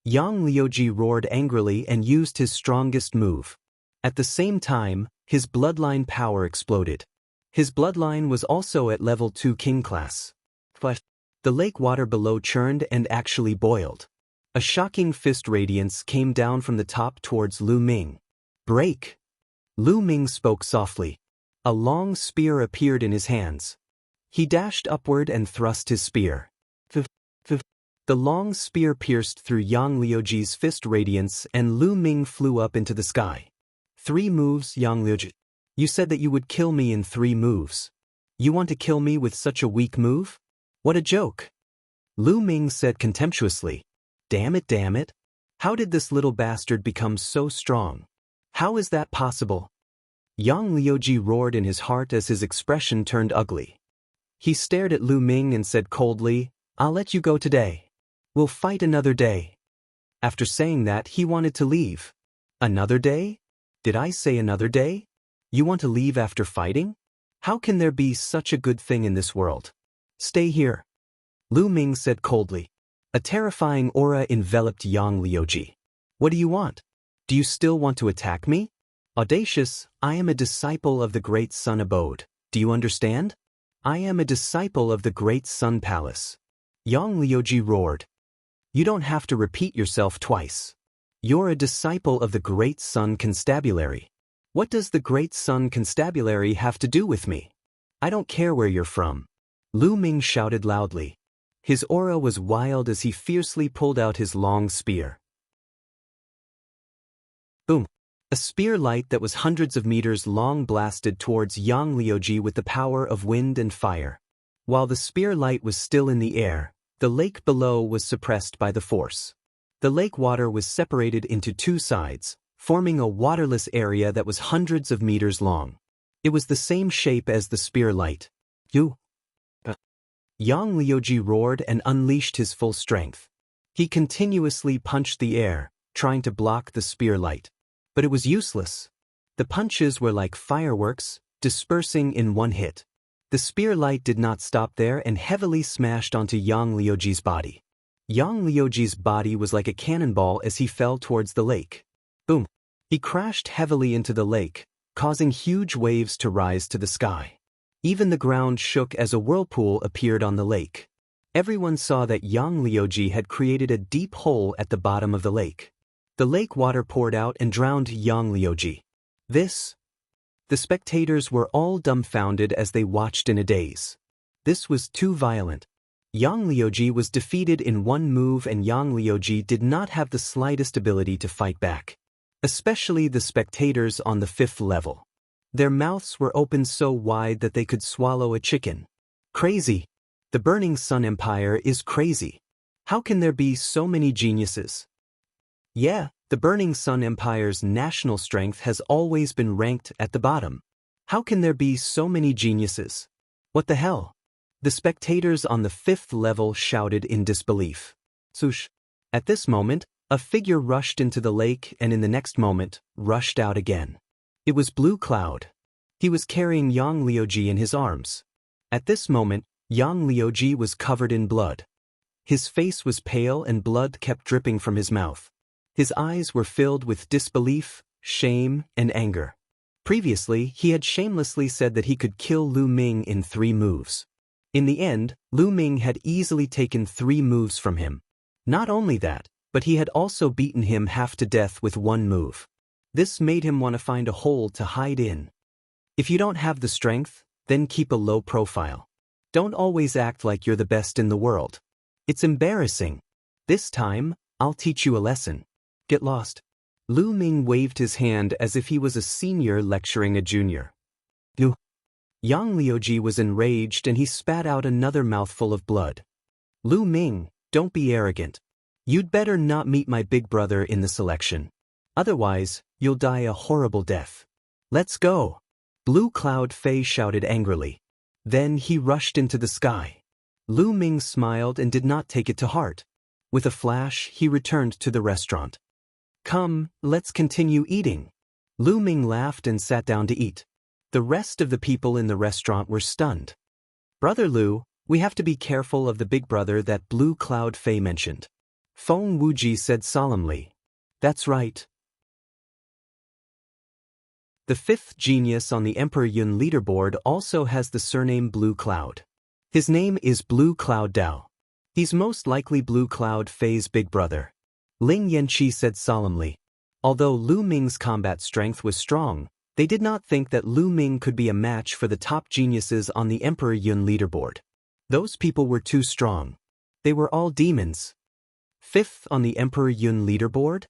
Yang Liuji roared angrily and used his strongest move. At the same time, his bloodline power exploded. His bloodline was also at level 2 king class. But the lake water below churned and actually boiled. A shocking fist radiance came down from the top towards Lu Ming. Break! Lu Ming spoke softly. A long spear appeared in his hands. He dashed upward and thrust his spear. The long spear pierced through Yang Liuji's fist radiance and Lu Ming flew up into the sky. 3 moves, Yang Liuji. You said that you would kill me in 3 moves. You want to kill me with such a weak move? What a joke! Lu Ming said contemptuously. Damn it. How did this little bastard become so strong? How is that possible? Yang Liuji roared in his heart as his expression turned ugly. He stared at Lu Ming and said coldly, I'll let you go today. We'll fight another day. After saying that, he wanted to leave. Another day? Did I say another day? You want to leave after fighting? How can there be such a good thing in this world? Stay here. Lu Ming said coldly. A terrifying aura enveloped Yang Liuji. What do you want? Do you still want to attack me? Audacious, I am a disciple of the Great Sun Abode. Do you understand? I am a disciple of the Great Sun Palace. Yang Liuji roared. You don't have to repeat yourself twice. You're a disciple of the Great Sun Constabulary. What does the Great Sun Constabulary have to do with me? I don't care where you're from. Lu Ming shouted loudly. His aura was wild as he fiercely pulled out his long spear. Boom! A spear light that was hundreds of meters long blasted towards Yang Liuji with the power of wind and fire. While the spear light was still in the air, the lake below was suppressed by the force. The lake water was separated into two sides, forming a waterless area that was hundreds of meters long. It was the same shape as the spear light. Yang Liuji roared and unleashed his full strength. He continuously punched the air, trying to block the spear light. But it was useless. The punches were like fireworks, dispersing in one hit. The spear light did not stop there and heavily smashed onto Yang Liuji's body. Yang Liuji's body was like a cannonball as he fell towards the lake. Boom! He crashed heavily into the lake, causing huge waves to rise to the sky. Even the ground shook as a whirlpool appeared on the lake. Everyone saw that Yang Liuji had created a deep hole at the bottom of the lake. The lake water poured out and drowned Yang Liuji. The spectators were all dumbfounded as they watched in a daze. This was too violent. Yang Liuji was defeated in one move and Yang Liuji did not have the slightest ability to fight back. Especially the spectators on the 5th level. Their mouths were opened so wide that they could swallow a chicken. Crazy. The Burning Sun Empire is crazy. How can there be so many geniuses? Yeah, the Burning Sun Empire's national strength has always been ranked at the bottom. How can there be so many geniuses? What the hell? The spectators on the 5th level shouted in disbelief. Swoosh. At this moment, a figure rushed into the lake and in the next moment, rushed out again. It was Blue Cloud. He was carrying Yang Liuji in his arms. At this moment, Yang Liuji was covered in blood. His face was pale and blood kept dripping from his mouth. His eyes were filled with disbelief, shame, and anger. Previously, he had shamelessly said that he could kill Lu Ming in 3 moves. In the end, Lu Ming had easily taken 3 moves from him. Not only that, but he had also beaten him half to death with 1 move. This made him want to find a hole to hide in. If you don't have the strength, then keep a low profile. Don't always act like you're the best in the world. It's embarrassing. This time, I'll teach you a lesson. Get lost. Lu Ming waved his hand as if he was a senior lecturing a junior. Yang Liuji was enraged and he spat out another mouthful of blood. Lu Ming, don't be arrogant. You'd better not meet my big brother in the selection. Otherwise, you'll die a horrible death. Let's go. Blue Cloud Fei shouted angrily. Then he rushed into the sky. Lu Ming smiled and did not take it to heart. With a flash, he returned to the restaurant. Come, let's continue eating. Lu Ming laughed and sat down to eat. The rest of the people in the restaurant were stunned. Brother Lu, we have to be careful of the big brother that Blue Cloud Fei mentioned. Feng Wuji said solemnly. That's right. The 5th genius on the Emperor Yun leaderboard also has the surname Blue Cloud. His name is Blue Cloud Dao. He's most likely Blue Cloud Fei's big brother. Ling Yanqi said solemnly. Although Lu Ming's combat strength was strong, they did not think that Lu Ming could be a match for the top geniuses on the Emperor Yun leaderboard. Those people were too strong. They were all demons. 5th on the Emperor Yun leaderboard?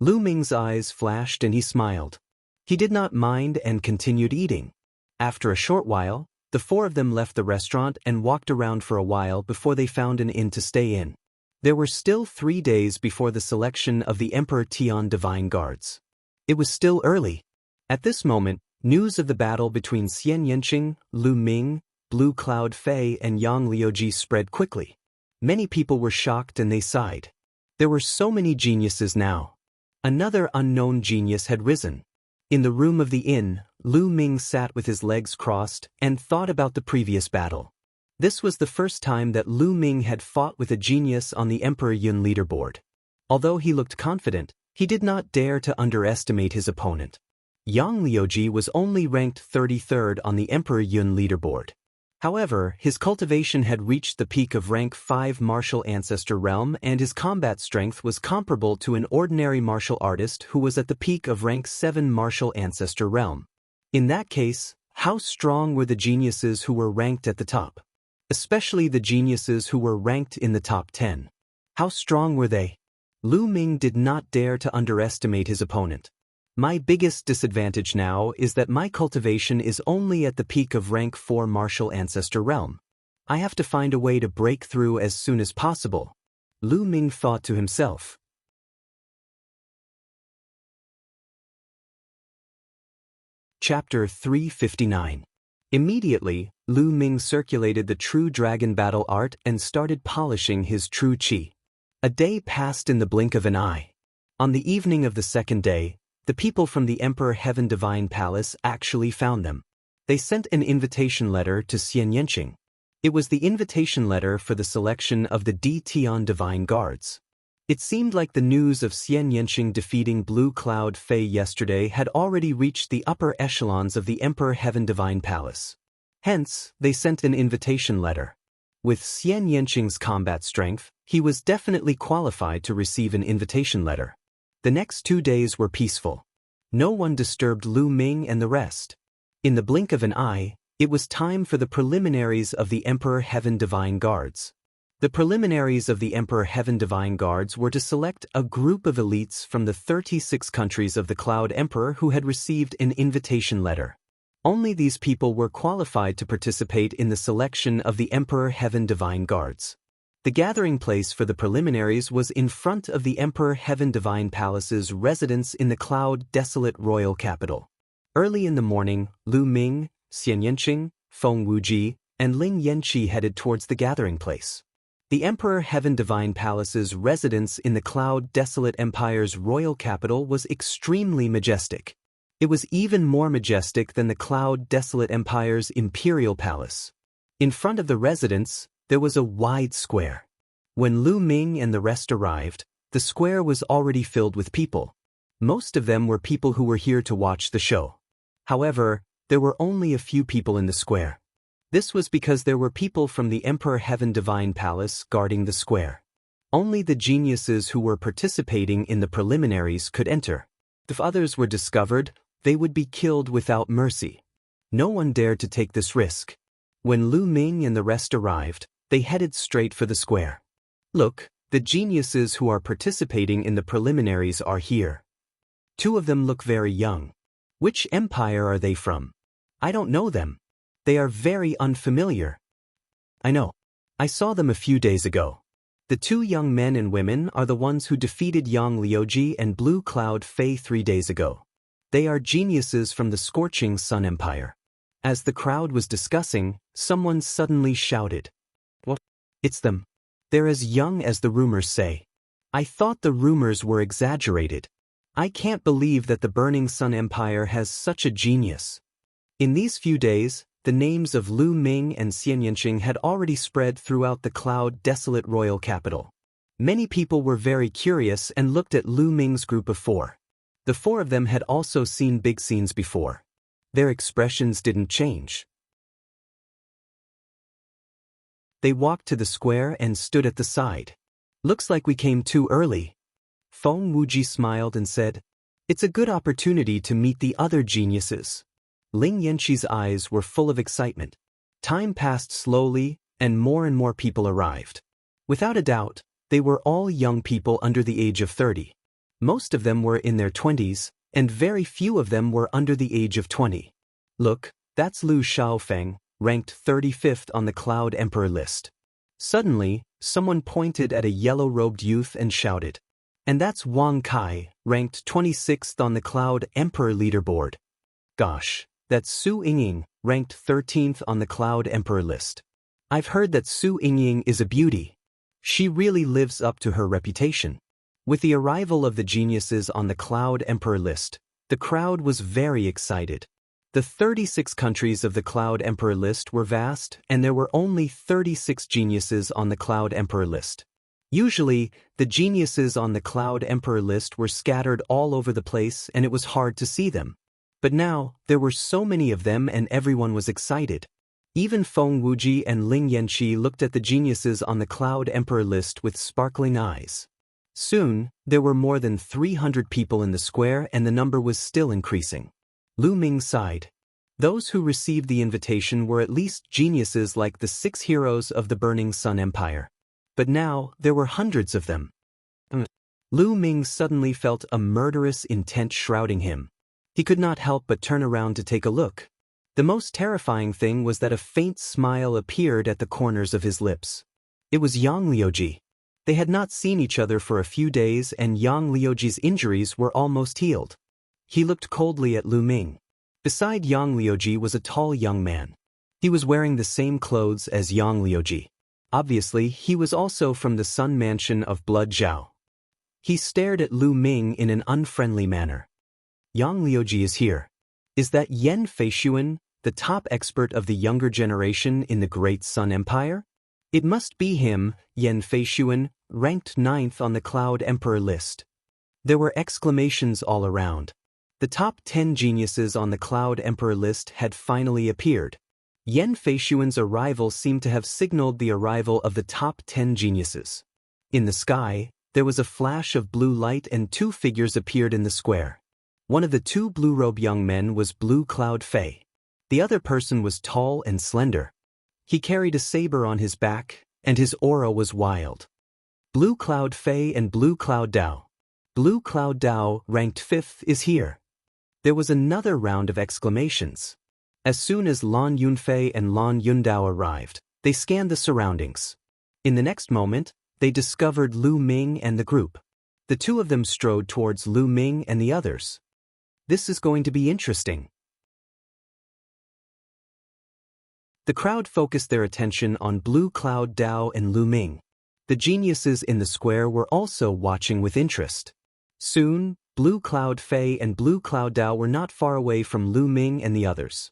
Lu Ming's eyes flashed and he smiled. He did not mind and continued eating. After a short while, the 4 of them left the restaurant and walked around for a while before they found an inn to stay in. There were still 3 days before the selection of the Emperor Tian Divine Guards. It was still early. At this moment, news of the battle between Xian Yanqing, Lu Ming, Blue Cloud Fei and Yang Liuji spread quickly. Many people were shocked and they sighed. There were so many geniuses now. Another unknown genius had risen. In the room of the inn, Lu Ming sat with his legs crossed and thought about the previous battle. This was the first time that Lu Ming had fought with a genius on the Emperor Yun leaderboard. Although he looked confident, he did not dare to underestimate his opponent. Yang Liuji was only ranked 33rd on the Emperor Yun leaderboard. However, his cultivation had reached the peak of rank 5 martial ancestor realm and his combat strength was comparable to an ordinary martial artist who was at the peak of rank 7 martial ancestor realm. In that case, how strong were the geniuses who were ranked at the top? Especially the geniuses who were ranked in the top 10. How strong were they? Lu Ming did not dare to underestimate his opponent. My biggest disadvantage now is that my cultivation is only at the peak of rank 4 martial ancestor realm. I have to find a way to break through as soon as possible. Lu Ming thought to himself. Chapter 359. Immediately, Lu Ming circulated the true dragon battle art and started polishing his true qi. A day passed in the blink of an eye. On the evening of the second day, the people from the Emperor Heaven Divine Palace actually found them. They sent an invitation letter to Xian Yanqing. It was the invitation letter for the selection of the Di Tian Divine Guards. It seemed like the news of Xian Yanqing defeating Blue Cloud Fei yesterday had already reached the upper echelons of the Emperor Heaven Divine Palace. Hence, they sent an invitation letter. With Xian Yanqing's combat strength, he was definitely qualified to receive an invitation letter. The next 2 days were peaceful. No one disturbed Lu Ming and the rest. In the blink of an eye, it was time for the preliminaries of the Emperor Heaven Divine Guards. The preliminaries of the Emperor Heaven Divine Guards were to select a group of elites from the 36 countries of the Cloud Emperor who had received an invitation letter. Only these people were qualified to participate in the selection of the Emperor Heaven Divine Guards. The gathering place for the preliminaries was in front of the Emperor Heaven Divine Palace's residence in the Cloud Desolate Royal Capital. Early in the morning, Lu Ming, Xian Yanqing, Feng Wuji, and Ling Yanqi headed towards the gathering place. The Emperor Heaven Divine Palace's residence in the Cloud Desolate Empire's royal capital was extremely majestic. It was even more majestic than the Cloud Desolate Empire's imperial palace. In front of the residence, there was a wide square. When Lu Ming and the rest arrived, the square was already filled with people. Most of them were people who were here to watch the show. However, there were only a few people in the square. This was because there were people from the Emperor Heaven Divine Palace guarding the square. Only the geniuses who were participating in the preliminaries could enter. If others were discovered, they would be killed without mercy. No one dared to take this risk. When Lu Ming and the rest arrived, they headed straight for the square. Look, the geniuses who are participating in the preliminaries are here. 2 of them look very young. Which empire are they from? I don't know them. They are very unfamiliar. I know. I saw them a few days ago. The 2 young men and women are the ones who defeated Yang Liuji and Blue Cloud Fei 3 days ago. They are geniuses from the Scorching Sun Empire. As the crowd was discussing, someone suddenly shouted, "What? It's them. They're as young as the rumors say. I thought the rumors were exaggerated. I can't believe that the Burning Sun Empire has such a genius." In these few days, the names of Lu Ming and Xian Yanqing had already spread throughout the Cloud Desolate Royal Capital. Many people were very curious and looked at Lu Ming's group of 4. The 4 of them had also seen big scenes before. Their expressions didn't change. They walked to the square and stood at the side. "Looks like we came too early." Feng Wuji smiled and said, "It's a good opportunity to meet the other geniuses." Ling Yanqi's eyes were full of excitement. Time passed slowly, and more people arrived. Without a doubt, they were all young people under the age of 30. Most of them were in their 20s, and very few of them were under the age of 20. Look, that's Lu Xiaofeng, ranked 35th on the Cloud Emperor list. Suddenly, someone pointed at a yellow-robed youth and shouted, "And that's Wang Kai, ranked 26th on the Cloud Emperor leaderboard." Gosh, that's Su Yingying, ranked 13th on the Cloud Emperor list. I've heard that Su Yingying is a beauty. She really lives up to her reputation. With the arrival of the geniuses on the Cloud Emperor list, the crowd was very excited. The 36 countries of the Cloud Emperor list were vast, and there were only 36 geniuses on the Cloud Emperor list. Usually, the geniuses on the Cloud Emperor list were scattered all over the place and it was hard to see them. But now, there were so many of them and everyone was excited. Even Feng Wuji and Ling Yanqi looked at the geniuses on the Cloud Emperor list with sparkling eyes. Soon, there were more than 300 people in the square and the number was still increasing. Lu Ming sighed. Those who received the invitation were at least geniuses like the 6 heroes of the Burning Sun Empire. But now, there were hundreds of them. Lu Ming suddenly felt a murderous intent shrouding him. He could not help but turn around to take a look. The most terrifying thing was that a faint smile appeared at the corners of his lips. It was Yang Liuji. They had not seen each other for a few days and Yang Liuji's injuries were almost healed. He looked coldly at Lu Ming. Beside Yang Liuji was a tall young man. He was wearing the same clothes as Yang Liuji. Obviously, he was also from the Sun Mansion of Blood Zhao. He stared at Lu Ming in an unfriendly manner. Yang Liuji is here. Is that Yan Feishuan, the top expert of the younger generation in the Great Sun Empire? It must be him, Yan Feishuan, ranked 9th on the Cloud Emperor list. There were exclamations all around. The top 10 geniuses on the Cloud Emperor list had finally appeared. Yan Feishuan's arrival seemed to have signaled the arrival of the top 10 geniuses. In the sky, there was a flash of blue light and 2 figures appeared in the square. One of the 2 blue-robed young men was Blue Cloud Fei. The other person was tall and slender. He carried a saber on his back, and his aura was wild. Blue Cloud Fei and Blue Cloud Dao. Blue Cloud Dao, ranked 5th, is here. There was another round of exclamations. As soon as Lan Yunfei and Lan Yundao arrived, they scanned the surroundings. In the next moment, they discovered Lu Ming and the group. The 2 of them strode towards Lu Ming and the others. This is going to be interesting. The crowd focused their attention on Blue Cloud Dao and Lu Ming. The geniuses in the square were also watching with interest. Soon, Blue Cloud Fei and Blue Cloud Dao were not far away from Lu Ming and the others.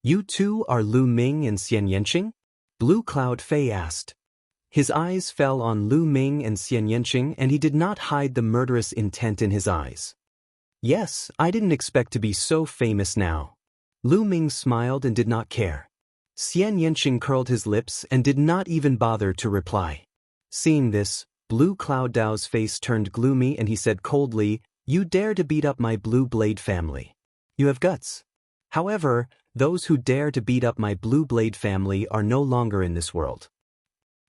You 2 are Lu Ming and Xian Yanqing? Blue Cloud Fei asked. His eyes fell on Lu Ming and Xian Yanqing and he did not hide the murderous intent in his eyes. Yes, I didn't expect to be so famous now. Lu Ming smiled and did not care. Xian Yanqing curled his lips and did not even bother to reply. Seeing this, Blue Cloud Dao's face turned gloomy and he said coldly, "You dare to beat up my Blue Blade family. You have guts. However, those who dare to beat up my Blue Blade family are no longer in this world."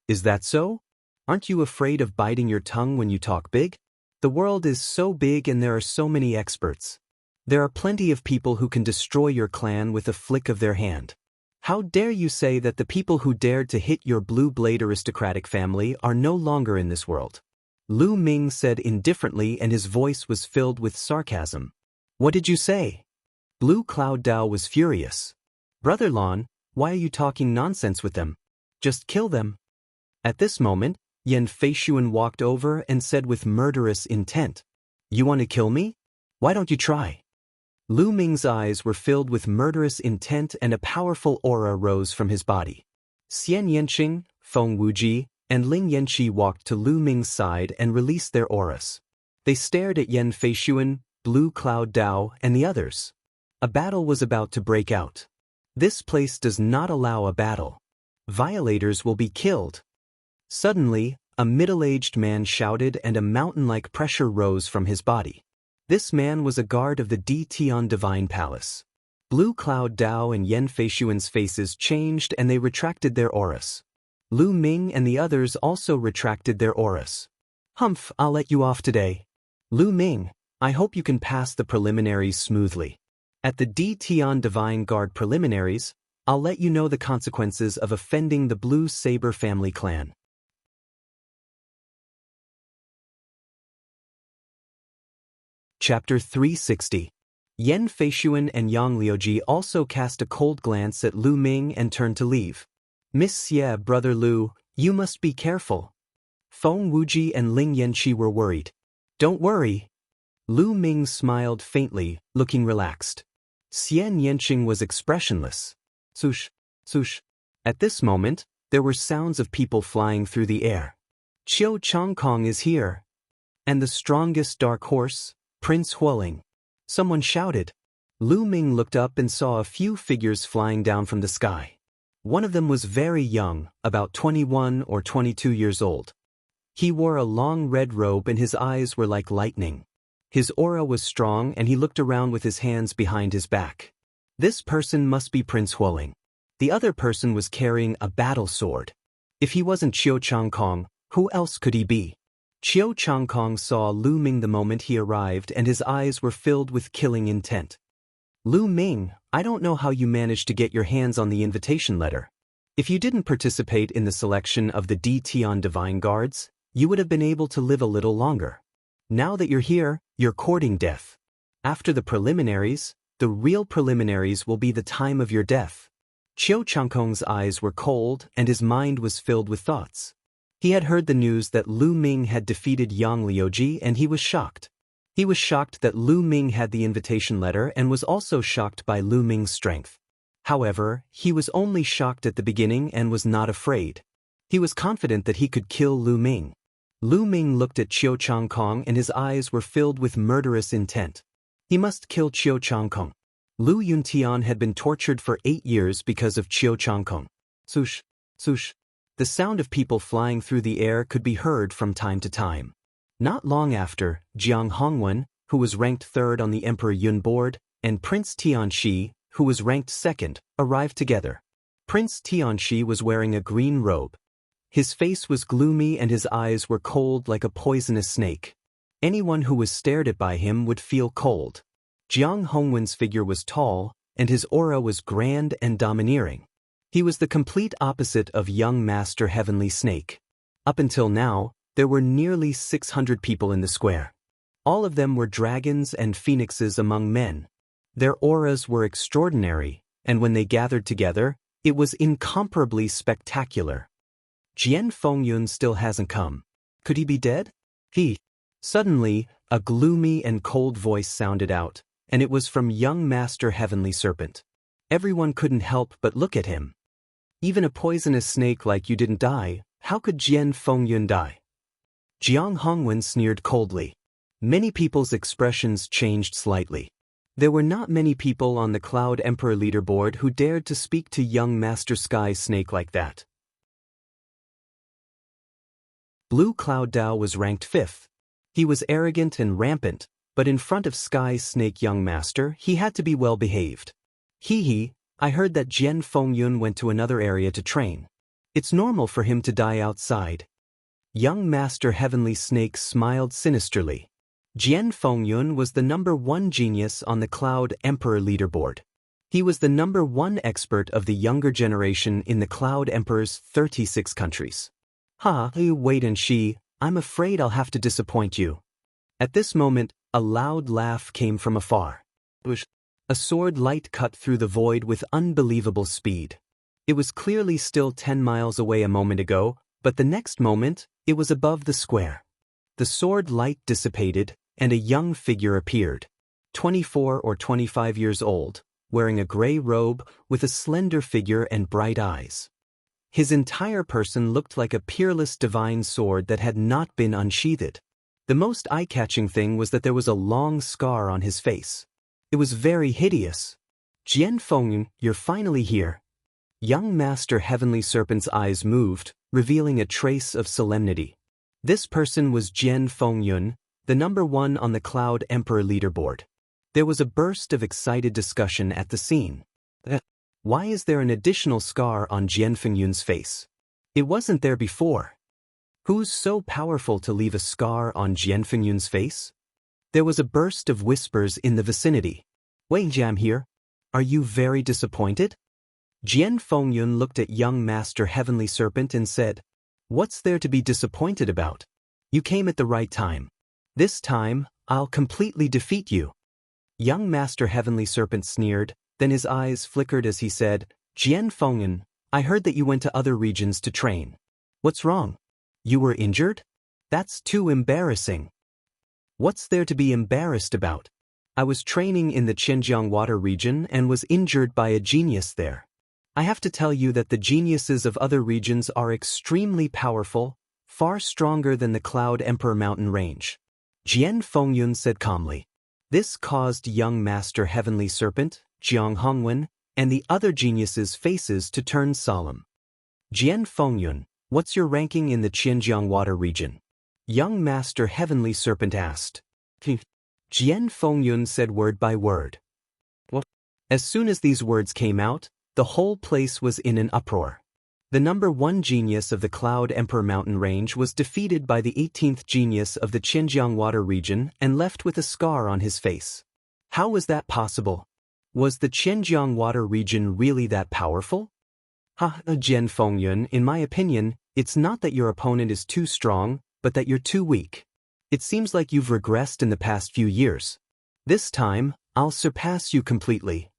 Is that so? Aren't you afraid of biting your tongue when you talk big? The world is so big and there are so many experts. There are plenty of people who can destroy your clan with a flick of their hand. How dare you say that the people who dared to hit your Blue Blade aristocratic family are no longer in this world? Lu Ming said indifferently and his voice was filled with sarcasm. What did you say? Blue Cloud Dao was furious. Brother Lan, why are you talking nonsense with them? Just kill them. At this moment, Yan Feishuan walked over and said with murderous intent, "You want to kill me? Why don't you try?" Lu Ming's eyes were filled with murderous intent and a powerful aura rose from his body. Xian Yanqing, Feng Wuji, and Ling Yanqi walked to Lu Ming's side and released their auras. They stared at Yan Feishuan, Blue Cloud Dao, and the others. A battle was about to break out. This place does not allow a battle. Violators will be killed. Suddenly, a middle-aged man shouted and a mountain-like pressure rose from his body. This man was a guard of the Di Tian Divine Palace. Blue Cloud Dao and Yan Feishuan's faces changed and they retracted their auras. Lu Ming and the others also retracted their auras. Humph, I'll let you off today. Lu Ming, I hope you can pass the preliminaries smoothly. At the Di Tian Divine Guard preliminaries, I'll let you know the consequences of offending the Blue Saber family clan. Chapter 360. Yan Feishuan and Yang Liuji also cast a cold glance at Lu Ming and turned to leave. Miss Xie, Brother Lu, you must be careful. Feng Wuji and Ling Yanqi were worried. Don't worry. Lu Ming smiled faintly, looking relaxed. Xian Yanqing was expressionless. Swoosh, swoosh. At this moment, there were sounds of people flying through the air. Qiu Changkong is here. And the strongest dark horse, Prince Huoling. Someone shouted. Lu Ming looked up and saw a few figures flying down from the sky. One of them was very young, about 21 or 22 years old. He wore a long red robe and his eyes were like lightning. His aura was strong and he looked around with his hands behind his back. This person must be Prince Huoling. The other person was carrying a battle sword. If he wasn't Qiu Changkong, who else could he be? Qiu Changkong saw Lu Ming the moment he arrived and his eyes were filled with killing intent. Lu Ming, I don't know how you managed to get your hands on the invitation letter. If you didn't participate in the selection of the D Tian Divine Guards, you would have been able to live a little longer. Now that you're here, you're courting death. After the preliminaries, the real preliminaries will be the time of your death. Qiu Changkong's eyes were cold and his mind was filled with thoughts. He had heard the news that Lu Ming had defeated Yang Liuji and he was shocked. He was shocked that Lu Ming had the invitation letter and was also shocked by Lu Ming's strength. However, he was only shocked at the beginning and was not afraid. He was confident that he could kill Lu Ming. Lu Ming looked at Qiu Changkong and his eyes were filled with murderous intent. He must kill Qiu Changkong. Lu Yuntian had been tortured for 8 years because of Qiu Changkong. Swoosh, swoosh. The sound of people flying through the air could be heard from time to time. Not long after, Jiang Hongwen, who was ranked 3rd on the Emperor Yun board, and Prince Tianxi, who was ranked 2nd, arrived together. Prince Tianxi was wearing a green robe. His face was gloomy and his eyes were cold like a poisonous snake. Anyone who was stared at by him would feel cold. Jiang Hongwen's figure was tall, and his aura was grand and domineering. He was the complete opposite of young Master Heavenly Snake. Up until now, there were nearly 600 people in the square. All of them were dragons and phoenixes among men. Their auras were extraordinary, and when they gathered together, it was incomparably spectacular. Jian Fengyun still hasn't come. Could he be dead? Suddenly, a gloomy and cold voice sounded out, and it was from young Master Heavenly Serpent. Everyone couldn't help but look at him. Even a poisonous snake like you didn't die, how could Jian Fengyun die? Jiang Hongwen sneered coldly. Many people's expressions changed slightly. There were not many people on the Cloud Emperor leaderboard who dared to speak to young Master Sky Snake like that. Blue Cloud Dao was ranked 5th. He was arrogant and rampant, but in front of Sky Snake Young Master, he had to be well behaved. I heard that Jian Fengyun went to another area to train. It's normal for him to die outside. Young Master Heavenly Snake smiled sinisterly. Jian Fengyun was the #1 genius on the Cloud Emperor leaderboard. He was the #1 expert of the younger generation in the Cloud Emperor's 36 countries. Wait and I'm afraid I'll have to disappoint you. At this moment, a loud laugh came from afar. A sword light cut through the void with unbelievable speed. It was clearly still 10 miles away a moment ago, but the next moment, it was above the square. The sword light dissipated, and a young figure appeared. 24 or 25 years old, wearing a gray robe, with a slender figure and bright eyes. His entire person looked like a peerless divine sword that had not been unsheathed. The most eye-catching thing was that there was a long scar on his face. It was very hideous. Jian Fengyun, you're finally here. Young Master Heavenly Serpent's eyes moved, revealing a trace of solemnity. This person was Jian Fengyun, the #1 on the Cloud Emperor leaderboard. There was a burst of excited discussion at the scene. Why is there an additional scar on Jian Fengyun's face? It wasn't there before. Who's so powerful to leave a scar on Jian Fengyun's face? There was a burst of whispers in the vicinity. Wei Jam here. Are you very disappointed? Jian Fengyun looked at young Master Heavenly Serpent and said, What's there to be disappointed about? You came at the right time. This time, I'll completely defeat you. Young Master Heavenly Serpent sneered, then his eyes flickered as he said, Jian Fengyun, I heard that you went to other regions to train. What's wrong? You were injured? That's too embarrassing. What's there to be embarrassed about? I was training in the Xinjiang Water region and was injured by a genius there. I have to tell you that the geniuses of other regions are extremely powerful, far stronger than the Cloud Emperor mountain range. Jian Fengyun said calmly. This caused young Master Heavenly Serpent, Jiang Hongwen, and the other geniuses' faces to turn solemn. Jian Fengyun, what's your ranking in the Xinjiang water region? Young Master Heavenly Serpent asked. Jian Fengyun said word by word. What? As soon as these words came out, the whole place was in an uproar. The number 1 genius of the Cloud Emperor mountain range was defeated by the 18th genius of the Xinjiang water region and left with a scar on his face. How was that possible? Was the Xinjiang water region really that powerful? Jian Fengyun, in my opinion, it's not that your opponent is too strong, but that you're too weak. It seems like you've regressed in the past few years. This time, I'll surpass you completely.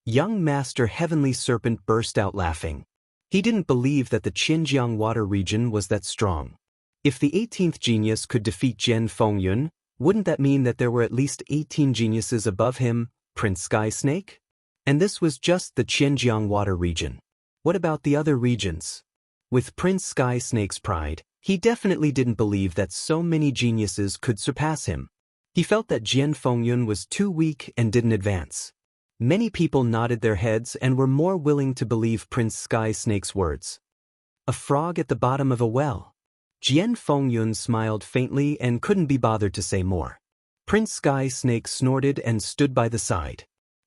Young Master Heavenly Serpent burst out laughing. He didn't believe that the Xinjiang water region was that strong. If the 18th genius could defeat Jian Fengyun, wouldn't that mean that there were at least 18 geniuses above him, Prince Sky Snake? And this was just the Xinjiang water region. What about the other regions? With Prince Sky Snake's pride, he definitely didn't believe that so many geniuses could surpass him. He felt that Jian Fengyun was too weak and didn't advance. Many people nodded their heads and were more willing to believe Prince Sky Snake's words. A frog at the bottom of a well. Jian Fengyun smiled faintly and couldn't be bothered to say more. Prince Sky Snake snorted and stood by the side.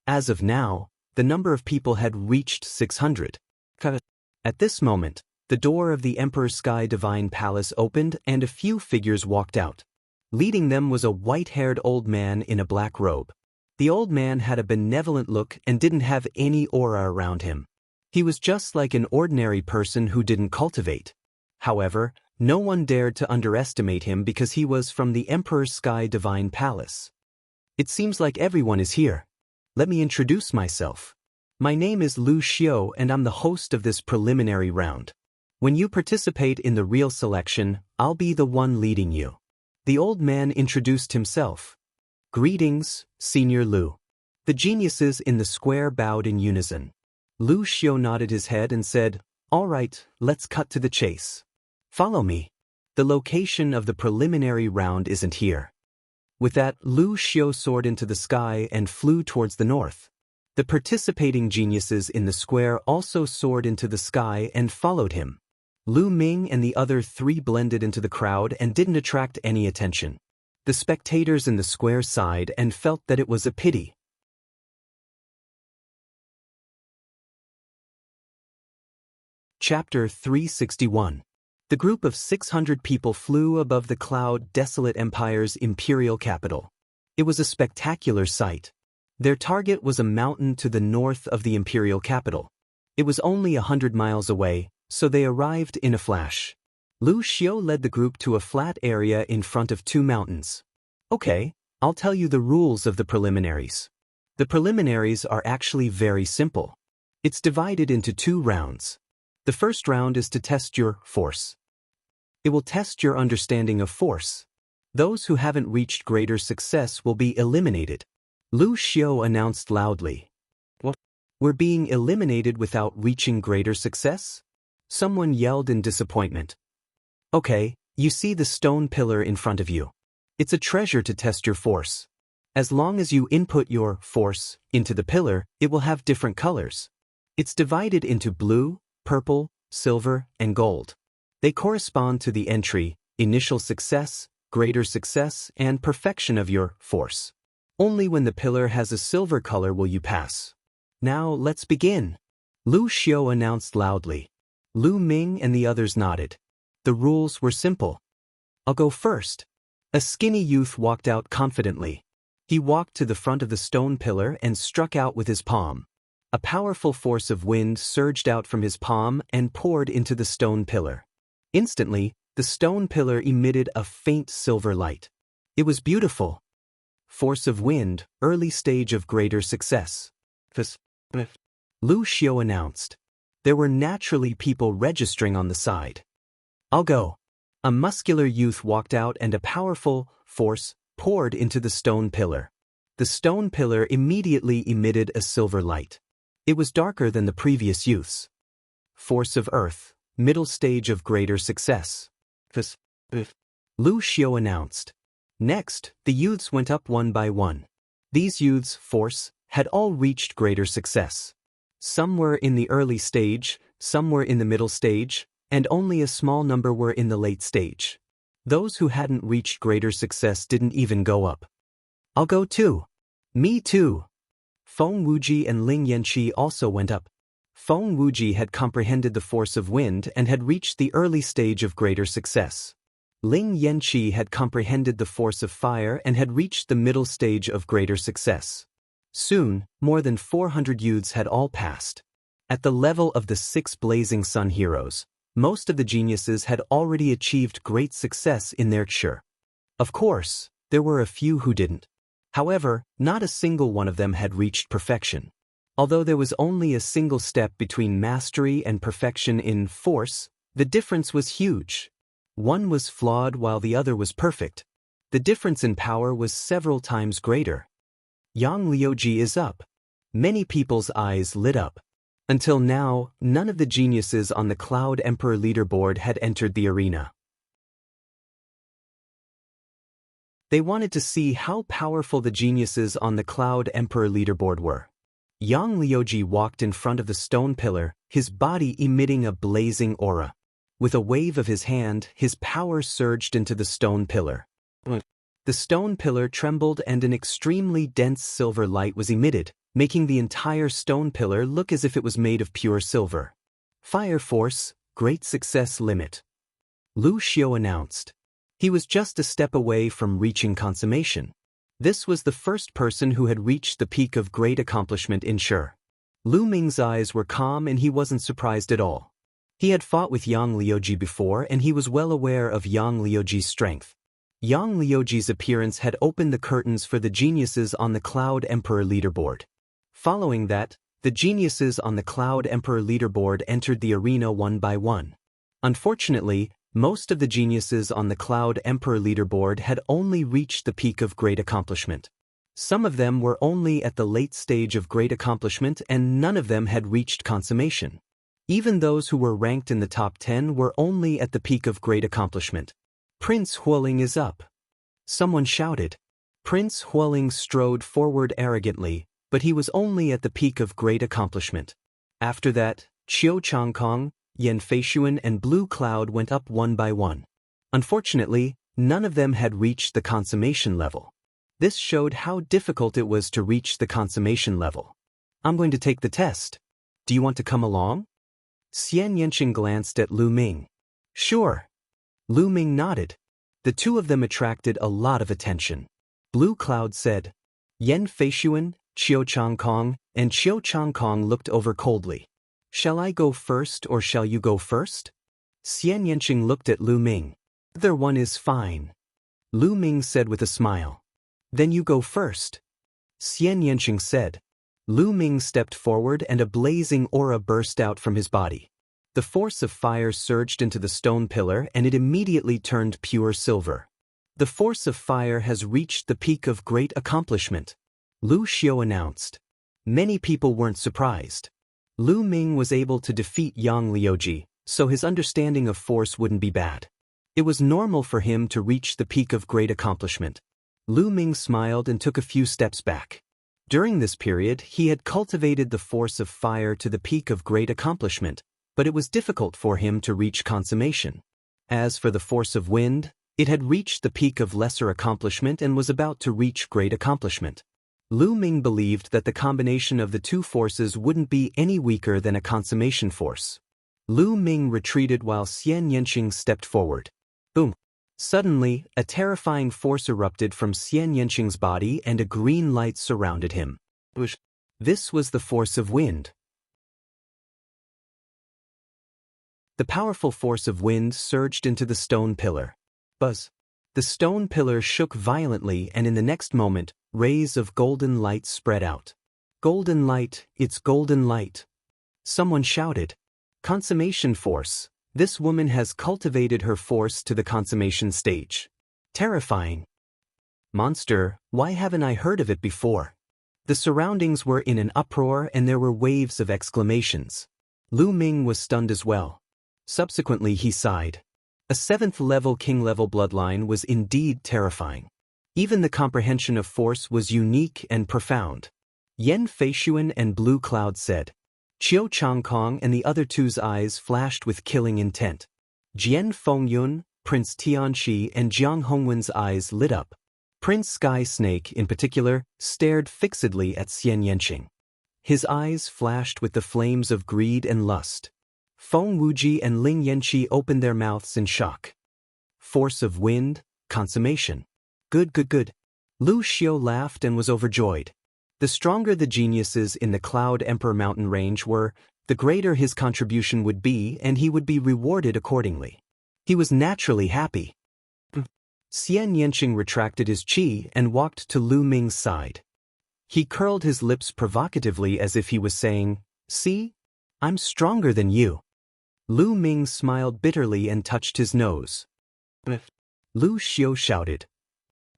As of now, the number of people had reached 600. At this moment, the door of the Emperor Sky Divine Palace opened and a few figures walked out. Leading them was a white-haired old man in a black robe. The old man had a benevolent look and didn't have any aura around him. He was just like an ordinary person who didn't cultivate. However, no one dared to underestimate him because he was from the Emperor Sky Divine Palace. It seems like everyone is here. Let me introduce myself. My name is Lu Xiao and I'm the host of this preliminary round. When you participate in the real selection, I'll be the one leading you. The old man introduced himself. Greetings, Senior Lu. The geniuses in the square bowed in unison. Lu Xiao nodded his head and said, "All right, let's cut to the chase. Follow me. The location of the preliminary round isn't here." With that, Lu Xiao soared into the sky and flew towards the north. The participating geniuses in the square also soared into the sky and followed him. Lu Ming and the other 3 blended into the crowd and didn't attract any attention. The spectators in the square sighed and felt that it was a pity. Chapter 361. The group of 600 people flew above the cloud desolate empire's imperial capital. It was a spectacular sight. Their target was a mountain to the north of the imperial capital. It was only 100 miles away, so they arrived in a flash. Lu Xiao led the group to a flat area in front of 2 mountains. Okay, I'll tell you the rules of the preliminaries. The preliminaries are actually very simple. It's divided into 2 rounds. The first round is to test your force. It will test your understanding of force. Those who haven't reached greater success will be eliminated. Lu Xiao announced loudly. What? We're being eliminated without reaching greater success? Someone yelled in disappointment. Okay, you see the stone pillar in front of you. It's a treasure to test your force. As long as you input your force into the pillar, it will have different colors. It's divided into blue, purple, silver, and gold. They correspond to the entry, initial success, greater success, and perfection of your force. Only when the pillar has a silver color will you pass. Now let's begin. Lu Xiao announced loudly. Lu Ming and the others nodded. The rules were simple. I'll go first. A skinny youth walked out confidently. He walked to the front of the stone pillar and struck out with his palm. A powerful force of wind surged out from his palm and poured into the stone pillar. Instantly, the stone pillar emitted a faint silver light. It was beautiful. Force of wind, early stage of greater success. Lu Xiao announced. There were naturally people registering on the side. I'll go. A muscular youth walked out and a powerful force poured into the stone pillar. The stone pillar immediately emitted a silver light. It was darker than the previous youth's. Force of earth, middle stage of greater success. Lu Xiao announced. Next, the youths went up one by one. These youths' force had all reached greater success. Some were in the early stage, some were in the middle stage, and only a small number were in the late stage. Those who hadn't reached greater success didn't even go up. I'll go too. Me too. Feng Wuji and Ling Yanqi also went up. Feng Wuji had comprehended the force of wind and had reached the early stage of greater success. Ling Yanqi had comprehended the force of fire and had reached the middle stage of greater success. Soon, more than 400 youths had all passed. At the level of the 6 blazing sun heroes, most of the geniuses had already achieved great success in their Chi. Of course, there were a few who didn't. However, not a single one of them had reached perfection. Although there was only a single step between mastery and perfection in force, the difference was huge. One was flawed while the other was perfect. The difference in power was several times greater. Yang Liuji is up. Many people's eyes lit up. Until now, none of the geniuses on the Cloud Emperor leaderboard had entered the arena. They wanted to see how powerful the geniuses on the Cloud Emperor leaderboard were. Yang Liuji walked in front of the stone pillar, his body emitting a blazing aura. With a wave of his hand, his power surged into the stone pillar. The stone pillar trembled and an extremely dense silver light was emitted, making the entire stone pillar look as if it was made of pure silver. Fire Force, Great Success Limit. Lu Xiu announced. He was just a step away from reaching consummation. This was the first person who had reached the peak of great accomplishment in Chi. Lu Ming's eyes were calm and he wasn't surprised at all. He had fought with Yang Liuji before and he was well aware of Yang Liuji's strength. Yang Liuji's appearance had opened the curtains for the geniuses on the Cloud Emperor leaderboard. Following that, the geniuses on the Cloud Emperor leaderboard entered the arena one by one. Unfortunately, most of the geniuses on the Cloud Emperor leaderboard had only reached the peak of great accomplishment. Some of them were only at the late stage of great accomplishment and none of them had reached consummation. Even those who were ranked in the top 10 were only at the peak of great accomplishment. Prince Huoling is up. Someone shouted. Prince Huoling strode forward arrogantly, but he was only at the peak of great accomplishment. After that, Qiu Changkong, Yan Feishuan and Blue Cloud went up one by one. Unfortunately, none of them had reached the consummation level. This showed how difficult it was to reach the consummation level. I'm going to take the test. Do you want to come along? Xian Yanqing glanced at Lu Ming. Sure. Lu Ming nodded. The two of them attracted a lot of attention. Blue Cloud said. Yan Feishuan, Qiu Changkong, and Qiu Changkong looked over coldly. Shall I go first or shall you go first? Xian Yanqing looked at Lu Ming. Either one is fine. Lu Ming said with a smile. Then you go first. Xian Yanqing said. Lu Ming stepped forward and a blazing aura burst out from his body. The force of fire surged into the stone pillar and it immediately turned pure silver. The force of fire has reached the peak of great accomplishment. Lu Xiu announced. Many people weren't surprised. Lu Ming was able to defeat Yang Liuji, so his understanding of force wouldn't be bad. It was normal for him to reach the peak of great accomplishment. Lu Ming smiled and took a few steps back. During this period, he had cultivated the force of fire to the peak of great accomplishment, but it was difficult for him to reach consummation. As for the force of wind, it had reached the peak of lesser accomplishment and was about to reach great accomplishment. Lu Ming believed that the combination of the two forces wouldn't be any weaker than a consummation force. Lu Ming retreated while Xian Yanqing stepped forward. Boom! Suddenly, a terrifying force erupted from Xian Yanqing's body and a green light surrounded him. This was the force of wind. The powerful force of wind surged into the stone pillar. Buzz! The stone pillar shook violently and in the next moment, rays of golden light spread out. Golden light, it's golden light. Someone shouted. Consummation force. This woman has cultivated her force to the consummation stage. Terrifying. Monster, why haven't I heard of it before? The surroundings were in an uproar and there were waves of exclamations. Lu Ming was stunned as well. Subsequently he sighed. A 7th level king level bloodline was indeed terrifying. Even the comprehension of force was unique and profound. Yan Feishuan and Blue Cloud said. Qiu Changkong and the other two's eyes flashed with killing intent. Jian Fengyun, Prince Tianqi and Jiang Hongwen's eyes lit up. Prince Sky Snake, in particular, stared fixedly at Xian Yanqing. His eyes flashed with the flames of greed and lust. Feng Wuji and Ling Yanqi opened their mouths in shock. Force of wind, consummation. Good, good, good. Lu Xiu laughed and was overjoyed. The stronger the geniuses in the Cloud Emperor mountain range were, the greater his contribution would be and he would be rewarded accordingly. He was naturally happy. Xian Yanqing retracted his qi and walked to Lu Ming's side. He curled his lips provocatively as if he was saying, "See? I'm stronger than you." Lu Ming smiled bitterly and touched his nose. Lu Xiu shouted,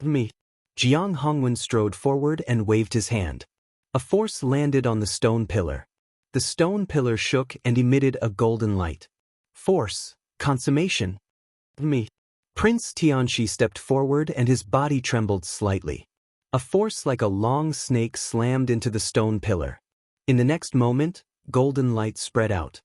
"Me." Jiang Hongwen strode forward and waved his hand. A force landed on the stone pillar. The stone pillar shook and emitted a golden light. Force, consummation. Me. Prince Tianqi stepped forward and his body trembled slightly. A force like a long snake slammed into the stone pillar. In the next moment, golden light spread out.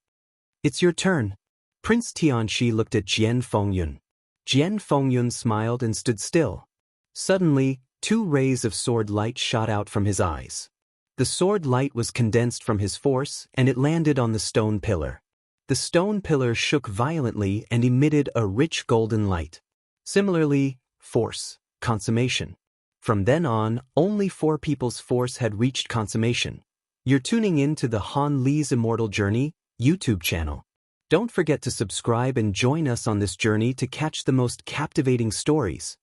"It's your turn." Prince Tianqi looked at Jian Fengyun. Jian Fengyun smiled and stood still. Suddenly, 2 rays of sword light shot out from his eyes. The sword light was condensed from his force and it landed on the stone pillar. The stone pillar shook violently and emitted a rich golden light. Similarly, force, consummation. From then on, only 4 people's force had reached consummation. You're tuning in to the Han Li's Immortal Journey YouTube channel. Don't forget to subscribe and join us on this journey to catch the most captivating stories.